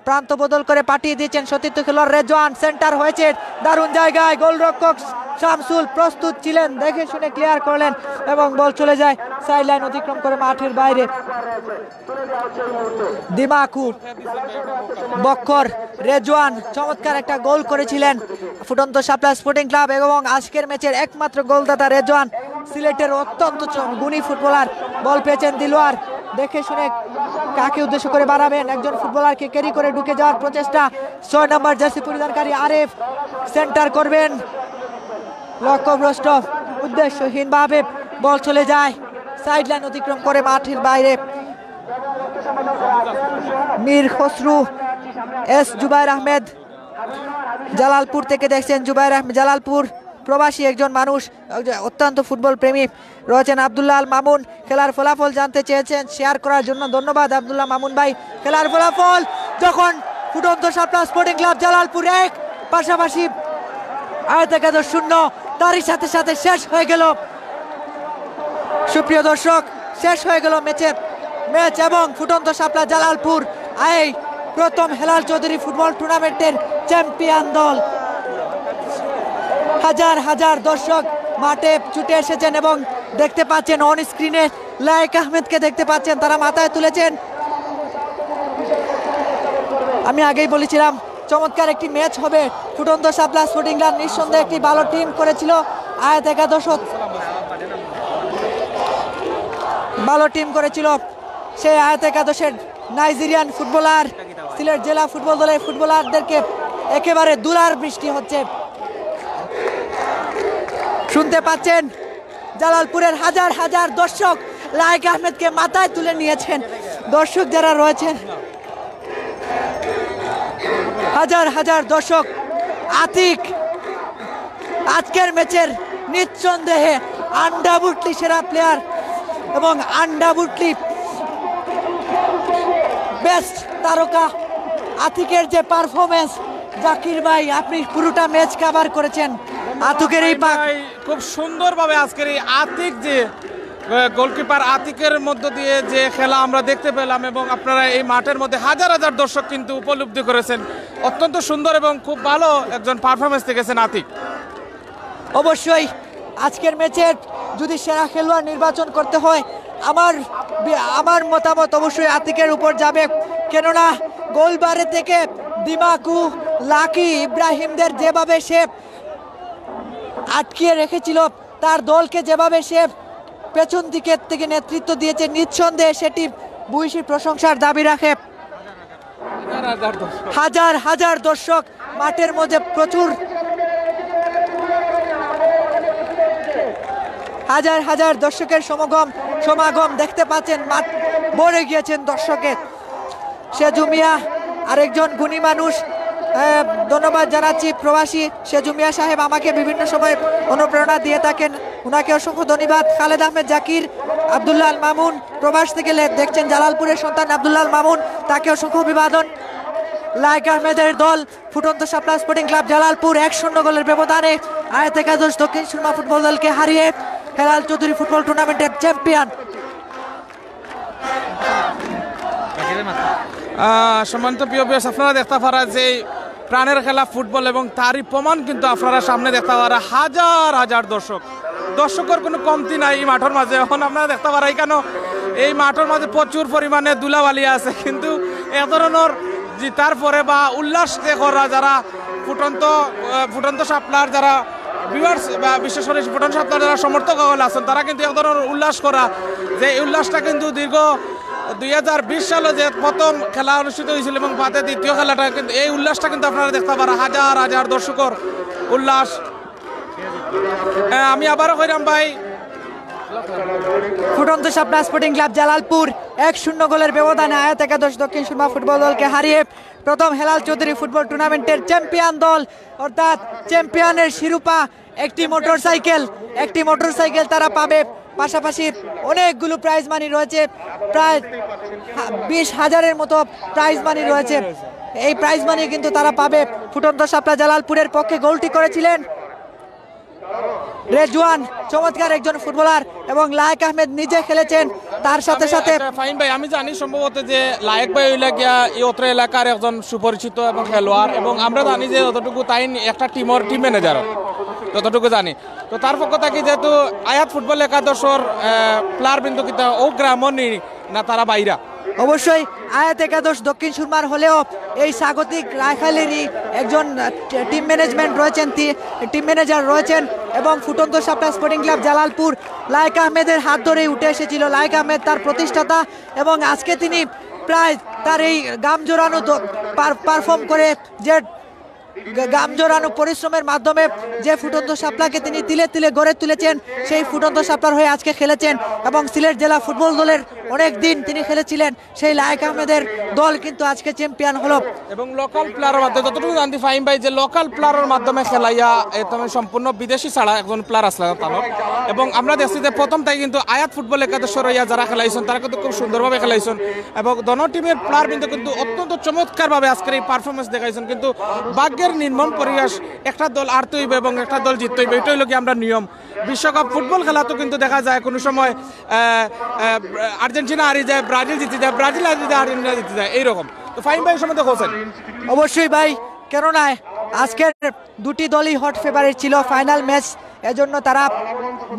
Speaker 1: প্রান্ত বদল করে পাঠিয়ে দিয়েছেন সতীর্থ খেলোয়াড় রেজওয়ান, সেন্টার হয়েছে দারুণ জায়গায়, গোলরক্ষক শামসুল প্রস্তুত ছিলেন, দেখে শুনে ক্লিয়ার করলেন এবং বল চলে যায় সাইড লাইন অতিক্রম করে মাঠের বাইরে। দিমাকু, বক্কর, রেজওয়ান চমৎকার একটা গোল করেছিলেন ফুটন্ত শাপলা স্পোর্টিং ক্লাব, এবং আজকের ম্যাচের একমাত্র গোলদাতা রেজওয়ান, সিলেটের অত্যন্ত গুণী ফুটবলার। বল পেয়েছেন দিলওয়ার, দেখে শুনে কাকে উদ্দেশ্য করে বাড়াবেন, একজন ফুটবলারকে ক্যারি করে ঢুকে যাওয়ার প্রচেষ্টা। 6 নম্বর জার্সি পরিধানকারী আরেফ সেন্টার করবেন, লক্ষ্যভ্রষ্ট, উদ্দেশ্যহীনভাবে বল চলে যায় সাইড লাইন অতিক্রম করে মাঠের বাইরে। মীর খসরু, এস জুবাইর আহমেদ জালালপুর থেকে দেখছেন। জুবাইর আহমেদ জালালপুর প্রবাসী একজন মানুষ, অত্যন্ত ফুটবল প্রেমী রয়েছেন। আব্দুল্লাহ আল মামুন খেলার ফলাফল জানতে চেয়েছেন, শেয়ার করার জন্য ধন্যবাদ আব্দুল্লাহ মামুন ভাই। খেলার ফলাফল যখন ফুটন্ত শাপলা স্পোর্টিং ক্লাব জালালপুর 1, পাশাপাশি আয়াত একাদশ 0, তারই সাথে সাথে শেষ হয়ে গেল। সুপ্রিয় দর্শক, শেষ হয়ে গেল ম্যাচ এবং ফুটন্ত শাপলা জালালপুর এই প্রথম হেলাল চৌধুরী ফুটবল টুর্নামেন্টের চ্যাম্পিয়ন দল। হাজার হাজার দর্শক মাঠে ছুটে এসেছেন এবং দেখতে পাচ্ছেন অন স্ক্রিনে লায়েক আহমেদকে দেখতে পাচ্ছেন, তারা মাথায় তুলেছেন। আমি আগেই বলেছিলাম চমৎকার একটি ম্যাচ হবে। ফুটন্ত শাপলা স্পোর্টিং ক্লাব নিঃসন্দেহে একটি ভালো টিম করেছিল, আয়াত একাদশ ভালো টিম করেছিল। সেই আয়াত একাদশের নাইজেরিয়ান ফুটবলার সিলেট জেলা ফুটবল দলের ফুটবলারদেরকে একেবারে দুলার বৃষ্টি হচ্ছে। শুনতে পাচ্ছেন জালালপুরের হাজার হাজার দর্শক লায়েক আহমেদকে মাথায় তুলে নিয়েছেন। দর্শক যারা রয়েছেন, হাজার হাজার দর্শক। আতিক আজকের ম্যাচের নিঃসন্দেহে আন্ডাবুটলি সেরা প্লেয়ার এবং আন্ডাবুটলি বেস্ট তারকা। আতিকের যে পারফরমেন্স, জাকির ভাই আপনি পুরোটা ম্যাচ কভার করেছেন। আতিকের এই
Speaker 3: খুব সুন্দরভাবে আজকের এই আতিক যে গোলকিপার আতিকের মধ্য দিয়ে যে খেলা আমরা দেখতে পেলাম এবং আপনারা এই মাঠের মধ্যে হাজার হাজার দর্শক কিন্তু উপলব্ধি করেছেন। অত্যন্ত সুন্দর এবং খুব ভালো একজন পারফরমেন্স দেখেছেন আতিক।
Speaker 1: অবশ্যই আজকের ম্যাচের যদি সেরা খেলোয়াড় নির্বাচন করতে হয় আমার মতামত অবশ্যই আতিকের উপর যাবে, কেননা গোলবারে থেকে দিমাকু, লাকি, ইব্রাহিমদের যেভাবে সে আটকিয়ে রেখেছিল, তার দলকে যেভাবে সে পেছন দিকের থেকে নেতৃত্ব দিয়েছে, নিঃসন্দেহে সেটি ভূয়সী প্রশংসার দাবি রাখে। হাজার হাজার দর্শক মাঠের মধ্যে প্রচুর, হাজার হাজার দর্শকের সমাগম দেখতে পাচ্ছেন। মাঠ ভরে গিয়েছেন দর্শকে। সেজু মিয়া আরেকজন গুণী মানুষ, ধন্যবাদ জানাচ্ছি প্রবাসী সেজু মিয়া সাহেব, আমাকে বিভিন্ন সময় অনুপ্রেরণা দিয়ে থাকেন, ওনাকে অসংখ্য ধন্যবাদ। খালেদ আহমেদ জাকির, আব্দুল্লাহ আল মামুন প্রবাস থেকে দেখছেন, জালালপুরের সন্তান আব্দুল্লাহ আল মামুন, তাকে অসংখ্য অভিবাদন। লায়েক আহমেদের দল ফুটন্ত শাপলা স্পোর্টিং ক্লাব জালালপুর 1-0 গোলের ব্যবধানে আয়াত একাদশ দক্ষিণ সুরমা ফুটবল দলকে হারিয়ে হেলাল চৌধুরী ফুটবল টুর্নামেন্টের চ্যাম্পিয়ন।
Speaker 3: সম্মানিত প্রিয় ভিউয়ার্স, আপনারা দেখতে পারা যে প্রাণের খেলা ফুটবল এবং তারই প্রমাণ কিন্তু আপনারা সামনে দেখতে পারা হাজার হাজার দর্শকের কোনো কমতি নাই এই মাঠের মাঝে। এখন আপনারা দেখতে পারা কেন এই মাঠের মাঝে প্রচুর পরিমাণে ধুলাবালি আছে, কিন্তু এ ধরনের জিতার পরে বা উল্লাস করা যারা ফুটন্ত শাপলার যারা ভিউয়ার্স বা বিশেষ করে ফুটন্ত শাপলার যারা সমর্থক আছেন, তারা কিন্তু এক ধরনের উল্লাস করা, যে এই উল্লাসটা কিন্তু দীর্ঘ 2020 সালে যে প্রথম খেলা অনুষ্ঠিত হয়েছিল এবং বাদে দ্বিতীয় খেলাটা, কিন্তু এই উল্লাসটা কিন্তু আপনারা দেখতে পারা হাজার হাজার দর্শকের উল্লাস। আমি আবারও কইরাম ভাই,
Speaker 1: ফুটন্ত শাপলা স্পোর্টিং ক্লাব জালালপুর 1-0 গোলের ব্যবধানে আয়াত একাদশ দক্ষিণ সুরমা ফুটবল দলকে হারিয়ে প্রথম হেলাল চৌধুরী ফুটবল টুর্নামেন্টের চ্যাম্পিয়ন দল, অর্থাৎ চ্যাম্পিয়নের শিরোপা একটি মোটরসাইকেল তারা পাবে। পাশাপাশি অনেকগুলো প্রাইজ মানি রয়েছে, প্রায় 20,000-এর মতো প্রাইজ মানি রয়েছে। এই প্রাইজ মানি কিন্তু তারা পাবে। ফুটন্ত শাপলা জালালপুরের পক্ষে গোলটি করেছিলেন রেজওয়ান, চমৎকার একজন ফুটবলার, এবং লায়েক আহমেদ নিজে খেলেছেন। তার সাথে সাথে
Speaker 3: ফাইন ভাই, আমি জানি সম্ভবত যে লায়েক ভাই হইলা গিয়া এই অত্র এলাকার একজন সুপরিচিত এবং খেলোয়াড়, এবং আমরা জানি যে যতটুকু তাই একটা টিম ম্যানেজার যতটুকু জানি। তো তার পক্ষ থেকে যেহেতু আয়াত ফুটবল একাদশর প্লেয়ার বিন্দু কিন্তু ও গ্রামনি না, তারা বাইরা
Speaker 1: অবশ্যই আয়াত একাদশ দক্ষিণ সুরমার হলেও এই স্বাগতিক রায়খালেরই একজন টিম ম্যানেজার রয়েছেন, এবং ফুটন্ত শাপলা স্পোর্টিং ক্লাব জালালপুর লায়েক আহমেদের হাত ধরেই উঠে এসেছিল। লায়েক আহমেদ তার প্রতিষ্ঠাতা, এবং আজকে তিনি প্রায় তার এই গাম জোরানো পারফর্ম করে, যে গাম জোরানো পরিশ্রমের মাধ্যমে যে ফুটন্ত শাপলাকে তিনি তিলে তিলে গড়ে তুলেছেন, সেই ফুটন্ত শাপলার হয়ে আজকে খেলেছেন এবং সিলেট জেলা ফুটবল দলের অনেক দিন তিনি খেলেছিলেন সেই লায়েক আহমেদের দল কিন্তু আজকে চ্যাম্পিয়ন হলো।
Speaker 3: এবং লোকাল প্লেয়ারের মাধ্যমে যতটুকু জানতে ফাহিম ভাই যে লোকাল প্লেয়ারের মাধ্যমে খেলাইয়া একদম সম্পূর্ণ বিদেশি ছাড়া একজন প্লেয়ার আসলে তানো। এবং আমরা দেখছি যে প্রথম থেকে কিন্তু আয়াত ফুটবল একাদশের হইয়া যারা খেলাইছেন তারা কিন্তু খুব সুন্দরভাবে খেলাইছেন এবং দোনো টিমের প্লেয়ার কিন্তু অত্যন্ত চমৎকারভাবে আজকের এই পারফরমেন্স দেখাইছেন। কিন্তু ভাগ্যের নির্মম পরিহাস, একটা দল হারতে হইবে এবং একটা দল জিততে হইবে, এটাই লোকে আমরা নিয়ম। বিশ্বকাপ ফুটবল খেলা তো কিন্তু দেখা যায় কোনো সময় আর্জেন্টিনা হারিয়ে যায়, ব্রাজিল জিতে যায়, ব্রাজিল হারিয়ে যায়, আর্জেন্টিনা জিতে যায়, এইরকম। তো ফাহিম ভাই সম্বন্ধে বলছেন?
Speaker 1: অবশ্যই ভাই, কেননা আজকের দুটি দলই হট ফেভারিট ছিল ফাইনাল ম্যাচ, এজন্য তারা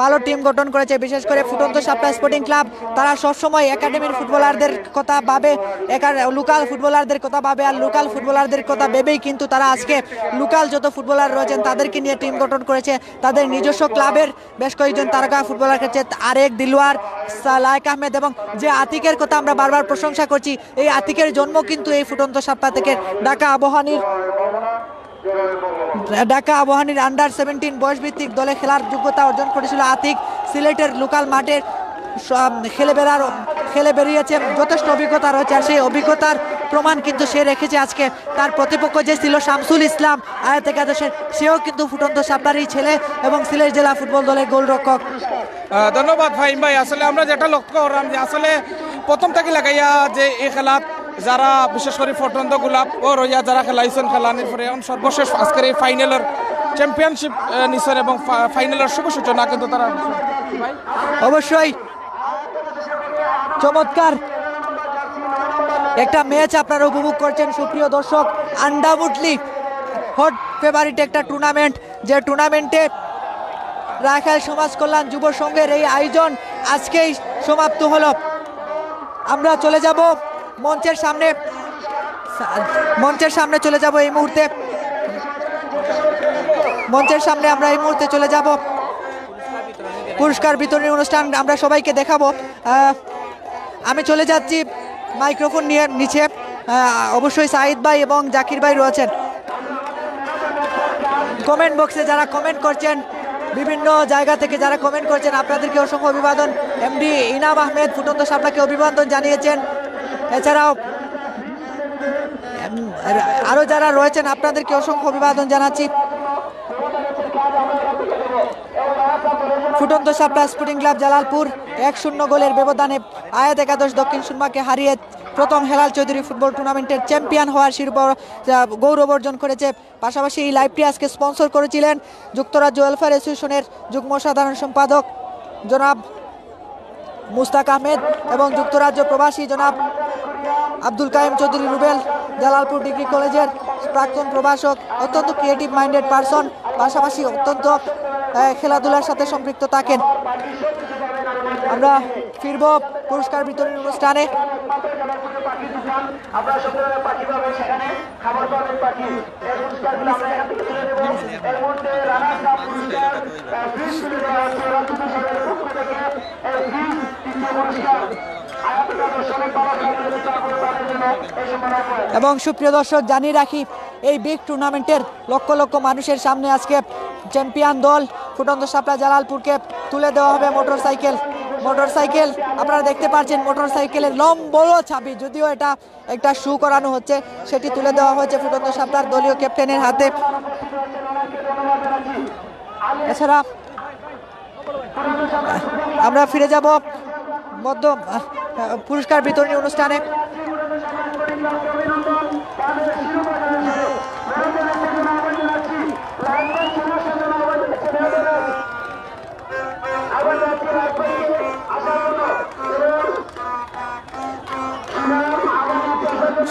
Speaker 1: ভালো টিম গঠন করেছে। বিশেষ করে ফুটন্ত সাপ্লাই স্পোর্টিং ক্লাব তারা সবসময় একাডেমির ফুটবলারদের কথা ভাবে, লোকাল ফুটবলারদের কথা ভাবে, আর লোকাল ফুটবলারদের কথা ভেবেই কিন্তু তারা আজকে লোকাল যত ফুটবলার রয়েছেন তাদেরকে নিয়ে টিম গঠন করেছে। তাদের নিজস্ব ক্লাবের বেশ কয়েকজন তারকা ফুটবলার খেলছে, আরেক দিলওয়ার, লায়েক আহমেদ এবং যে আতিকের কথা আমরা বারবার প্রশংসা করছি, এই আতিকের জন্ম কিন্তু এই ফুটন্ত সাপ্তাহ থেকে ঢাকা আবাহনীর আন্ডার 17 বয়সভিত্তিক দলে খেলার যোগ্যতা অর্জন করেছিল আতিক। সিলেটের লোকাল মাঠে খেলে বেরিয়েছে, যথেষ্ট অভিজ্ঞতা রয়েছে, আর সেই অভিজ্ঞতার প্রমাণ কিন্তু সে রেখেছে আজকে। তার প্রতিপক্ষ যে ছিল শামসুল ইসলাম আয়াত একাদশের, সেও কিন্তু ফুটন্ত সাপ্তাহেরই ছেলে এবং সিলেট জেলা ফুটবল দলের গোলরক্ষক।
Speaker 3: ধন্যবাদ ফাহিম ভাই। আসলে আমরা যেটা লক্ষ্য করলাম যে আসলে প্রথম থেকে লাগাইয়া যে এই খেলা যারা বিশেষ করে ফটন্ত গোলাপ ও রইয়া যারা খেলাইছেন, খেলানির পরে এখন সর্বশেষ আজকের এই ফাইনালের চ্যাম্পিয়নশিপ নিছেন এবং ফাইনালের শুভ সূচনা কিন্তু তারা
Speaker 1: অবশ্যই চমৎকার একটা ম্যাচ আপনারা উপভোগ করছেন সুপ্রিয় দর্শক। আন্ডাউটলি হট ফেভারিট একটা টুর্নামেন্ট, যে টুর্নামেন্টে রাখাল সমাজ কল্যাণ যুব সংঘের এই আয়োজন আজকেই সমাপ্ত হলো। আমরা চলে যাব মঞ্চের সামনে চলে যাব এই মুহূর্তে, আমরা এই মুহূর্তে চলে যাব পুরস্কার বিতরণী অনুষ্ঠান আমরা সবাইকে দেখাবো। আমি চলে যাচ্ছি মাইক্রোফোন নিয়ে নিচে, অবশ্যই সাঈদ ভাই এবং জাকির ভাই রয়েছেন। কমেন্ট বক্সে যারা কমেন্ট করছেন, বিভিন্ন জায়গা থেকে যারা কমেন্ট করছেন, আপনাদেরকে অসংখ্য অভিবাদন। এমডি ইনাম আহমেদ ফুটন্ত সাপলাকে অভিবাদন জানিয়েছেন। এছাড়াও আরো যারা রয়েছেন আপনাদেরকে অসংখ্য অভিবাদন জানাচ্ছি। ফুটন্ত সাপলা স্পোর্টিং ক্লাব জালালপুর 1-0 গোলের ব্যবধানে আয়াত একাদশ দক্ষিণ সুরমাকে হারিয়ে প্রথম হেলাল চৌধুরী ফুটবল টুর্নামেন্টের চ্যাম্পিয়ন হওয়ার শিরোপা গৌরব অর্জন করেছে। পাশাপাশি এই লাইভটি আজকে স্পন্সর করেছিলেন যুক্তরাজ্য ওয়েলফেয়ার অ্যাসোসিয়েশনের যুগ্ম সাধারণ সম্পাদক জনাব মুস্তাক আহমেদ এবং যুক্তরাজ্য প্রবাসী জনাব আব্দুল কাইম চৌধুরী রুবেল, জালালপুর ডিগ্রি কলেজের প্রাক্তন প্রভাষক, অত্যন্ত ক্রিয়েটিভ মাইন্ডেড পারসন, পাশাপাশি অত্যন্ত খেলাধুলার সাথে সম্পৃক্ত থাকেন। আমরা ফিরব পুরস্কার বিতরণী অনুষ্ঠানে। এবং সুপ্রিয় দর্শক জানিয়ে রাখি, এই বিগ টুর্নামেন্টের লক্ষ লক্ষ মানুষের সামনে আজকে চ্যাম্পিয়ন দল ফুটন্ত সাপলা জালালপুরকে তুলে দেওয়া হবে মোটরসাইকেল। আপনারা দেখতে পাচ্ছেন মোটরসাইকেলের লম্বা ছাবি, যদিও এটা একটা শু করানো হচ্ছে, সেটি তুলে দেওয়া হয়েছে ফুটন্ত সাপলার দলীয় ক্যাপ্টেনের হাতে। এছাড়া আমরা ফিরে যাব পুরস্কার বিতরণী অনুষ্ঠানে।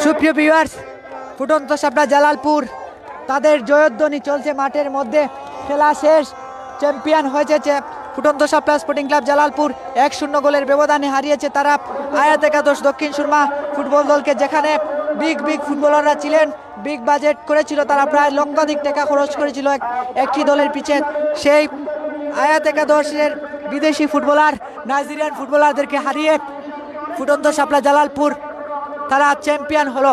Speaker 1: সুপ্রিয় ভিউয়ার্স, ফুটন্ত সাপলা জালালপুর তাদের জয়ধ্বনি চলছে মাঠের মধ্যে। খেলা শেষ, চ্যাম্পিয়ন হয়েছে ফুটন্ত সাপলা স্পোর্টিং ক্লাব জালালপুর। 1-0 গোলের ব্যবধানে হারিয়েছে তারা আয়াত একাদশ দক্ষিণ সুরমা ফুটবল দলকে, যেখানে বিগ ফুটবলাররা ছিলেন। বিগ বাজেট করেছিল তারা, প্রায় লক্ষাধিক টাকা খরচ করেছিল একটি দলের পিছে। সেই আয়াত একাদশের বিদেশি ফুটবলার, নাইজেরিয়ান ফুটবলারদেরকে হারিয়ে ফুটন্ত সাপলা জালালপুর তারা চ্যাম্পিয়ন হলো।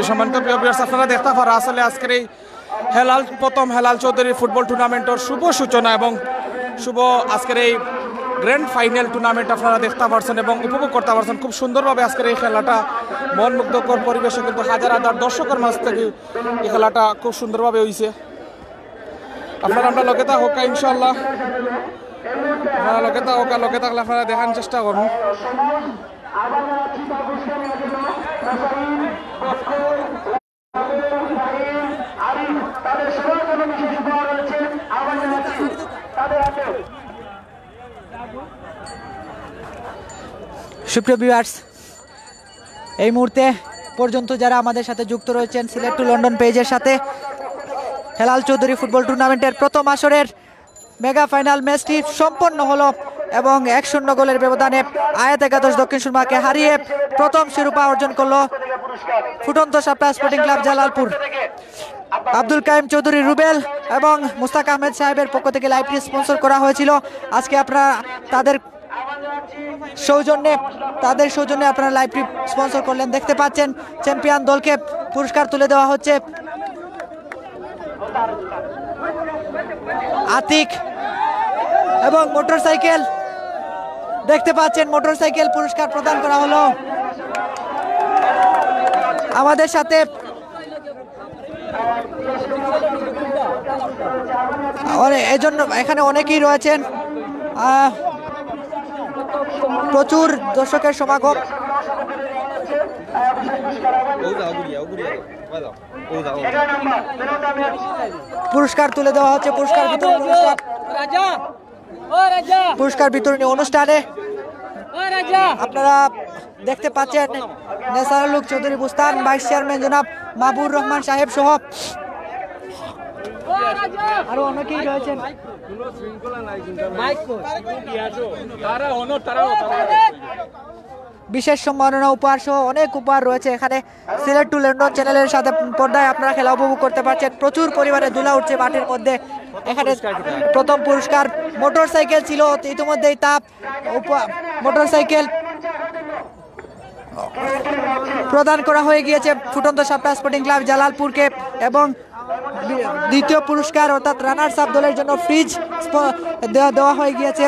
Speaker 3: সম্মানিত প্রিয় ভিউয়ার্স, আপনারা দেখতে পারা আসলে আজকের এই প্রথম হেলাল চৌধুরী ফুটবল টুর্নামেন্টের শুভ সূচনা এবং শুভ আজকের এই গ্র্যান্ড ফাইনাল টুর্নামেন্ট আপনারা দেখতে পারছেন এবং উপভোগ করতে পারছেন খুব সুন্দরভাবে। আজকের এই খেলাটা মন মুগ্ধকর পরিবেশে কিন্তু হাজার হাজার দর্শকের মাঝ থেকে এই খেলাটা খুব সুন্দরভাবে হয়েছে। আপনারা আমরা লগে থাকুক ইনশাল্লাহ, আপনারা লগে থাকলে আপনারা দেখার চেষ্টা করুন।
Speaker 1: সুপ্রিয় ভিউয়ার্স, এই মুহূর্তে পর্যন্ত যারা আমাদের সাথে যুক্ত রয়েছেন সিলেট টু লন্ডন পেজের সাথে, হেলাল চৌধুরী ফুটবল টুর্নামেন্টের প্রথম আসরের মেগা ফাইনাল ম্যাচটি সম্পন্ন হলো এবং 1-0 গোলের ব্যবধানে আয়াত একাদশ দক্ষিণ সুরমাকে হারিয়ে প্রথম শিরোপা অর্জন করলো ফুটন্ত শাপলা স্পোর্টিং ক্লাব জালালপুর। আব্দুল কাইম চৌধুরী রুবেল এবং মুস্তাক আহমেদ সাহেবের পক্ষ থেকে লাইভটি স্পন্সর করা হয়েছিল। আজকে আপনারা তাদের সৌজন্যে আপনারা লাইভটি স্পন্সর করলেন। দেখতে পাচ্ছেন চ্যাম্পিয়ন দলকে পুরস্কার তুলে দেওয়া হচ্ছে। আতিক এবং মোটরসাইকেল, দেখতে পাচ্ছেন মোটরসাইকেল পুরস্কার প্রদান করা হলো। আমাদের সাথে এজন্য এখানে অনেকেই রয়েছেন, প্রচুর দর্শকের সমাগম। পুরস্কার তুলে দেওয়া হচ্ছে। পুরস্কার বিতরণী অনুষ্ঠানে আপনারা দেখতে পাচ্ছেন নেসারুল চৌধুরী বুস্তান, ভাইস চেয়ারম্যান জনাব মাহবুর রহমান সাহেব সহ আরো অনেকেই রয়েছেন। বিশেষ সম্মাননা উপহার সহ অনেক উপহার রয়েছে এখানে। সিলেট টু লন্ডন চ্যানেলের সাথে পর্দায় আপনারা খেলা উপভোগ করতে পারছেন। প্রচুর পরিমাণে ধুলা উঠছে মাঠের মধ্যে। এখানে প্রথম পুরস্কার মোটরসাইকেল ছিল, ইতিমধ্যেই তা মোটরসাইকেল প্রদান করা হয়ে গিয়েছে ফুটন্ত শাপলা স্পোর্টিং ক্লাব জালালপুরকে এবং দ্বিতীয় পুরস্কার অর্থাৎ রানার্স আপ দলের জন্য ফ্রিজ দেওয়া হয়ে গিয়েছে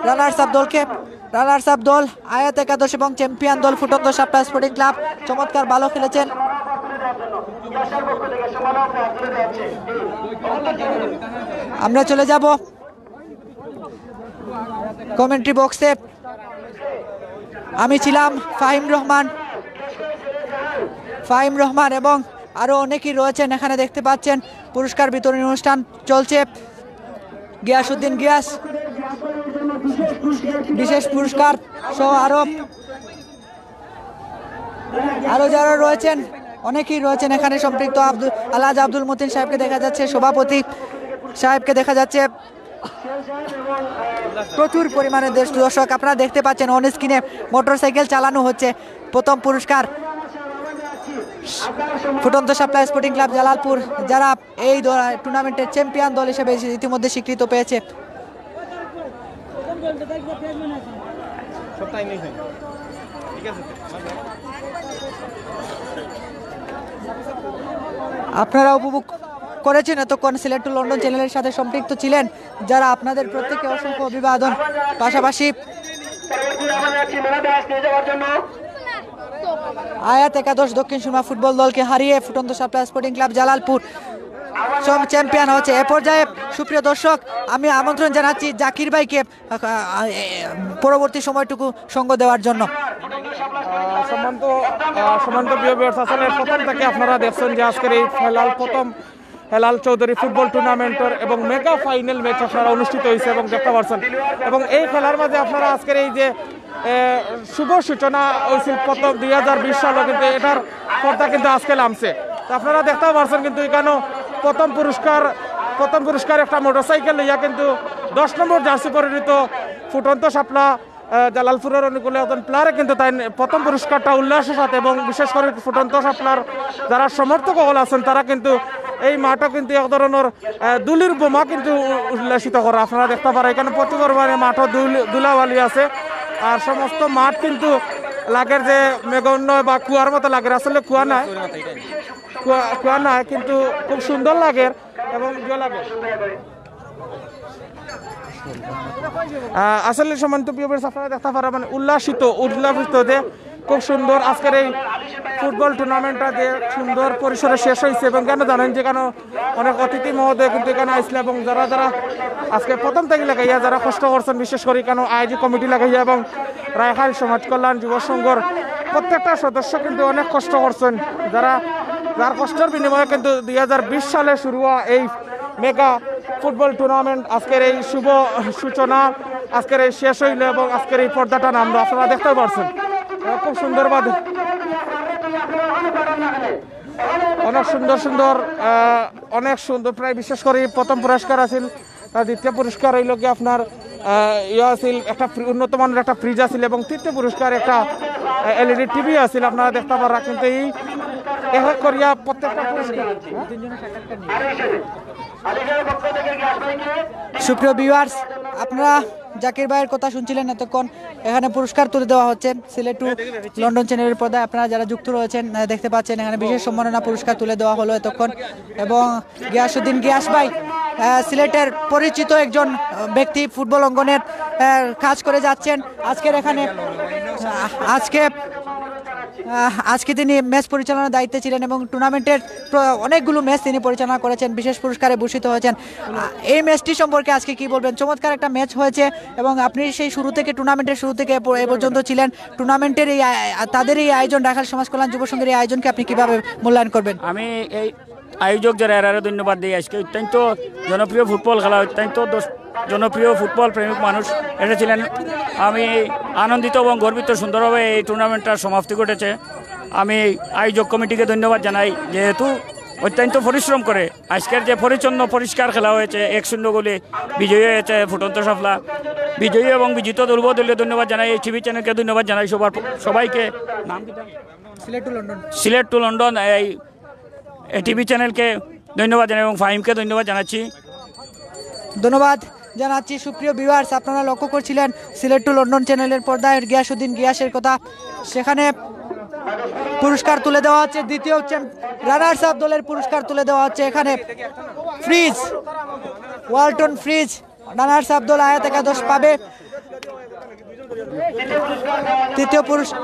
Speaker 1: রানার্স আপ দলকে। রানার্স আপ দল আয়াত একাদশ এবং চ্যাম্পিয়ন দল ফুটন্ত শাপলা স্পোর্টিং ক্লাব চমৎকার ভালো খেলেছেন। আমরা চলে যাব কমেন্ট্রি বক্সে। আমি ছিলাম ফাহিম রহমান এবং আরো অনেকেই রয়েছেন এখানে। দেখতে পাচ্ছেন পুরস্কার বিতরণী অনুষ্ঠান চলছে। গিয়াসউদ্দিন গিয়াস বিশেষ পুরস্কার সহ আরো যারা রয়েছেন অনেকেই রয়েছেন এখানে সম্পৃক্ত। আলহাজ আব্দুল মতিন সাহেবকে দেখা যাচ্ছে, সভাপতি সাহেবকে দেখা যাচ্ছে, প্রচুর পরিমাণে দর্শক আপনারা দেখতে পাচ্ছেন। অন স্ক্রিনে মোটরসাইকেল চালানো হচ্ছে। প্রথম পুরস্কার ফুটন্ত শাপলা স্পোর্টিং ক্লাব জালালপুর, যারা এই টুর্নামেন্টের চ্যাম্পিয়ন দল হিসেবে ইতিমধ্যে স্বীকৃত পেয়েছে। আপনারা উপভোগ করেছেন এতক্ষণ সিলেট টু লন্ডন চ্যানেলের সাথে সম্পৃক্ত ছিলেন যারা, আপনাদের প্রত্যেককে অসংখ্য অভিবাদন। পাশাপাশি আয়াত একাদশ দক্ষিণ সুরমা ফুটবল দলকে হারিয়ে ফুটন্ত শাপলা স্পোর্টিং ক্লাব জালালপুর চ্যাম্পিয়ন হচ্ছে। এ পর্যায়ে সুপ্রিয় দর্শক, আমি আমন্ত্রণ জানাচ্ছি জাকির ভাইকে পরবর্তী সময়টুকু সঙ্গ দেওয়ার জন্য।
Speaker 3: সম্মানিত প্রিয় ভিউয়ার্স, আসলে প্রথম থেকে আপনারা দেখছেন যে আজকের এই প্রথম হেলাল চৌধুরী ফুটবল টুর্নামেন্টের এবং মেগা ফাইনাল ম্যাচ আপনারা অনুষ্ঠিত হয়েছে এবং দেখতে পাচ্ছেন। এবং এই খেলার মাঝে আপনারা আজকের এই যে শুভ সূচনা হয়েছিল প্রথম 2020 সালে, কিন্তু এটার পর্দা কিন্তু আজকে নামছে। তো আপনারা দেখতে পাচ্ছেন কিন্তু এখানেও প্রথম পুরস্কার একটা মোটরসাইকেল লইয়া কিন্তু 10 নম্বর জার্সি পরিণত ফুটন্ত শাপলা জালালপুরের অনুকূলে একজন প্লেয়ারে কিন্তু তাই প্রথম পুরস্কারটা উল্লাসের সাথে এবং বিশেষ করে ফুটন্ত শাপলার যারা সমর্থক হল আছেন তারা কিন্তু এই মাঠও কিন্তু এক ধরনের দুলির বোমা কিন্তু উল্লাসিত করে আপনারা দেখতে পারেন এখানে প্রচুর পরিমাণে মাঠও দুলাবালি আছে আর সমস্ত মাঠ কিন্তু লাগের যে মেঘন্য বা কুয়ার মতো লাগে আসলে কুয়া নাই কিন্তু খুব সুন্দর লাগে এবং ইয়ে লাগে আসলে সমান তো আপনারা দেখতে পারেন মানে উল্লাসিত যে খুব সুন্দর আজকের এই ফুটবল টুর্নামেন্টটা যে সুন্দর পরিসরে শেষ হয়েছে এবং কেন জানেন যে কেন অনেক অতিথি মহোদয় কিন্তু এখানে আসলে এবং যারা আজকে প্রথম থেকে লাগাইয়া যারা কষ্ট করছেন বিশেষ করে কেন আয়োজি কমিটি লাগাইয়া এবং রায়খাল সমাজ কল্যাণ যুব সংঘর প্রত্যেকটা সদস্য কিন্তু অনেক কষ্ট করছেন যার কষ্টের বিনিময়ে কিন্তু 2020 সালে শুরু হওয়া এই মেগা ফুটবল টুর্নামেন্ট আজকের এই শুভ সূচনা আজকের এই শেষ হইল এবং আজকের এই পর্দাটা নামলো আপনারা দেখতে পারছেন খুব সুন্দরভাবে অনেক সুন্দর প্রায় বিশেষ করে প্রথম পুরস্কার আছিল দ্বিতীয় পুরস্কার হইল কি আপনার আছিল একটা উন্নত মানের একটা ফ্রিজ আছিল এবং তৃতীয় পুরস্কার একটা LED টিভি আছিল আপনারা দেখতে পারা কিন্তু এই এক করিয়া প্রত্যেকটা পুরস্কার
Speaker 1: সুপ্রিয় ভিউয়ার্স আপনারা জাকির ভাইয়ের কথা শুনছিলেন এতক্ষণ এখানে পুরস্কার তুলে দেওয়া হচ্ছে সিলেট টু লন্ডন চ্যানেলের পর্দায় আপনারা যারা যুক্ত রয়েছেন দেখতে পাচ্ছেন এখানে বিশেষ সম্মাননা পুরস্কার তুলে দেওয়া হলো এতক্ষণ এবং গিয়াসউদ্দিন গিয়াস ভাই সিলেটের পরিচিত একজন ব্যক্তি ফুটবল অঙ্গনের কাজ করে যাচ্ছেন আজকে তিনি ম্যাচ পরিচালনার দায়িত্বে ছিলেন এবং টুর্নামেন্টের অনেকগুলো ম্যাচ তিনি পরিচালনা করেছেন বিশেষ পুরস্কারে ভূষিত হয়েছেন এই ম্যাচটি সম্পর্কে আজকে কি বলবেন চমৎকার একটা ম্যাচ হয়েছে এবং আপনি সেই টুর্নামেন্টের শুরু থেকে এ পর্যন্ত ছিলেন টুর্নামেন্টের তাদের এই আয়োজন রাখাল সমাজ কল্যাণ যুব সংঘের এই আয়োজনকে আপনি কিভাবে মূল্যায়ন করবেন
Speaker 6: আমি এই আয়োজক যারা এরারও ধন্যবাদ দিই আজকে অত্যন্ত জনপ্রিয় ফুটবল খেলা অত্যন্ত জনপ্রিয় ফুটবল প্রেমিক মানুষ এসেছিলেন আমি আনন্দিত এবং গর্বিত সুন্দরভাবে এই টুর্নামেন্টটার সমাপ্তি ঘটেছে আমি আয়োজক কমিটিকে ধন্যবাদ জানাই যেহেতু অত্যন্ত পরিশ্রম করে আজকের যে পরিচ্ছন্ন পরিষ্কার খেলা হয়েছে 1-0 গোলে বিজয়ী হয়েছে ফুটন্ত সাফলা বিজয়ী এবং বিজিত দলীয় ধন্যবাদ জানাই এই টিভি চ্যানেলকে ধন্যবাদ জানাই সবাইকে নাম সিলেট টু লন্ডন এই টিভি চ্যানেলকে ধন্যবাদ জানাই এবং ফাহিমকে ধন্যবাদ জানাচ্ছি
Speaker 1: ধন্যবাদ জানাচ্ছি সুপ্রিয় ভিউয়ার্স আপনারা লক্ষ্য করছিলেন সিলেট টু লন্ডন চ্যানেলের পর্দায় গিয়াসউদ্দিন গিয়াসের কথা সেখানে পুরস্কার তুলে দেওয়া হচ্ছে দ্বিতীয় রানার্স আপ দলের পুরস্কার তুলে দেওয়া হচ্ছে এখানে fridge Walton fridge runners up দল আয়াত একাদশ পাবে তৃতীয় পুরস্কার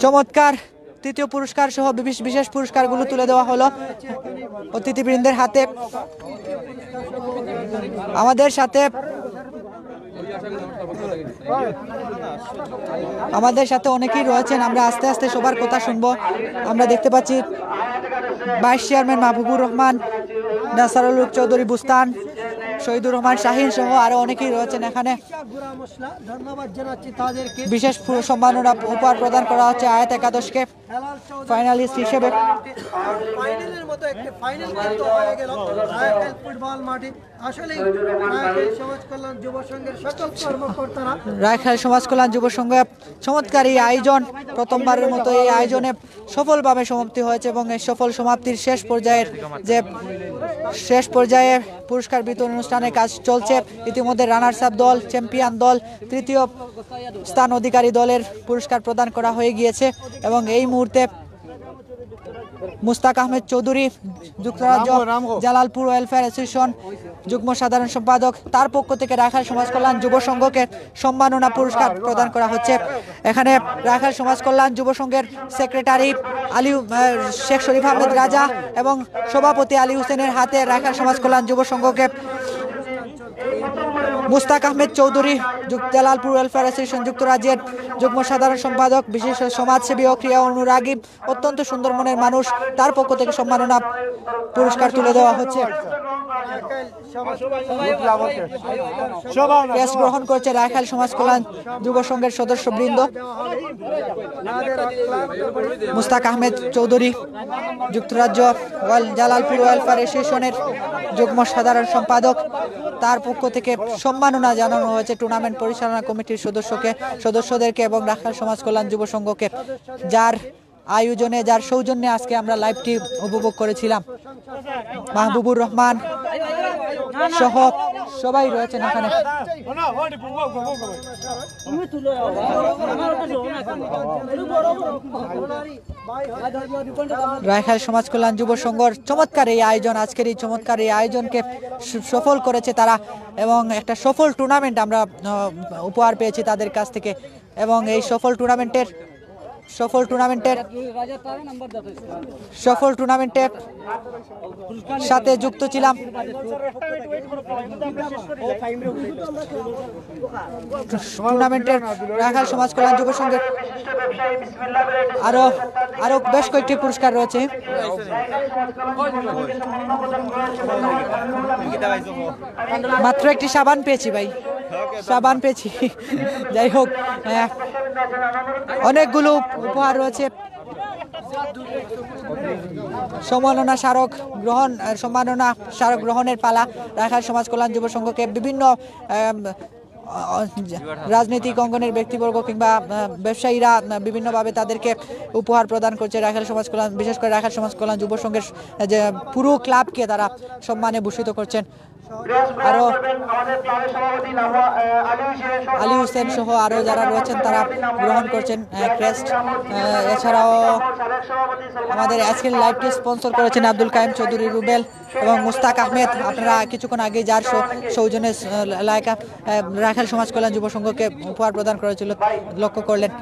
Speaker 1: চমৎকার তৃতীয় পুরস্কার সহ বিশেষ পুরস্কারগুলো তুলে দেওয়া হলো অতিথিবৃন্দের হাতে আমাদের সাথে অনেকেই রয়েছেন আমরা আস্তে আস্তে সবার কথা শুনবো আমরা দেখতে পাচ্ছি ভাইস চেয়ারম্যান মাহবুবুর রহমান নাসারুল চৌধুরী বুস্তান শহীদুর রহমান শাহিন সহ আরো অনেকেই রয়েছেন এখানে বিশেষ সম্মাননা উপহার প্রদান করা হচ্ছে আয়াত একাদশকে ফাইনালিস্ট হিসেবে রায়খাল সমাজ কল্যাণ যুব সংঘ চমৎকার এই আয়োজন প্রথমবারের মতো এই আয়োজনে সফলভাবে সমাপ্তি হয়েছে এবং এই সফল সমাপ্তির শেষ পর্যায়ে পুরস্কার বিতরণ অনুষ্ঠানে কাজ চলছে ইতিমধ্যে রানার্স আপ দল চ্যাম্পিয়ন দল তৃতীয় স্থান অধিকারী দলের পুরস্কার প্রদান করা হয়ে গিয়েছে এবং এই মুহূর্তে মুস্তাক আহমেদ চৌধুরী যুক্তরাজ্য জালালপুর ওয়েলফেয়ার অ্যাসোসিয়েশন যুগ্ম সাধারণ সম্পাদক তার পক্ষ থেকে রাখাল সমাজ কল্যাণ যুব সংঘকে সম্মাননা পুরস্কার প্রদান করা হচ্ছে এখানে রাখাল সমাজ কল্যাণ যুব সংঘের সেক্রেটারি শেখ শরীফ আহমেদ রাজা এবং সভাপতি আলী হোসেনের হাতে রাখাল সমাজ কল্যাণ যুব সংঘকে মুস্তাক আহমেদ চৌধুরী জালালপুর ওয়েলফেয়ার অ্যাসোসিয়েশন যুক্তরাজ্যের যুগ্ম সাধারণ সম্পাদক বিশেষ সমাজসেবী ও ক্রিয়া অনুরাগী অত্যন্ত সুন্দর মনের মানুষ তার পক্ষ থেকে সম্মাননা পুরস্কার তুলে দেওয়া হচ্ছে ক্রেস্ট গ্রহণ করছে রাখাল সমাজ কল্যাণ যুব সংঘের সদস্যবৃন্দ। মুস্তাক আহমেদ চৌধুরী যুক্তরাজ্য জালালপুর ওয়েলফেয়ার অ্যাসোসিয়েশনের যুগ্ম সাধারণ সম্পাদক, তার পক্ষ থেকে সম্মাননা জানানো হয়েছে টুর্নামেন্ট পরিচালনা কমিটির সদস্যদেরকে এবং রাখাল সমাজ কল্যাণ যুব সংঘকে, যার আয়োজনে যার সৌজন্যে আজকে আমরা লাইভটি উপভোগ করেছিলাম। মাহবুবুর রহমান সহ সবাই রয়েছেন এখানে। রাখাল সমাজ কল্যাণ যুব সংঘর চমৎকার এই আয়োজন, আজকের এই চমৎকার এই আয়োজনকে সফল করেছে তারা এবং একটা সফল টুর্নামেন্ট আমরা উপহার পেয়েছি তাদের কাছ থেকে এবং এই সফল টুর্নামেন্টের সাথে যুক্ত ছিলাম টুর্নামেন্টের রাখাল সমাজ কল্যাণ যুব সংঘের আরো বেশ কয়েকটি পুরস্কার রয়েছে। মাত্র একটি সাবান পেয়েছি ভাই, সাবান পেয়েছি। যাই হোক, অনেকগুলো উপহার রয়েছে। সম্মাননা স্মারক গ্রহণের পালা। রাখাল সমাজ কল্যাণ যুব সংঘকে বিভিন্ন রাজনৈতিক অঙ্গনের ব্যক্তিবর্গ কিংবা ব্যবসায়ীরা বিভিন্নভাবে তাদেরকে উপহার প্রদান করছে। রাখাল সমাজ কল্যাণ, বিশেষ করে রাখাল সমাজ কল্যাণ যুব সংঘের যে পুরো ক্লাবকে তারা সম্মানে ভূষিত করছেন। আরো আলী হোসেন সহ আরো যারা রয়েছেন তারা গ্রহণ করছেন ক্রেস্ট। এছাড়াও আমাদের আজকের লাইভটি স্পন্সর করেছেন আব্দুল কাইম চৌধুরী রুবেল এবং মুস্তাক আহমেদ। আপনারা কিছুক্ষণ আগে যার সৌজন্যে রাখাল সমাজ কল্যাণ যুব সংঘকে উপহার প্রদান করেছিল লক্ষ্য করলেন।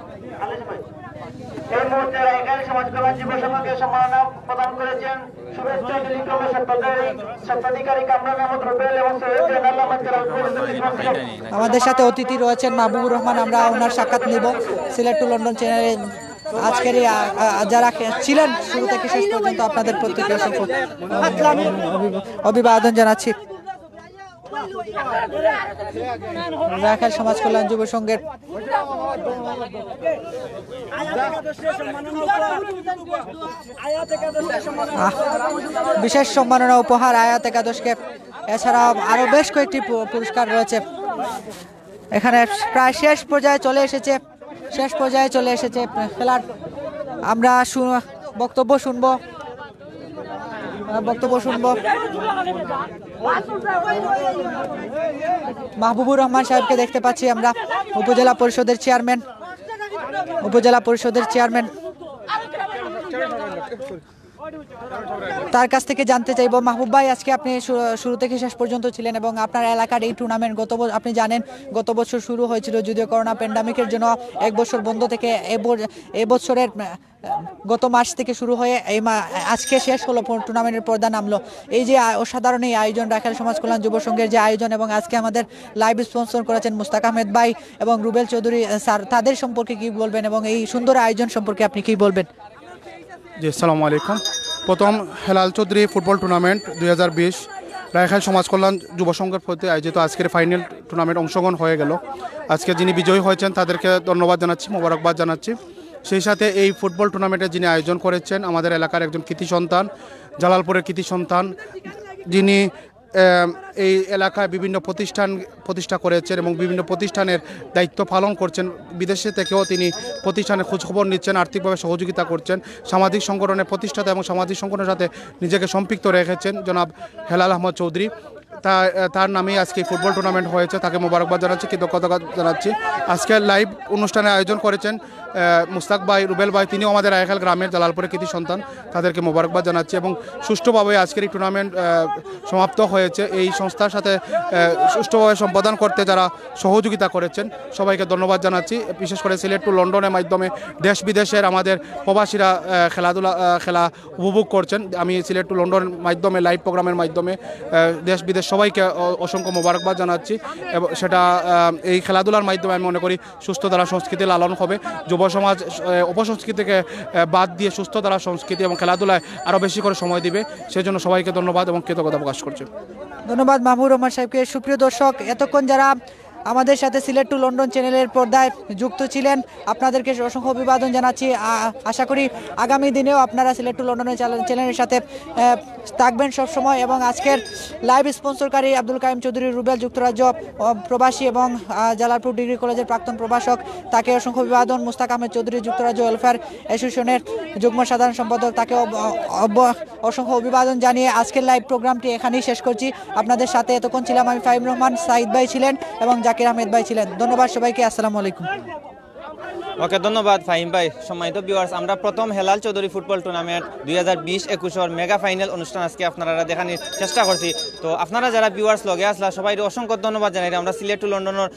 Speaker 2: এই মুহূর্তে রাখাল সমাজ কল্যাণ যুব সংঘকে সম্মাননা প্রদান করেছেন শুভেচ্ছা টেলিকমের স্বত্বাধিকারী কামরান আহমদ রুবেল এবং সৈয়দ জয়নাল আহমদ জালালপুর।
Speaker 1: আমাদের সাথে অতিথি রয়েছেন মাহবুবুর রহমান, আমরা ওনার সাক্ষাৎ নিব। সিলেট টু লন্ডন চ্যানেলে আজকের যারা ছিলেন শুরু থেকে শেষ পর্যন্ত আপনাদের প্রত্যেকের অভিবাদন জানাচ্ছি। রাখাল সমাজ কল্যাণ যুব সংঘের বিশেষ সম্মাননা উপহার আয়াত একাদশকে। এছাড়াও আরো বেশ কয়েকটি পুরস্কার রয়েছে। এখানে প্রায় শেষ পর্যায়ে চলে এসেছে খেলার। আমরা বক্তব্য শুনবো। মাহবুবুর রহমান সাহেবকে দেখতে পাচ্ছি আমরা, উপজেলা পরিষদের চেয়ারম্যান। তার কাছ থেকে জানতে চাইবো, মাহবুব ভাই, আজকে আপনি শুরু থেকে শেষ পর্যন্ত ছিলেন এবং আপনার এলাকার এই টুর্নামেন্ট আপনি জানেন গত বছর শুরু হয়েছিল, যদিও করোনা প্যান্ডামিকের জন্য এক বছর বন্ধ থেকে এবছরের গত মাস থেকে শুরু হয়ে আজকে শেষ হলো, টুর্নামেন্টের পর্দা নামলো। এই যে অসাধারণ এই আয়োজন, রাখাল সমাজ কল্যাণ যুব সংঘের যে আয়োজন, এবং আজকে আমাদের লাইভ স্পন্সর করেছেন মুস্তাক আহমেদ ভাই এবং রুবেল চৌধুরী স্যার, তাদের সম্পর্কে কি বলবেন এবং এই সুন্দর আয়োজন সম্পর্কে আপনি কি বলবেন?
Speaker 7: জি, আসসালামু আলাইকুম। প্রথম হেলাল চৌধুরী ফুটবল টুর্নামেন্ট 2020 রাখাল সমাজ কল্যাণ যুব সংঘের প্রতি আয়োজিত আজকের ফাইনাল টুর্নামেন্ট অংশগ্রহণ হয়ে গেল। আজকে যিনি বিজয়ী হয়েছেন তাদেরকে ধন্যবাদ জানাচ্ছি, মোবারকবাদ জানাচ্ছি। সেই সাথে এই ফুটবল টুর্নামেন্টে যিনি আয়োজন করেছেন আমাদের এলাকার একজন কৃতি সন্তান, জালালপুরের কৃতি সন্তান, যিনি এই এলাকায় বিভিন্ন প্রতিষ্ঠা করেছেন এবং বিভিন্ন প্রতিষ্ঠানের দায়িত্ব পালন করছেন। বিদেশে থেকেও তিনি প্রতিষ্ঠানের খোঁজখবর নিচ্ছেন, আর্থিকভাবে সহযোগিতা করছেন, সামাজিক সংগঠনের প্রতিষ্ঠাতা এবং সামাজিক সংগঠনের সাথে নিজেকে সম্পৃক্ত রেখেছেন জনাব হেলাল আহমদ চৌধুরী। তার নামেই আজকে ফুটবল টুর্নামেন্ট হয়েছে, তাকে মোবারকবাদ জানাচ্ছি, কৃতজ্ঞতা জানাচ্ছি। আজকে লাইভ অনুষ্ঠানে আয়োজন করেছেন মুস্তাক ভাই, রুবেল ভাই, তিনিও আমাদের রাখাল গ্রামের জালালপুরের কৃতি সন্তান, তাদেরকে মোবারকবাদ জানাচ্ছি। এবং সুষ্ঠুভাবে আজকের এই টুর্নামেন্ট সমাপ্ত হয়েছে। এই সংস্থার সাথে সুষ্ঠুভাবে সম্পাদন করতে যারা সহযোগিতা করেছেন সবাইকে ধন্যবাদ জানাচ্ছি। বিশেষ করে সিলেট টু লন্ডনের মাধ্যমে দেশ বিদেশের আমাদের প্রবাসীরা খেলা উপভোগ করছেন। আমি সিলেট টু লন্ডনের মাধ্যমে লাইভ প্রোগ্রামের মাধ্যমে দেশ বিদেশ সবাইকে অসংখ্য মোবারকবাদ জানাচ্ছি। এবং সেটা এই খেলাধুলার মাধ্যমে আমি মনে করি সুস্থ ধারা সংস্কৃতি লালন হবে। যুব সমাজ অপসংস্কৃতিকে বাদ দিয়ে সুস্থ ধারা সংস্কৃতি এবং খেলাধুলায় আরও বেশি করে সময় দিবে। সেজন্য সবাইকে ধন্যবাদ এবং কৃতজ্ঞতা প্রকাশ করছি।
Speaker 1: ধন্যবাদ মাহমুদ রহমান সাহেবকে। সুপ্রিয় দর্শক, এতক্ষণ যারা আমাদের সাথে সিলেট টু লন্ডন চ্যানেলের পর্দায় যুক্ত ছিলেন আপনাদেরকে অসংখ্য অভিবাদন জানাচ্ছি। আশা করি আগামী দিনেও আপনারা সিলেট টু লন্ডনের চ্যানেলের সাথে থাকবেন সবসময়। এবং আজকের লাইভ স্পন্সরকারী আব্দুল কাইম চৌধুরী রুবেল যুক্তরাজ্য প্রবাসী এবং জালালপুর ডিগ্রি কলেজের প্রাক্তন প্রভাষক, তাকে অসংখ্য অভিবাদন। মুস্তাক আহমেদ চৌধুরী যুক্তরাজ্য ওয়েলফেয়ার অ্যাসোসিয়েশনের যুগ্ম সাধারণ সম্পাদক, তাকে অসংখ্য অভিবাদন জানিয়ে আজকের লাইভ প্রোগ্রামটি এখানেই শেষ করছি। আপনাদের সাথে এতক্ষণ ছিলাম আমি ফাহিম রহমান, সাইদ ভাই ছিলেন এবং জাকির আহমেদ ভাই ছিলেন। ধন্যবাদ সবাইকে, আসসালামু আলাইকুম।
Speaker 8: ওকে, ধন্যবাদ ফাহিম ভাই। সম্মানিত ভিউয়ার্স, আমরা প্রথম Helal Chowdhury football tournament 2020-21 mega final অনুষ্ঠান আজকে আপনারা দেখানোর চেষ্টা করছি। তো আপনারা যারা ভিউয়ার্স লগে আসলা সবাই অসংখ্য ধন্যবাদ জানাই। আমরা সিলেট টু লন্ডনের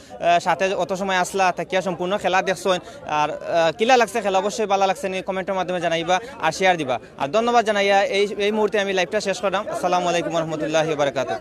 Speaker 8: সাথে অত সময় আসলা থাকিয়া সম্পূর্ণ খেলা দেখছেন। আর কিলা লাগছে খেলা অবশ্যই ভালো লাগছে নি কমেন্টের মাধ্যমে জানাইবা আর শেয়ার দিবা। আর ধন্যবাদ জানাইয়া এই মুহূর্তে আমি লাইভটা শেষ করলাম। আসসালামু আলাইকুম রহমতুল্লাহি বারাকাতুহু।